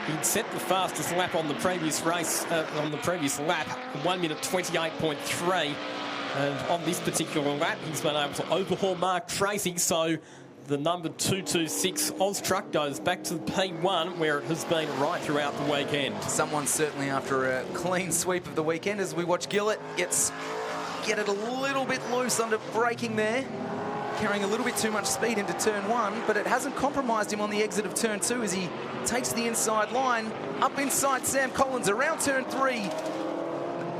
He'd set the fastest lap on the previous race, on the previous lap, 1 minute 28.3. And on this particular lap, he's been able to overhaul Mark Tracy, so The number 226 Oz truck goes back to the P1 where it has been right throughout the weekend. Someone certainly after a clean sweep of the weekend as we watch Gillett get it a little bit loose under braking there, carrying a little bit too much speed into turn 1, but it hasn't compromised him on the exit of turn 2 as he takes the inside line. Up inside Sam Collins around turn 3.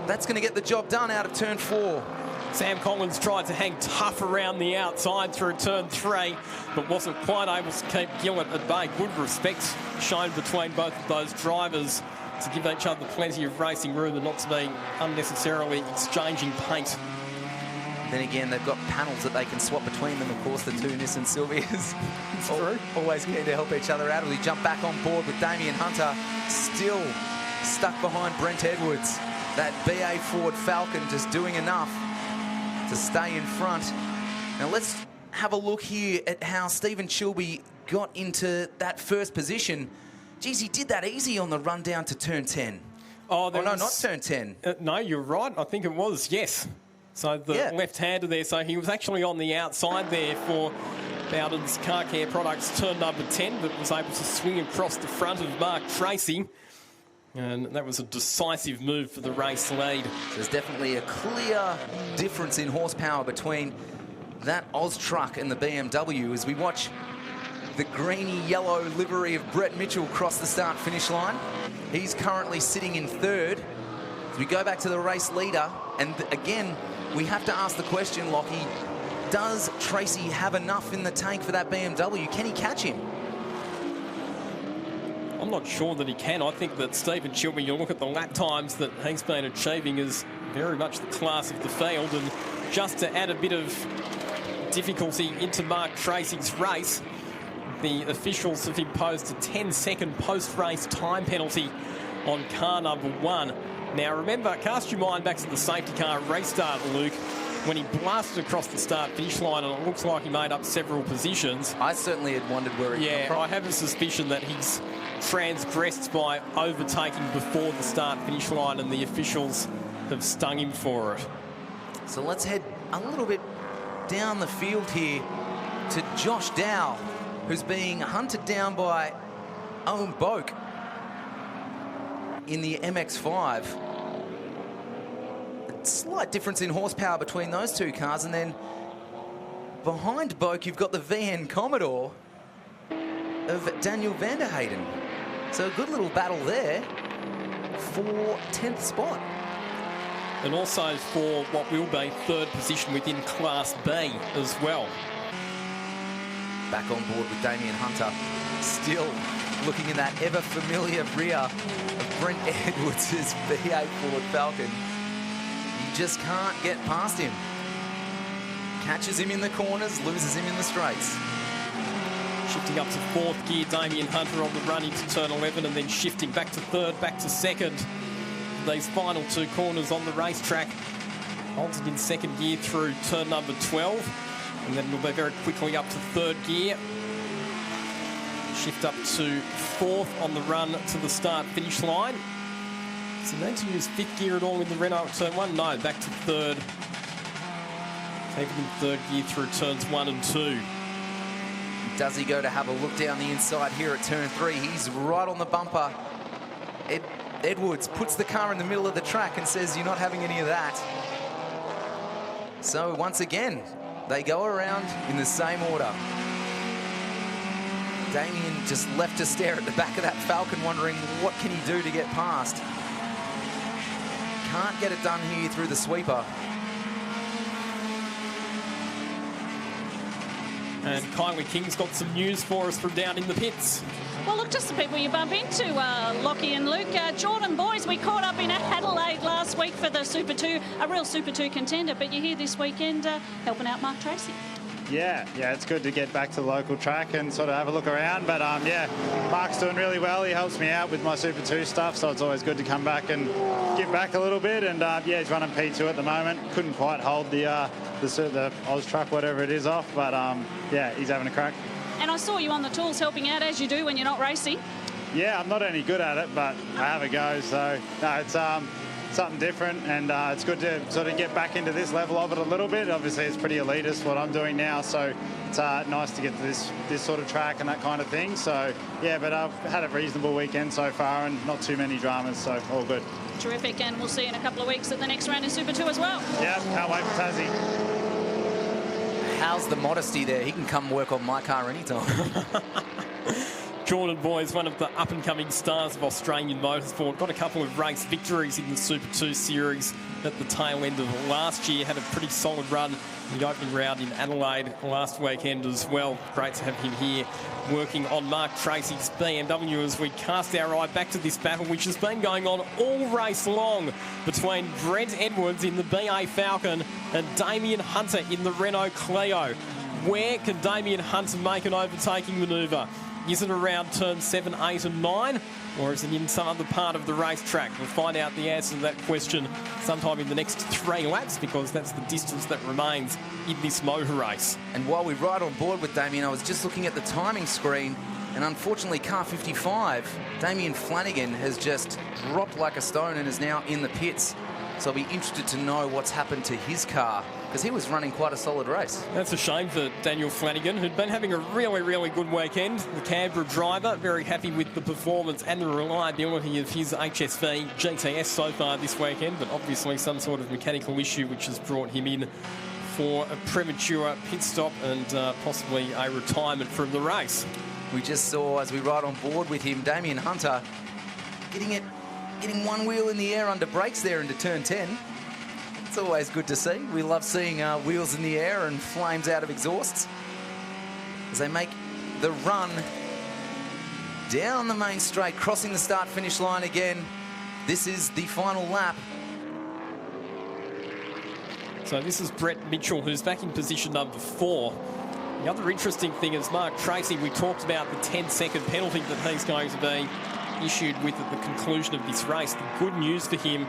That's going to get the job done out of turn 4. Sam Collins tried to hang tough around the outside through turn 3, but wasn't quite able to keep Gillett at bay. Good respect shown between both of those drivers to give each other plenty of racing room and not to be unnecessarily exchanging paint. Then again, they've got panels that they can swap between them, of course, the two Nissan Silvias. It's true. Always keen to help each other out. We jump back on board with Damien Hunter, still stuck behind Brent Edwards. That BA Ford Falcon just doing enough to stay in front. Now let's have a look here at how Stephen Chilby got into that first position. Geez, he did that easy on the run down to turn 10. Oh, no, not turn 10. No, you're right. I think it was, yes. So the left-hander there. So he was actually on the outside there for Bowden's Car Care Products turn number 10, but was able to swing across the front of Mark Tracy. And that was a decisive move for the race lead. There's definitely a clear difference in horsepower between that Oz truck and the BMW as we watch the greeny-yellow livery of Brett Mitchell cross the start-finish line. He's currently sitting in third. As we go back to the race leader, and again, we have to ask the question, Lockie, does Tracy have enough in the tank for that BMW? Can he catch him? I'm not sure that he can. I think that Stephen Chilby, you look at the lap times that he's been achieving, is very much the class of the field. And just to add a bit of difficulty into Mark Tracy's race, the officials have imposed a 10-second post-race time penalty on car number 1. Now, remember, cast your mind back to the safety car restart, Luke, when he blasted across the start-finish line, and it looks like he made up several positions. I certainly had wondered where he came from. I have a suspicion that he's transgressed by overtaking before the start-finish line, and the officials have stung him for it. So let's head a little bit down the field here to Josh Dow, who's being hunted down by Owen Boak in the MX-5. A slight difference in horsepower between those two cars, and then behind Boak you've got the VN Commodore of Daniel Vanderheyden. So a good little battle there for 10th spot. And also for what will be third position within Class B as well. Back on board with Damien Hunter, still looking in that ever-familiar rear of Brent Edwards' BA Ford Falcon. You just can't get past him. Catches him in the corners, loses him in the straights. Shifting up to fourth gear, Damien Hunter on the run into turn 11, and then shifting back to third, back to second. These final two corners on the racetrack. Halted in second gear through turn number 12, and then we'll be very quickly up to third gear. Shift up to fourth on the run to the start-finish line. Does he need to use fifth gear at all in the Renault turn 1? No, back to third. Taking in third gear through turns 1 and 2. Does he go to have a look down the inside here at turn 3? He's right on the bumper. Edwards puts the car in the middle of the track and says, you're not having any of that. So once again, they go around in the same order. Damien just left to stare at the back of that Falcon, wondering what can he do to get past. Can't get it done here through the sweeper. And Kylie King's got some news for us from down in the pits. Well, look, just the people you bump into, Lockie and Luke. Jordan boys, we caught up in Adelaide last week for the Super 2, a real Super 2 contender, but you're here this weekend helping out Mark Tracy. Yeah, it's good to get back to the local track and sort of have a look around. But, yeah, Mark's doing really well. He helps me out with my Super 2 stuff, so it's always good to come back and give back a little bit. And, yeah, he's running P2 at the moment. Couldn't quite hold the Oz truck, whatever it is, off. But, yeah, he's having a crack. And I saw you on the tools helping out, as you do when you're not racing. Yeah, I'm not any good at it, but I have a go. So, no, it's something different, and it's good to sort of get back into this level of it a little bit. Obviously, it's pretty elitist what I'm doing now, so it's nice to get to this sort of track and that kind of thing. So, yeah, but I've had a reasonable weekend so far and not too many dramas, so all good. Terrific, and we'll see you in a couple of weeks at the next round in Super 2 as well. Yeah, can't wait for Tassie. How's the modesty there? He can come work on my car anytime. Jordan Boys, one of the up-and-coming stars of Australian motorsport, got a couple of race victories in the Super 2 Series at the tail end of last year. Had a pretty solid run in the opening round in Adelaide last weekend as well. Great to have him here working on Mark Tracy's BMW as we cast our eye back to this battle, which has been going on all race long between Brent Edwards in the BA Falcon and Damien Hunter in the Renault Clio. Where can Damien Hunter make an overtaking manoeuvre? Is it around turn 7, 8 and 9? Or is it in some other part of the racetrack? We'll find out the answer to that question sometime in the next 3 laps, because that's the distance that remains in this motor race. And while we ride on board with Damien, I was just looking at the timing screen, and unfortunately car 55, Damien Flanagan, has just dropped like a stone and is now in the pits. So I'll be interested to know what's happened to his car, because he was running quite a solid race. That's a shame for Daniel Flanagan, who'd been having a really, really good weekend. The Canberra driver, very happy with the performance and the reliability of his HSV GTS so far this weekend, but obviously some sort of mechanical issue which has brought him in for a premature pit stop and possibly a retirement from the race. We just saw, as we ride on board with him, Damien Hunter getting one wheel in the air under brakes there into turn 10. It's always good to see. We love seeing wheels in the air and flames out of exhausts as they make the run down the main straight, crossing the start-finish line again. This is the final lap. So this is Brett Mitchell, who's back in position number 4. The other interesting thing is Mark Tracy. We talked about the 10-second penalty that he's going to be issued with at the conclusion of this race. The good news for him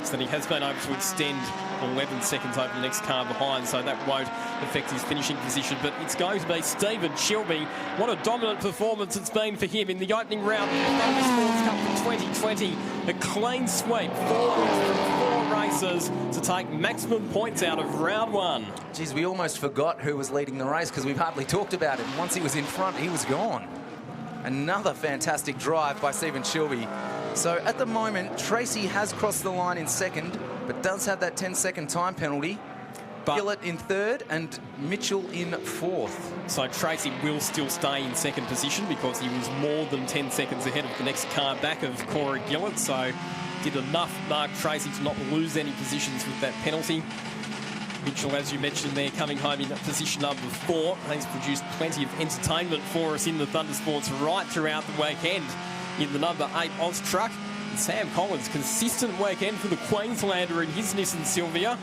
is that he has been able to extend 11 seconds over the next car behind, so that won't affect his finishing position. But it's going to be Stephen Shelby. What a dominant performance it's been for him in the opening round of the Motorsports Cup for 2020. A clean sweep, 4 wins from 4 races to take maximum points out of round 1. Geez, we almost forgot who was leading the race because we've hardly talked about it. Once he was in front, he was gone. Another fantastic drive by Stephen Shelby. So at the moment, Tracy has crossed the line in second, but does have that 10-second time penalty. Gillett in third and Mitchell in fourth. So Tracy will still stay in second position because he was more than 10 seconds ahead of the next car back of Corey Gillett. So did enough, Mark Tracy, to not lose any positions with that penalty. Mitchell, as you mentioned there, coming home in position number 4. He's produced plenty of entertainment for us in the Thundersports right throughout the weekend in the number 8 Oz truck. And Sam Collins, consistent weekend for the Queenslander in his Nissan Silvia.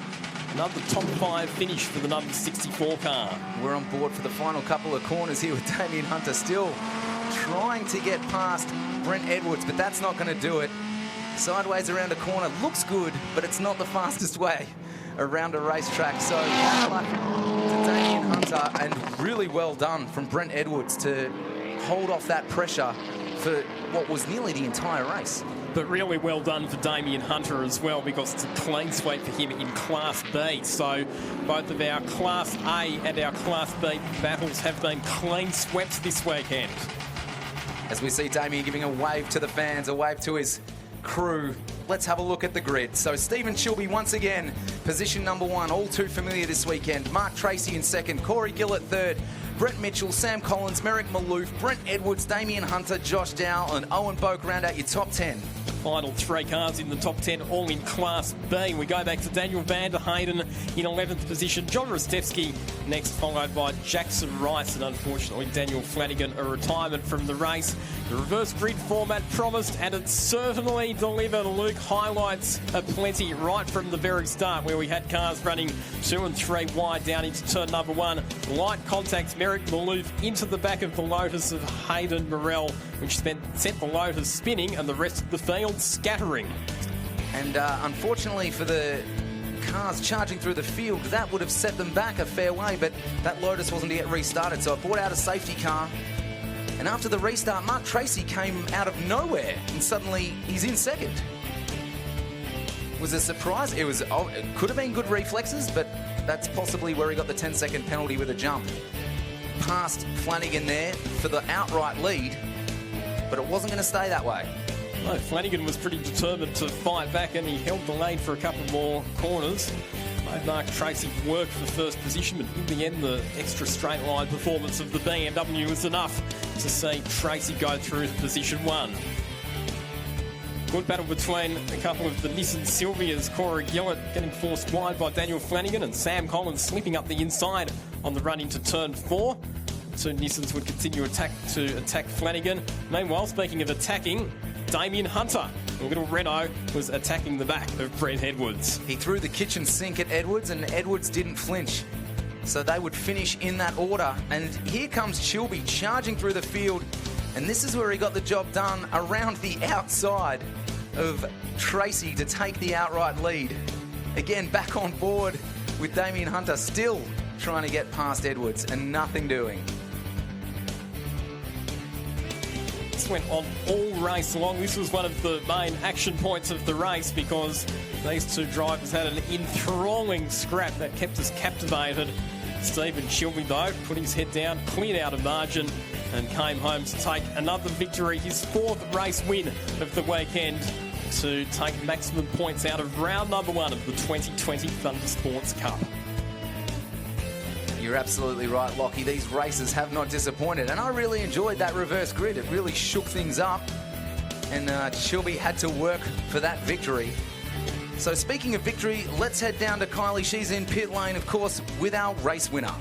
Another top 5 finish for the number 64 car. We're on board for the final couple of corners here with Damien Hunter still trying to get past Brent Edwards, but that's not going to do it. Sideways around a corner looks good, but it's not the fastest way around a racetrack. So bad luck to Damien Hunter, and really well done from Brent Edwards to hold off that pressure for what was nearly the entire race. But really well done for Damien Hunter as well, because it's a clean sweep for him in Class B. So both of our Class A and our Class B battles have been clean sweeps this weekend. As we see Damien giving a wave to the fans, a wave to his crew. Let's have a look at the grid. So Stephen Shelby once again, position number 1, all too familiar this weekend. Mark Tracy in second, Corey Gillett third, Brett Mitchell, Sam Collins, Merrick Maloof, Brent Edwards, Damien Hunter, Josh Dow and Owen Boak round out your top 10. Final 3 cars in the top 10, all in Class B. We go back to Daniel van der Hayden in 11th position. John Rostevsky next, followed by Jackson Rice. And unfortunately, Daniel Flanagan, a retirement from the race. The reverse grid format promised, and it certainly delivered. Luke, highlights aplenty right from the very start, where we had cars running 2 and 3 wide down into turn number 1. Light contact, Merrick Maloof into the back of the Lotus of Hayden Morrell, which sent the Lotus spinning and the rest of the field scattering. And unfortunately for the cars charging through the field, that would have set them back a fair way, but that Lotus wasn't yet restarted, so I brought out a safety car. And after the restart, Mark Tracy came out of nowhere and suddenly he's in second. was a surprise. It could have been good reflexes, but that's possibly where he got the 10-second penalty with a jump. Past Flanagan there for the outright lead, but it wasn't going to stay that way. No, Flanagan was pretty determined to fight back, and he held the lead for a couple more corners. Made Mark Tracy work for first position, but in the end, the extra straight line performance of the BMW was enough to see Tracy go through position 1. Good battle between a couple of the Nissan Silvias. Corey Gillett getting forced wide by Daniel Flanagan, and Sam Collins slipping up the inside on the run into turn 4. Two Nissans would continue to attack Flanagan. Meanwhile, speaking of attacking, Damien Hunter, the little Renault, was attacking the back of Brett Edwards. He threw the kitchen sink at Edwards, and Edwards didn't flinch. So they would finish in that order. And here comes Chilby charging through the field. And this is where he got the job done around the outside of Tracy to take the outright lead. Again, back on board with Damien Hunter, still trying to get past Edwards and nothing doing. This went on all race long. This was one of the main action points of the race because these two drivers had an enthralling scrap that kept us captivated. Stephen Chilby, though, put his head down, cleared out a margin, and came home to take another victory, his 4th race win of the weekend, to take maximum points out of round number 1 of the 2020 Thunder Sports Cup. You're absolutely right, Lockie. These races have not disappointed, and I really enjoyed that reverse grid. It really shook things up, and Chilby had to work for that victory. So speaking of victory, let's head down to Kylie. She's in pit lane, of course, with our race winner.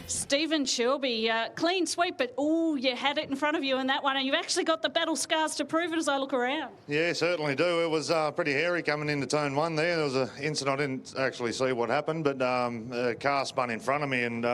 Stephen Chilby, clean sweep, but you had it in front of you in that one, and you've actually got the battle scars to prove it as I look around. Yeah, certainly do. It was pretty hairy coming into turn 1 there. There was an incident, I didn't actually see what happened, but a car spun in front of me and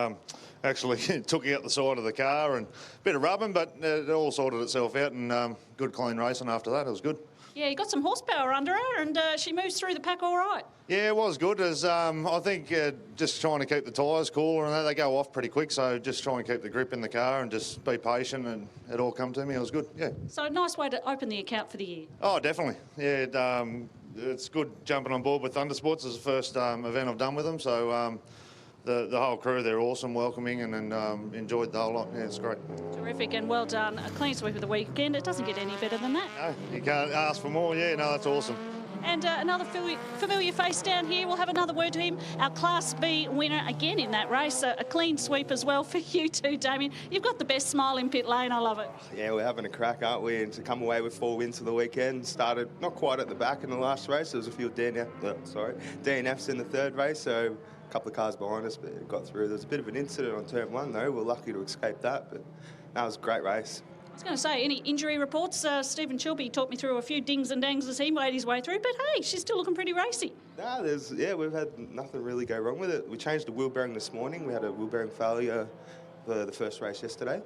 actually took out the side of the car, and a bit of rubbing, but it all sorted itself out, and good clean racing after that. It was good. Yeah, you got some horsepower under her, and she moves through the pack all right. Yeah, it was good. As I think just trying to keep the tyres cooler, and they go off pretty quick, so just trying to keep the grip in the car and just be patient, and it all come to me. It was good, yeah. So a nice way to open the account for the year. Oh, definitely. Yeah, it's good jumping on board with Thunder Sports. It's the first event I've done with them, so the whole crew, they're awesome, welcoming, and enjoyed the whole lot. Yeah, it's great. Terrific, and well done. A clean sweep of the weekend. It doesn't get any better than that. No, you can't ask for more. Yeah, no, that's awesome. And another familiar face down here. We'll have another word to him. Our Class B winner again in that race. A clean sweep as well for you too, Damien. You've got the best smile in pit lane. I love it. Yeah, we're having a crack, aren't we? And to come away with 4 wins for the weekend. Started not quite at the back in the last race. There was a few DNFs in the 3rd race. So a couple of cars behind us, but it got through. There was a bit of an incident on turn 1, though. We're lucky to escape that, but that was a great race. I was going to say, any injury reports? Stephen Chilby talked me through a few dings and dangs as he made his way through, but hey, she's still looking pretty racy. No, we've had nothing really go wrong with it. We changed the wheel bearing this morning. We had a wheel bearing failure for the first race yesterday.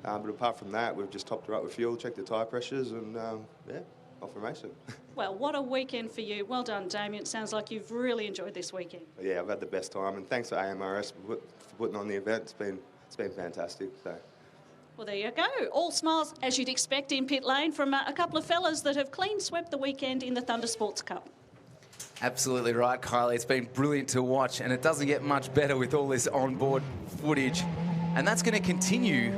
But apart from that, we've just topped her up with fuel, checked the tyre pressures, and off and racing. Well, what a weekend for you. Well done, Damien. It sounds like you've really enjoyed this weekend. Yeah, I've had the best time, and thanks to AMRS for putting on the event. It's been fantastic. So. Well, there you go. All smiles, as you'd expect in pit lane, from a couple of fellas that have clean swept the weekend in the Thunder Sports Cup. Absolutely right, Kylie. It's been brilliant to watch, and it doesn't get much better with all this onboard footage. And that's going to continue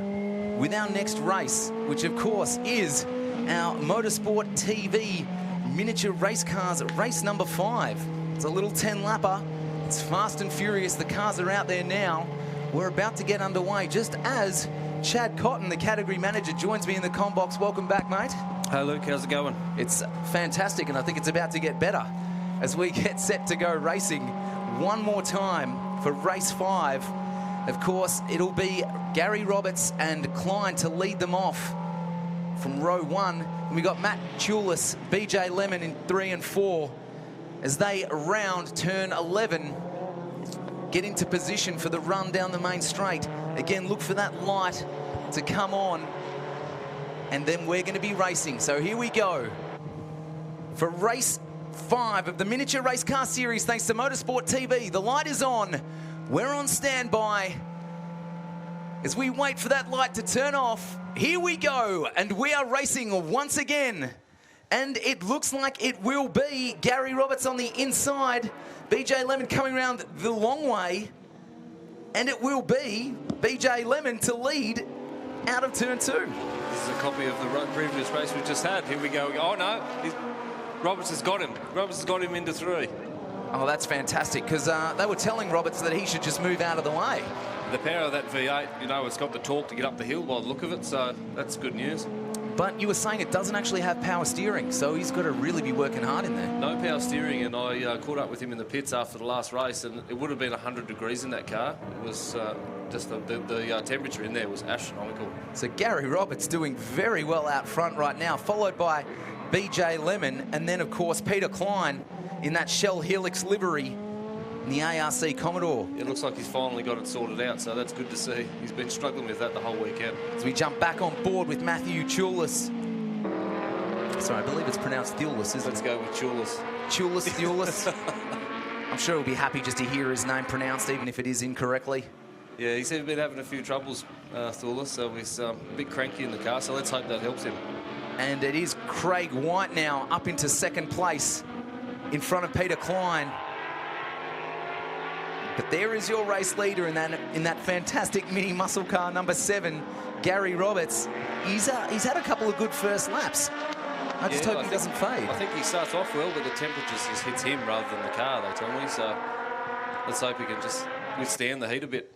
with our next race, which, of course, is our Motorsport TV Miniature Race Cars race number 5. It's a little 10-lapper. It's fast and furious. The cars are out there now. We're about to get underway just as Chad Cotton, the category manager, joins me in the comm box. Welcome back, mate. Hey, Luke. How's it going? It's fantastic, and I think it's about to get better as we get set to go racing one more time for race 5. Of course, it'll be Gary Roberts and Klein to lead them off from row 1. And we got Matt Tulis, BJ Lemon in 3 and 4 as they round turn 11, get into position for the run down the main straight. Again, look for that light to come on, and then we're going to be racing. So here we go for race 5 of the Miniature Race Car Series, thanks to Motorsport TV. The light is on. We're on standby as we wait for that light to turn off. Here we go, and we are racing once again. And it looks like it will be Gary Roberts on the inside. BJ Lemon coming around the long way. And it will be BJ Lemon to lead out of turn 2. This is a copy of the previous race we just had. Here we go. Oh, no. Roberts has got him. Roberts has got him into 3. Oh, that's fantastic, because they were telling Roberts that he should just move out of the way. The power of that V8, you know, it's got the torque to get up the hill by the look of it, so that's good news. But you were saying it doesn't actually have power steering, so he's got to really be working hard in there. No power steering, and I caught up with him in the pits after the last race, and it would have been 100 degrees in that car. It was just the temperature in there was astronomical. So Gary Roberts doing very well out front right now, followed by BJ Lemon, and then, of course, Peter Klein in that Shell Helix livery in the ARC Commodore. It looks like he's finally got it sorted out, so that's good to see. He's been struggling with that the whole weekend. As we jump back on board with Matthew Thulis. Sorry, I believe it's pronounced Thulis, isn't it? Let's go with Thulis. Thulis. I'm sure he'll be happy just to hear his name pronounced, even if it is incorrectly. Yeah, he's been having a few troubles, Thulis, so he's a bit cranky in the car, so let's hope that helps him. And it is Craig White now up into second place in front of Peter Klein. But there is your race leader in that fantastic mini muscle car, number 7, Gary Roberts. He's had a couple of good first laps. I just hope he doesn't fade. I think he starts off well, but the temperature just hits him rather than the car, they tell me. So let's hope he can just withstand the heat a bit.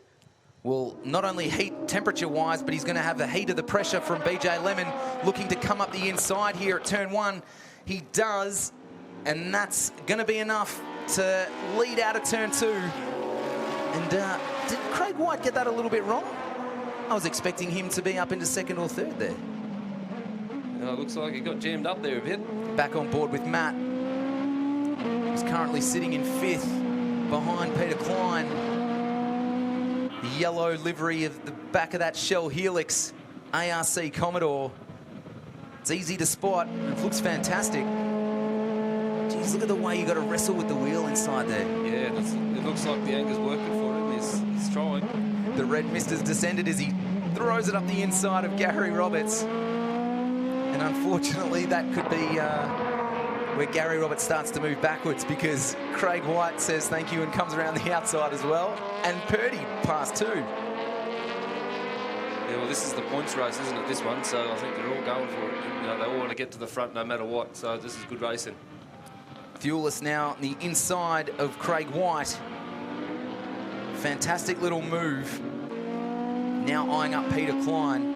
Well, not only heat temperature-wise, but he's going to have the heat of the pressure from BJ Lemon looking to come up the inside here at turn 1. He does, and that's going to be enough to lead out of turn 2. And did Craig White get that a little bit wrong? I was expecting him to be up into second or third there. It looks like he got jammed up there a bit. Back on board with Matt. He's currently sitting in 5th behind Peter Klein. The yellow livery of the back of that Shell Helix ARC Commodore. It's easy to spot, and it looks fantastic. Jeez, look at the way you got to wrestle with the wheel inside there. Yeah, it looks like the anger's working for him. He's trying. The red mist has descended as he throws it up the inside of Gary Roberts. And unfortunately, that could be where Gary Roberts starts to move backwards, because Craig White says thank you and comes around the outside as well. And Purdy passed too. Yeah, well, this is the points race, isn't it, this one? So I think they're all going for it. You know, they all want to get to the front no matter what. So this is good racing. Thulis now on the inside of Craig White. Fantastic little move. Now eyeing up Peter Klein.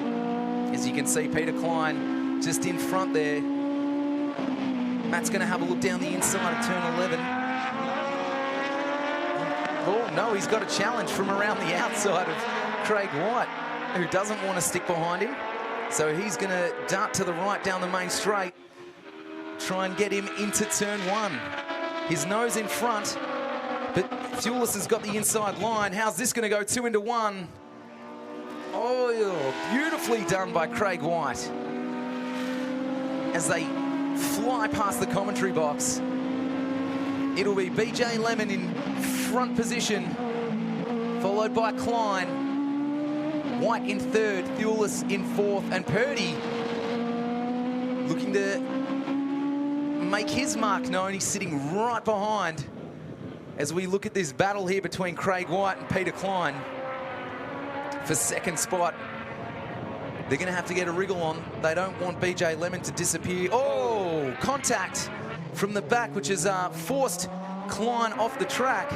As you can see, Peter Klein just in front there. Matt's going to have a look down the inside of turn 11. Oh, no, he's got a challenge from around the outside of Craig White, who doesn't want to stick behind him. So he's going to dart to the right down the main straight. Try and get him into turn 1. His nose in front, but Thulis has got the inside line. How's this going to go? 2 into 1. Oh, beautifully done by Craig White. As they fly past the commentary box, it'll be BJ Lemon in front position, followed by Klein. White in 3rd, Thulis in 4th, and Purdy looking to make his mark known. He's sitting right behind as we look at this battle here between Craig White and Peter Klein for 2nd spot. They're going to have to get a wriggle on. They don't want BJ Lemon to disappear. Oh, contact from the back, which has forced Klein off the track.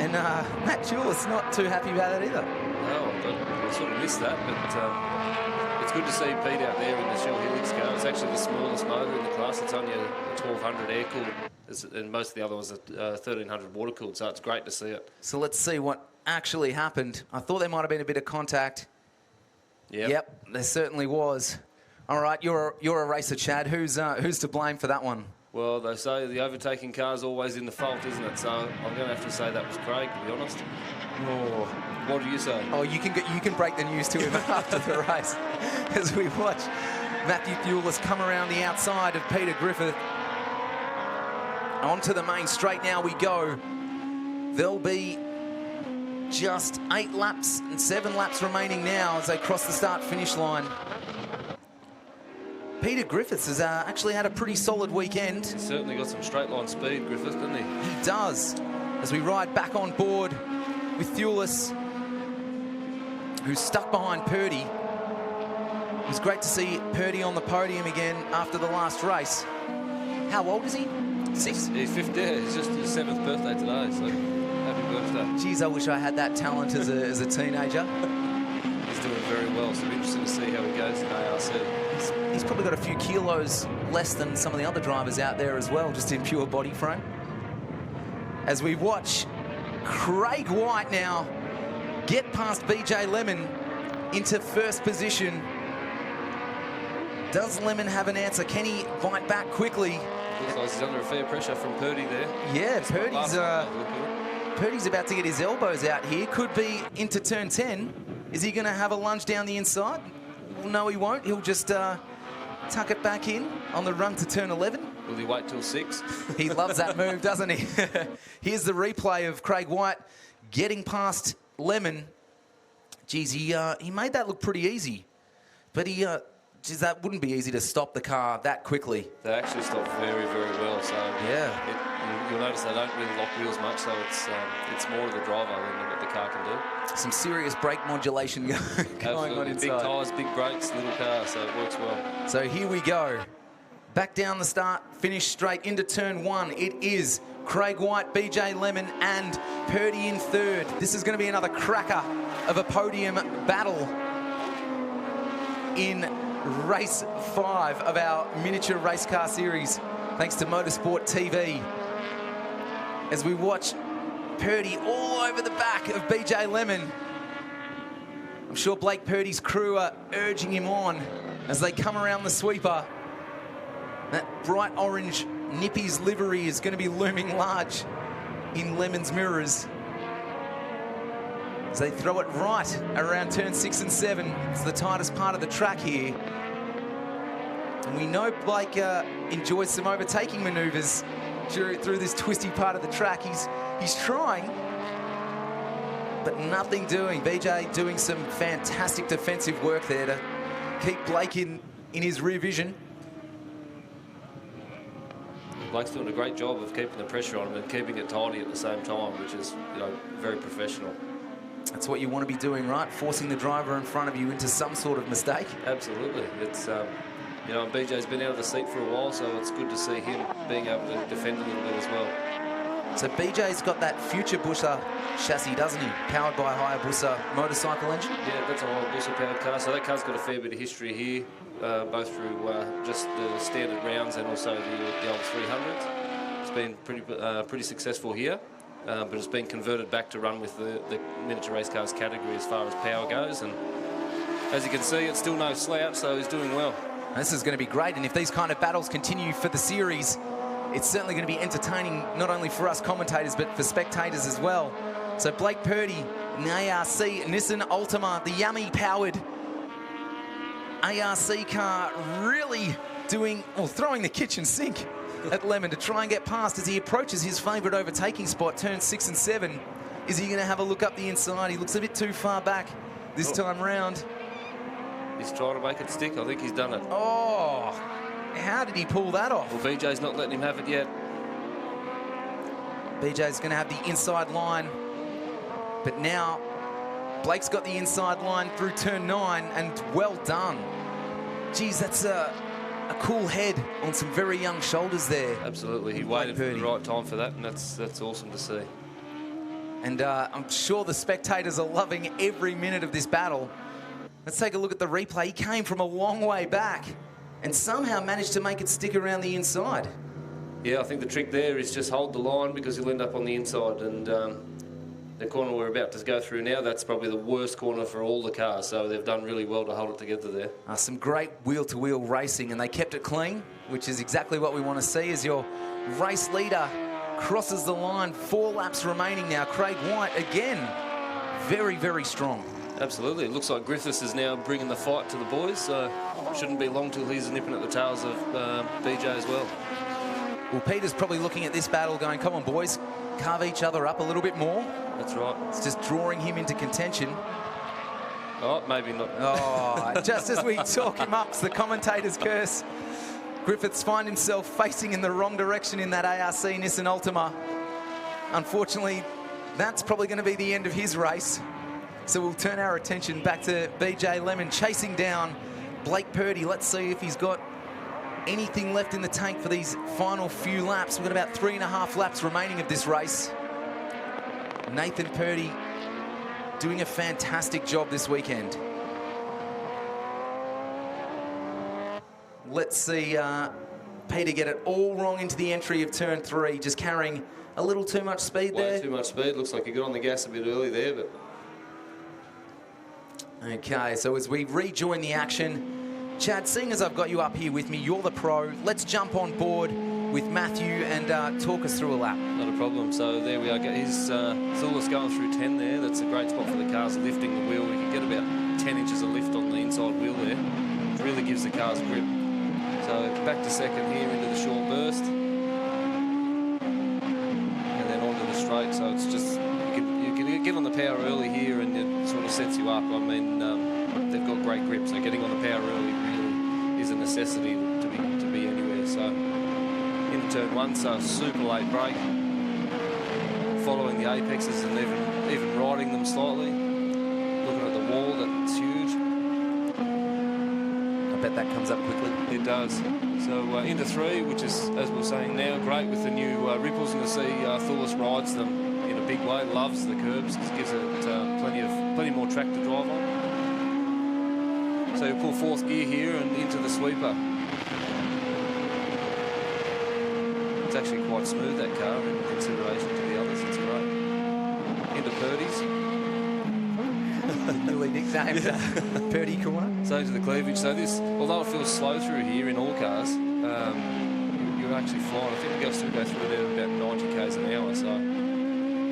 And Matt Thulis not too happy about that either. No, I sort of missed that, but it's good to see Pete out there in the Shell Helix car. It's actually the smallest motor in the class. It's only a 1200 air-cooled, and most of the other ones are 1300 water-cooled, so it's great to see it. So let's see what actually happened. I thought there might have been a bit of contact. Yep, there certainly was. All right, you're a racer, Chad. Who's to blame for that one? Well, they say the overtaking car's always in the fault, isn't it? So I'm going to have to say that was Craig, to be honest. Oh. What do you say? Oh, you can break the news to him after the race as we watch Matthew Thulis come around the outside of Peter Griffith. Onto the main straight now we go. There'll be just 8 laps and 7 laps remaining now as they cross the start-finish line. Peter Griffiths has actually had a pretty solid weekend. He's certainly got some straight line speed, Griffiths, doesn't he? He does. As we ride back on board with Thewlis, who's stuck behind Purdy. It was great to see Purdy on the podium again after the last race. How old is he? 6? He's 50. It's just his 7th birthday today, so happy birthday. Geez, I wish I had that talent as a teenager. He's doing very well, so it'll be interesting to see how he goes in ARC. He's probably got a few kilos less than some of the other drivers out there as well, just in pure body frame. As we watch Craig White now get past BJ Lemon into first position. Does Lemon have an answer? Can he bite back quickly? Looks like he's under a fair pressure from Purdy there. Yeah, Purdy's about to get his elbows out here. Could be into turn 10. Is he going to have a lunge down the inside? Well, no, he won't. He'll just tuck it back in on the run to turn 11. Will he wait till 6? He loves that move, doesn't he? Here's the replay of Craig White getting past Lemon. Geez, he made that look pretty easy. But geez, that wouldn't be easy to stop the car that quickly. They actually stopped very, very well. So yeah, you'll notice they don't really lock wheels much. So it's more to the driver than what the car can do. Some serious brake modulation going on inside. Big tyres, big brakes, little car, so it works well. So here we go. Back down the start, finish straight into turn 1. It is Craig White, BJ Lemon, and Purdy in third. This is going to be another cracker of a podium battle in race 5 of our miniature race car series, thanks to Motorsport TV. As we watch Purdy all over the back of BJ Lemon. I'm sure Blake Purdy's crew are urging him on as they come around the sweeper. That bright orange Nippy's livery is going to be looming large in Lemon's mirrors. As they throw it right around turn 6 and 7. It's the tightest part of the track here. And we know Blake enjoys some overtaking manoeuvres through this twisty part of the track. He's trying, but nothing doing. BJ doing some fantastic defensive work there to keep Blake in his rear vision. Blake's doing a great job of keeping the pressure on him and keeping it tidy at the same time, which is, very professional. That's what you want to be doing, right? Forcing the driver in front of you into some sort of mistake. Absolutely. It's, BJ's been out of the seat for a while, so it's good to see him being able to defend a little bit as well. So BJ's got that Future Busser chassis, doesn't he? Powered by a Hayabusa motorcycle engine? Yeah, that's a Hayabusa powered car. So that car's got a fair bit of history here, both through just the standard rounds and also the old 300s. It's been pretty successful here, but it's been converted back to run with the miniature race cars category as far as power goes. And as you can see, it's still no slouch, so he's doing well. This is going to be great, and if these kind of battles continue for the series, it's certainly going to be entertaining, not only for us commentators, but for spectators as well. So Blake Purdy in the ARC Nissan Altima, the Yummy-powered ARC car, really throwing the kitchen sink at Lemon to try and get past as he approaches his favourite overtaking spot, turn 6 and 7. Is he going to have a look up the inside? He looks a bit too far back this time round. He's trying to make it stick. I think he's done it. Oh, how did he pull that off? Well, BJ's not letting him have it yet. BJ's going to have the inside line. But now, Blake's got the inside line through turn 9, and well done. Geez, that's a cool head on some very young shoulders there. Absolutely. He waited for the right time for that, and that's awesome to see. And I'm sure the spectators are loving every minute of this battle. Let's take a look at the replay. He came from a long way back and somehow managed to make it stick around the inside. Yeah, I think the trick there is just hold the line because you'll end up on the inside. And the corner we're about to go through now, that's probably the worst corner for all the cars. So they've done really well to hold it together there. Some great wheel-to-wheel racing, and they kept it clean, which is exactly what we want to see as your race leader crosses the line. 4 laps remaining now. Craig White, again, very, very strong. Absolutely. It looks like Griffiths is now bringing the fight to the boys, so it shouldn't be long till he's nipping at the tails of BJ as well. Well, Peter's probably looking at this battle going, come on, boys, carve each other up a little bit more. That's right. It's just drawing him into contention. Oh, maybe not. Oh, just as we talk him up, it's the commentator's curse. Griffiths find himself facing in the wrong direction in that ARC Nissan Altima. Unfortunately, that's probably going to be the end of his race. So we'll turn our attention back to BJ Lemon chasing down Blake Purdy. Let's see if he's got anything left in the tank for these final few laps. We've got about 3.5 laps remaining of this race. Nathan Purdy doing a fantastic job this weekend. Let's see Peter get it all wrong into the entry of turn 3, just carrying a little too much speed there. Way too much speed. Looks like he got on the gas a bit early there, but... Okay, so as we rejoin the action, Chad, seeing as I've got you up here with me, you're the pro, let's jump on board with Matthew and talk us through a lap. Not a problem. So there we are. He's Thullis going through 10 there. That's a great spot for the cars lifting the wheel. We can get about 10 inches of lift on the inside wheel there. It really gives the cars grip. So back to second here into the short burst. And then onto the straight. So it's just, you can get on the power early here and it sort of sets you up. I mean, they've got great grip. So getting on the power early really is a necessity to be anywhere. So into turn 1, so super late brake. Following the apexes and even riding them slightly. Looking at the wall, that's huge. I bet that comes up quickly. It does. So into 3, which is, as we're saying now, great with the new ripples. And you'll see Thullis rides them in a big way, loves the curbs, gives it plenty more track to drive on. So you pull 4th gear here and into the sweeper. It's actually quite smooth, that car, in consideration to the others. It's great. Into Purdy's. Newly nicknamed Purdy corner. So to the cleavage. So this, although it feels slow through here in all cars, you're actually flying. I think we still go through there at about 90 k's an hour. So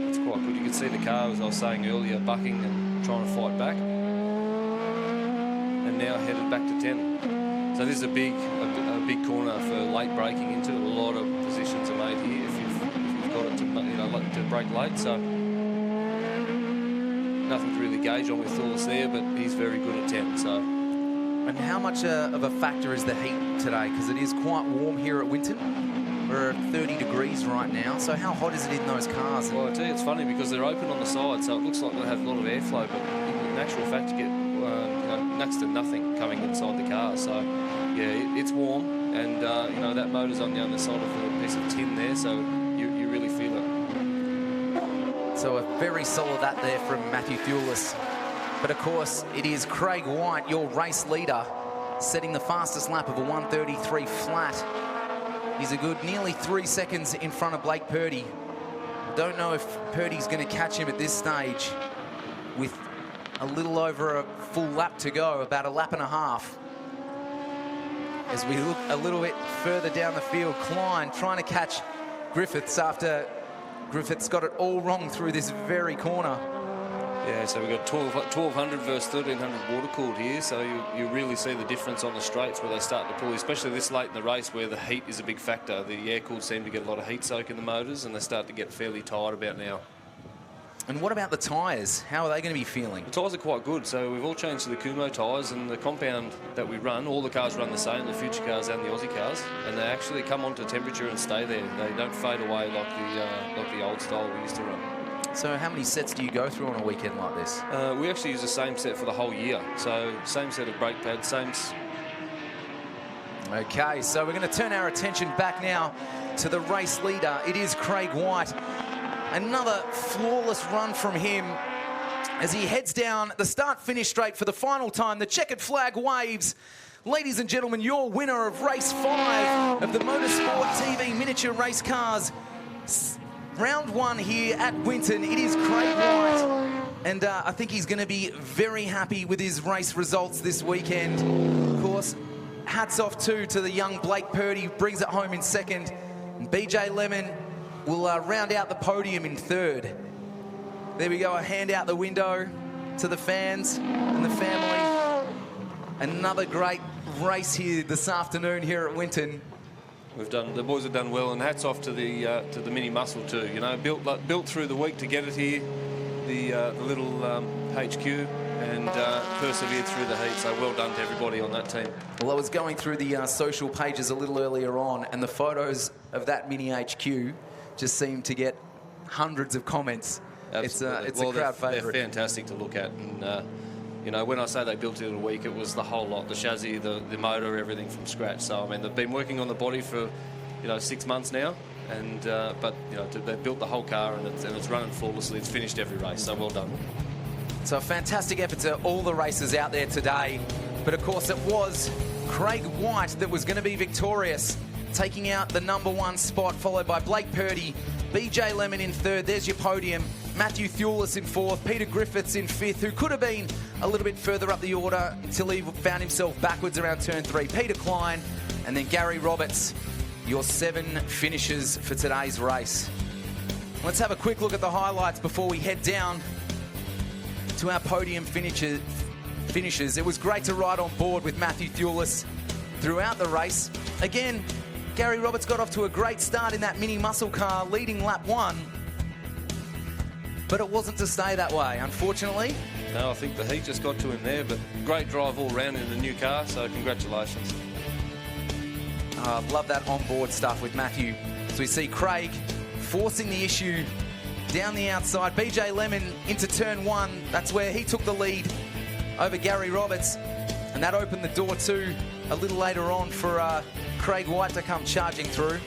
it's quite good. You can see the car, as I was saying earlier, bucking and trying to fight back. And now headed back to 10. So this is a big corner for late braking into. A lot of positions are made here if you've got it to brake late. So nothing to really gauge on with Thullis there, but he's very good at 10. So. And how much of a factor is the heat today? Because it is quite warm here at Winton. We're at 30 degrees right now. So how hot is it in those cars? Well, I tell you, it's funny because they're open on the side, so it looks like they have a lot of airflow, but in actual fact, you get next to nothing coming inside the car. So yeah, it's warm, and that motor's on the underside of a piece of tin there, so you really feel it. So a very solid that there from Matthew Thullis. But of course, it is Craig White, your race leader, setting the fastest lap of a 1:33 flat. He's a good nearly 3 seconds in front of Blake Purdy. Don't know if Purdy's going to catch him at this stage with a little over a full lap to go, about a lap and a half. As we look a little bit further down the field, Klein trying to catch Griffiths after Griffiths got it all wrong through this very corner. Yeah, so we've got 1200 versus 1300 water cooled here, so you really see the difference on the straights where they start to pull, especially this late in the race where the heat is a big factor. The air cooled seem to get a lot of heat soak in the motors and they start to get fairly tired about now. And what about the tyres? How are they going to be feeling? The tyres are quite good, so we've all changed to the Kumo tyres, and the compound that we run, all the cars run the same, the future cars and the Aussie cars, and they actually come onto temperature and stay there. They don't fade away like the old style we used to run. So how many sets do you go through on a weekend like this? We actually use the same set for the whole year, so same set of brake pads, same... Okay, so we're going to turn our attention back now to the race leader. It is Craig White. Another flawless run from him as he heads down the start-finish straight for the final time. The checkered flag waves. Ladies and gentlemen, your winner of race 5 of the Motorsport TV Miniature Race Cars. Round 1 here at Winton. It is Craig White. And I think he's going to be very happy with his race results this weekend. Of course, hats off to the young Blake Purdy, who brings it home in second. And BJ Lemon will round out the podium in third. There we go, a hand out the window to the fans and the family. Another great race here this afternoon here at Winton. The boys have done well, and hats off to the mini muscle too. You know, built through the week to get it here. The little HQ and persevered through the heat. So well done to everybody on that team. Well, I was going through the social pages a little earlier on, and the photos of that mini HQ just seemed to get hundreds of comments. Absolutely. It's a crowd favourite. They're fantastic to look at. And, you know, when I say they built it in a week, it was the whole lot, the chassis, the motor, everything from scratch. So, I mean, they've been working on the body for, 6 months now. And but, they've built the whole car, and it's running flawlessly. It's finished every race, so well done. So a fantastic effort to all the racers out there today. But, of course, it was Craig White that was going to be victorious, taking out the #1 spot, followed by Blake Purdy, BJ Lemon in third. There's your podium. Matthew Thewlis in fourth. Peter Griffiths in fifth, who could have been a little bit further up the order until he found himself backwards around turn 3. Peter Klein, and then Gary Roberts, your 7 finishers for today's race. Let's have a quick look at the highlights before we head down to our podium finishes. It was great to ride on board with Matthew Thewlis throughout the race. Again, Gary Roberts got off to a great start in that mini muscle car, leading lap 1. But it wasn't to stay that way, unfortunately. No, I think the heat just got to him there, but great drive all round in the new car, so congratulations. Love that on-board stuff with Matthew. So we see Craig forcing the issue down the outside. BJ Lemon into turn 1. That's where he took the lead over Gary Roberts. And that opened the door too a little later on for Craig White to come charging through.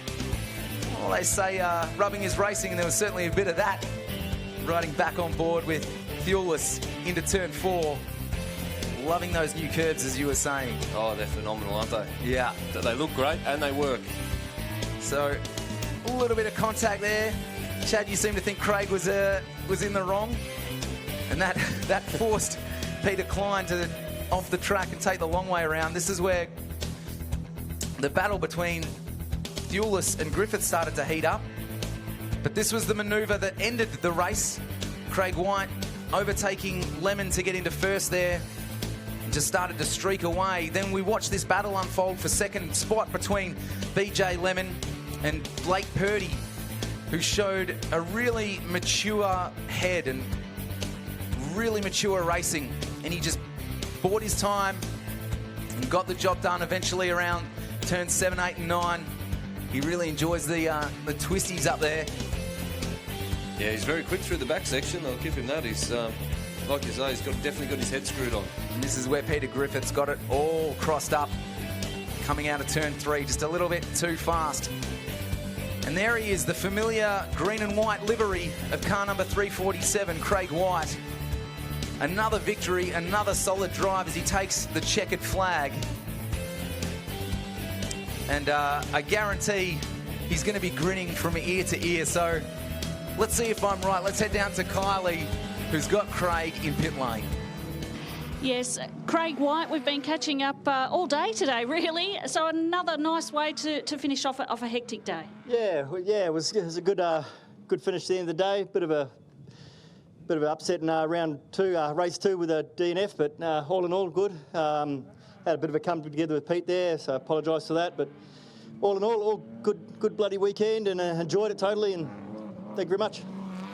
Well, they say rubbing is racing, and there was certainly a bit of that. Riding back on board with Thewlis into turn 4. Loving those new curbs, as you were saying. Oh, they're phenomenal, aren't they? Yeah. They look great and they work. So, a little bit of contact there. Chad, you seem to think Craig was in the wrong. And that forced Peter Klein to off the track and take the long way around. This is where the battle between Thewlis and Griffith started to heat up. But this was the manoeuvre that ended the race. Craig White overtaking Lemon to get into first there. Just started to streak away. Then we watched this battle unfold for second spot between BJ Lemon and Blake Purdy, who showed a really mature head and really mature racing. And he just bought his time and got the job done eventually around turns 7, 8 and 9. He really enjoys the twisties up there. Yeah, he's very quick through the back section. I'll give him that. He's, like you say, he's definitely got his head screwed on. And this is where Peter Griffiths got it all crossed up, coming out of turn 3, just a little bit too fast. And there he is, the familiar green and white livery of car number 347, Craig White. Another victory, another solid drive as he takes the checkered flag. And I guarantee he's going to be grinning from ear to ear. So let's see if I'm right. Let's head down to Kylie, who's got Craig in pit lane. Yes, Craig White, we've been catching up all day today, really. So another nice way to finish off a hectic day. Yeah, it was a good finish at the end of the day. Bit of an upset in round 2, race 2 with a DNF, but all in all, good. Had a bit of a come together with Pete there, so I apologise for that. But all in all good bloody weekend, and enjoyed it totally. And thank you very much.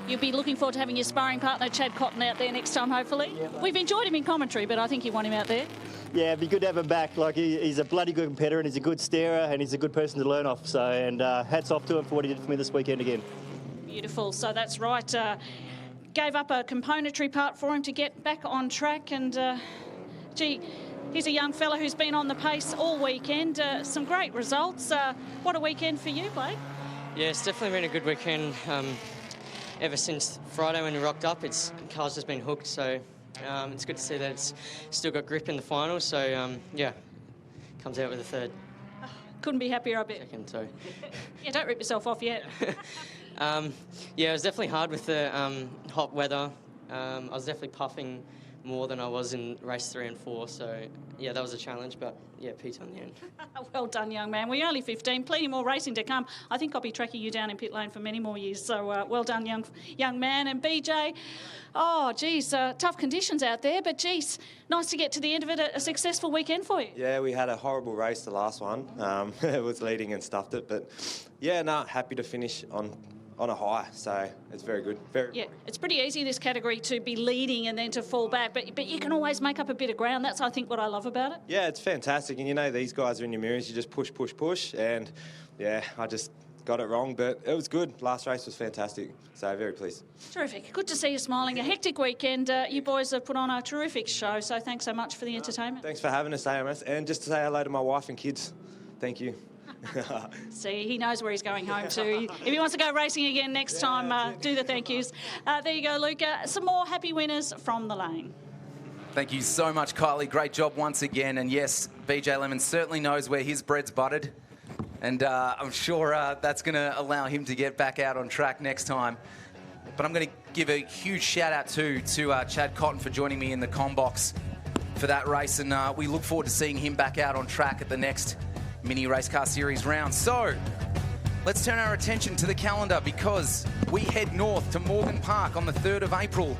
You'll be looking forward to having your sparring partner, Chad Cotton, out there next time, hopefully. Yeah, we've enjoyed him in commentary, but I think you want him out there. Yeah, it'd be good to have him back. Like he's a bloody good competitor, and he's a good starer, and he's a good person to learn off. So, and hats off to him for what he did for me this weekend again. Beautiful. So that's right. Gave up a componentry part for him to get back on track, and gee, he's a young fella who's been on the pace all weekend. Some great results. What a weekend for you, Blake. Yeah, it's definitely been a good weekend. Ever since Friday when we rocked up, car's just been hooked. So it's good to see that it's still got grip in the final. So yeah, comes out with a third. Couldn't be happier, I bet. Second, so. Yeah, don't rip yourself off yet. Yeah, it was definitely hard with the hot weather. I was definitely puffing more than I was in race 3 and 4. So yeah, that was a challenge. But yeah, Pete on the end. Well done, young man. We're only 15, plenty more racing to come. I think I'll be tracking you down in pit lane for many more years. So well done, young man. And BJ, oh, geez, tough conditions out there, but geez, nice to get to the end of it, a successful weekend for you. Yeah, we had a horrible race the last one. It was leading and stuffed it, but yeah, happy to finish on on a high. So it's very good. Yeah, it's pretty easy this category to be leading and then to fall back, but you can always make up a bit of ground. That's, I think, what I love about it. Yeah, it's fantastic. And, you know, these guys are in your mirrors. You just push, push, push. And, yeah, I just got it wrong, but it was good. Last race was fantastic. So very pleased. Terrific. Good to see you smiling. A hectic weekend. You boys have put on a terrific show, so thanks so much for the entertainment. Thanks for having us, AMS. And just to say hello to my wife and kids. Thank you. See, he knows where he's going home to. If he wants to go racing again next time, do the thank yous. There you go, Luca. Some more happy winners from the lane. Thank you so much, Kylie. Great job once again. And yes, BJ Lemon certainly knows where his bread's buttered. And I'm sure that's going to allow him to get back out on track next time. But I'm going to give a huge shout out to Chad Cotton for joining me in the comm box for that race. And we look forward to seeing him back out on track at the next Mini Race Car Series round. So let's turn our attention to the calendar, because we head north to Morgan Park on the 3rd of April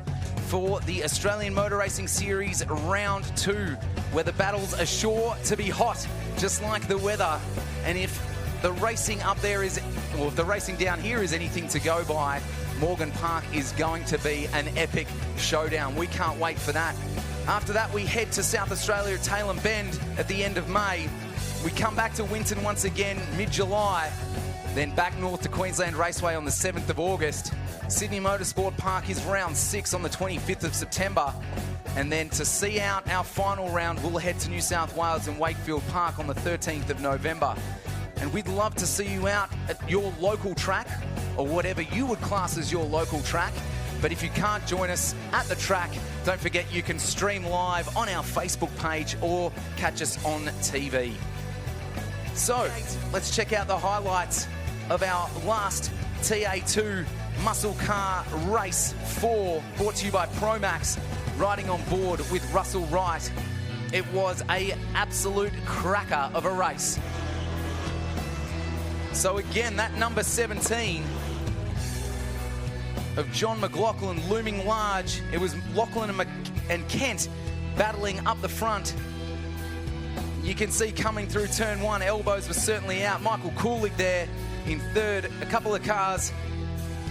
for the Australian Motor Racing Series Round 2, where the battles are sure to be hot, just like the weather. And if the racing up there is, or if the racing down here is anything to go by, Morgan Park is going to be an epic showdown. We can't wait for that. After that, we head to South Australia at Tailem Bend at the end of May. We come back to Winton once again mid-July, then back north to Queensland Raceway on the 7th of August. Sydney Motorsport Park is round 6 on the 25th of September. And then to see out our final round, we'll head to New South Wales and Wakefield Park on the 13th of November. And we'd love to see you out at your local track, or whatever you would class as your local track. But if you can't join us at the track, don't forget you can stream live on our Facebook page or catch us on TV. So let's check out the highlights of our last TA2 Muscle Car Race 4, brought to you by Promax, riding on board with Russell Wright. It was an absolute cracker of a race. So again, that number 17 of John McLaughlin looming large. It was Lachlan and Kent battling up the front. You can see coming through turn 1, elbows were certainly out. Michael Coolick there in third. A couple of cars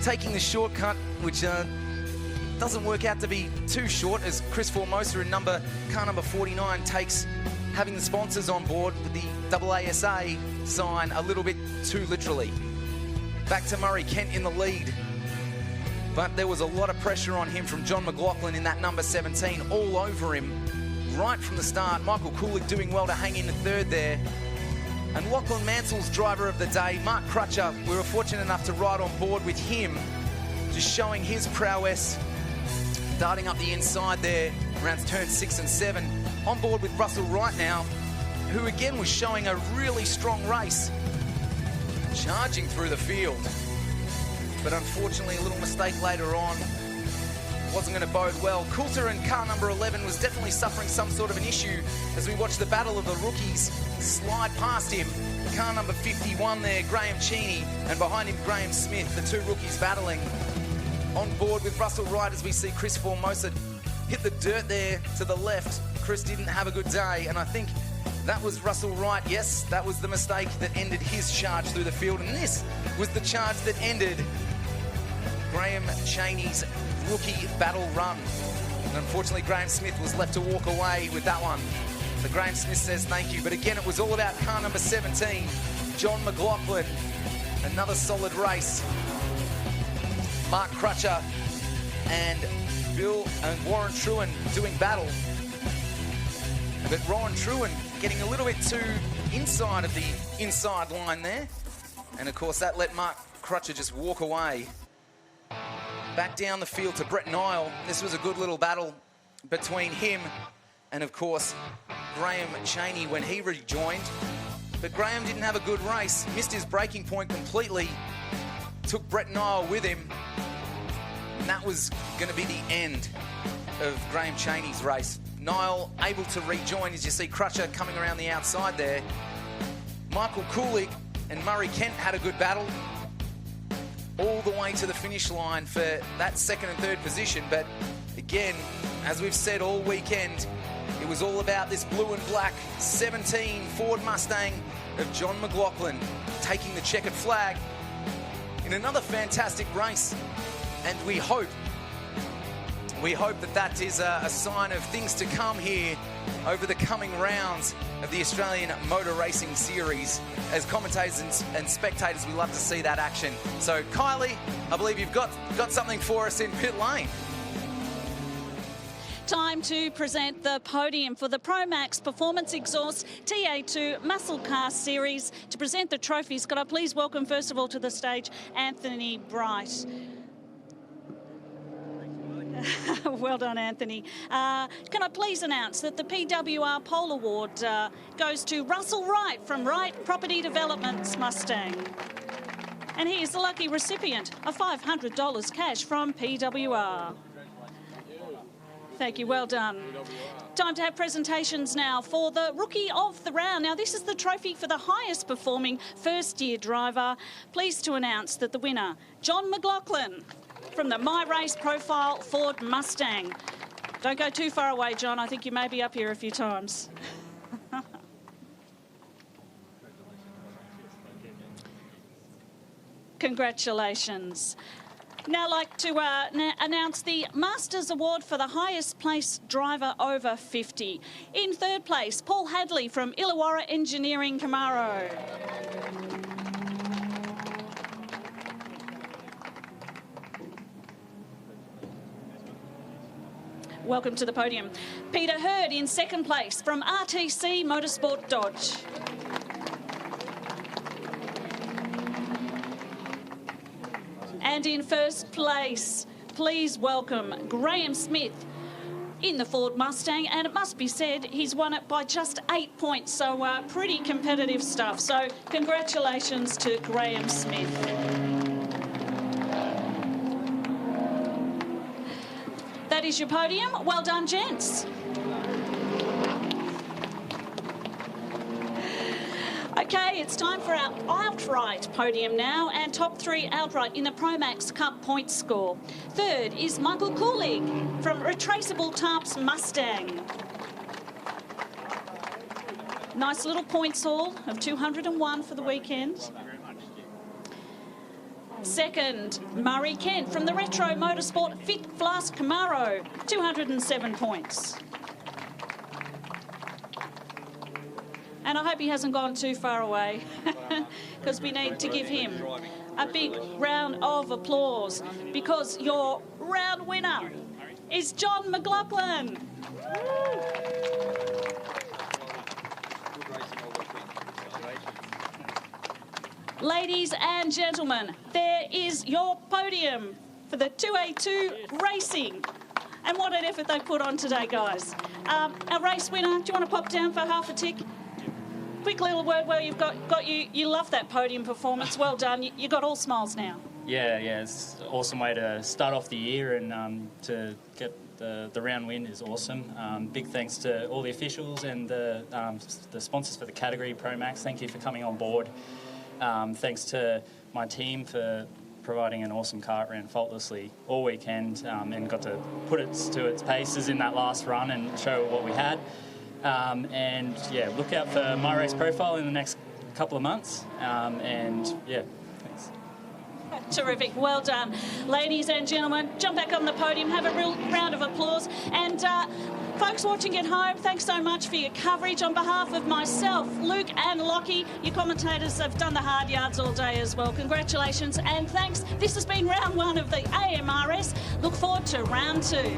taking the shortcut, which doesn't work out to be too short, as Chris Formosa in car number 49 takes having the sponsors on board with the AASA sign a little bit too literally. Back to Murray Kent in the lead. But there was a lot of pressure on him from John McLaughlin in that number 17, all over him right from the start. Michael Coolick doing well to hang in the third there. And Lachlan Mansell's driver of the day, Mark Crutcher, we were fortunate enough to ride on board with him, just showing his prowess, darting up the inside there around turn 6 and 7. On board with Russell Wright now, who again was showing a really strong race, charging through the field. But unfortunately, a little mistake later on wasn't going to bode well. Coulter in car number 11 was definitely suffering some sort of an issue as we watched the battle of the rookies slide past him. Car number 51 there, Graham Cheney, and behind him, Graham Smith, the two rookies battling. On board with Russell Wright as we see Chris Formosa hit the dirt there to the left. Chris didn't have a good day, and I think that was Russell Wright. Yes, that was the mistake that ended his charge through the field, and this was the charge that ended Graham Cheney's rookie battle run. And unfortunately, Graham Smith was left to walk away with that one. So Graham Smith says thank you. But again, it was all about car number 17, John McLaughlin. Another solid race. Mark Crutcher and Warren Truen doing battle. But Warren Truen getting a little bit too inside of the inside line there. And of course, that let Mark Crutcher just walk away. Back down the field to Brett Nile. This was a good little battle between him and, of course, Graham Cheney when he rejoined. But Graham didn't have a good race, missed his braking point completely, took Brett Nile with him, and that was going to be the end of Graham Cheney's race. Nile able to rejoin, as you see Crutcher coming around the outside there. Michael Coolick and Murray Kent had a good battle all the way to the finish line for that second and third position. But again, as we've said all weekend, it was all about this blue and black 17 Ford Mustang of John McLaughlin taking the checkered flag. in another fantastic race. And we hope that is a sign of things to come here over the coming rounds of the Australian Motor Racing Series. As commentators and spectators, we love to see that action. So, Kylie, I believe you've got something for us in pit lane. Time to present the podium for the Pro-Max Performance Exhaust TA2 Muscle Car Series. To present the trophies, could I please welcome, first of all, to the stage, Anthony Bright. Well done, Anthony. Can I please announce that the PWR Pole Award goes to Russell Wright from Wright Property Developments Mustang. And he is the lucky recipient of $500 cash from PWR. Thank you, well done. Time to have presentations now for the Rookie of the Round. Now, this is the trophy for the highest performing first-year driver. Pleased to announce that the winner, John McLaughlin, from the My Race Profile Ford Mustang. Don't go too far away, John. I think you may be up here a few times. Congratulations. Now I'd like to announce the Masters Award for the highest placed driver over 50. In third place, Paul Hadley from Illawarra Engineering Camaro. Welcome to the podium. Peter Hurd in second place from RTC Motorsport Dodge. And in first place, please welcome Graham Smith in the Ford Mustang. And it must be said, he's won it by just 8 points. So pretty competitive stuff. So congratulations to Graham Smith. That is your podium. Well done, gents. Okay, it's time for our outright podium now, and top three outright in the Pro-Max Cup points score. Third is Michael Coolig from Retraceable Tarps Mustang. Nice little points haul of 201 for the weekend. Second, Murray Kent from the Retro Motorsport Fit Flask Camaro, 207 points. And I hope he hasn't gone too far away because we need to give him a big round of applause because your round winner is John McLaughlin. Ladies and gentlemen, there is your podium for the 2A2 Racing. And what an effort they put on today, guys. Our race winner, do you want to pop down for half a tick? Quick little word where you've got you love that podium performance. Well done. You got all smiles now. Yeah, it's an awesome way to start off the year, and to get the round win is awesome. Big thanks to all the officials and the sponsors for the category, Pro-Max. Thank you for coming on board. Thanks to my team for providing an awesome car. It ran faultlessly all weekend, and got to put it to its paces in that last run and show what we had. And yeah, look out for My Race Profile in the next couple of months. And yeah, thanks. Terrific, well done. Ladies and gentlemen, jump back on the podium, have a real round of applause. And folks watching at home, thanks so much for your coverage. On behalf of myself, Luke and Lockie, your commentators have done the hard yards all day as well. Congratulations and thanks. This has been round one of the AMRS. Look forward to round two.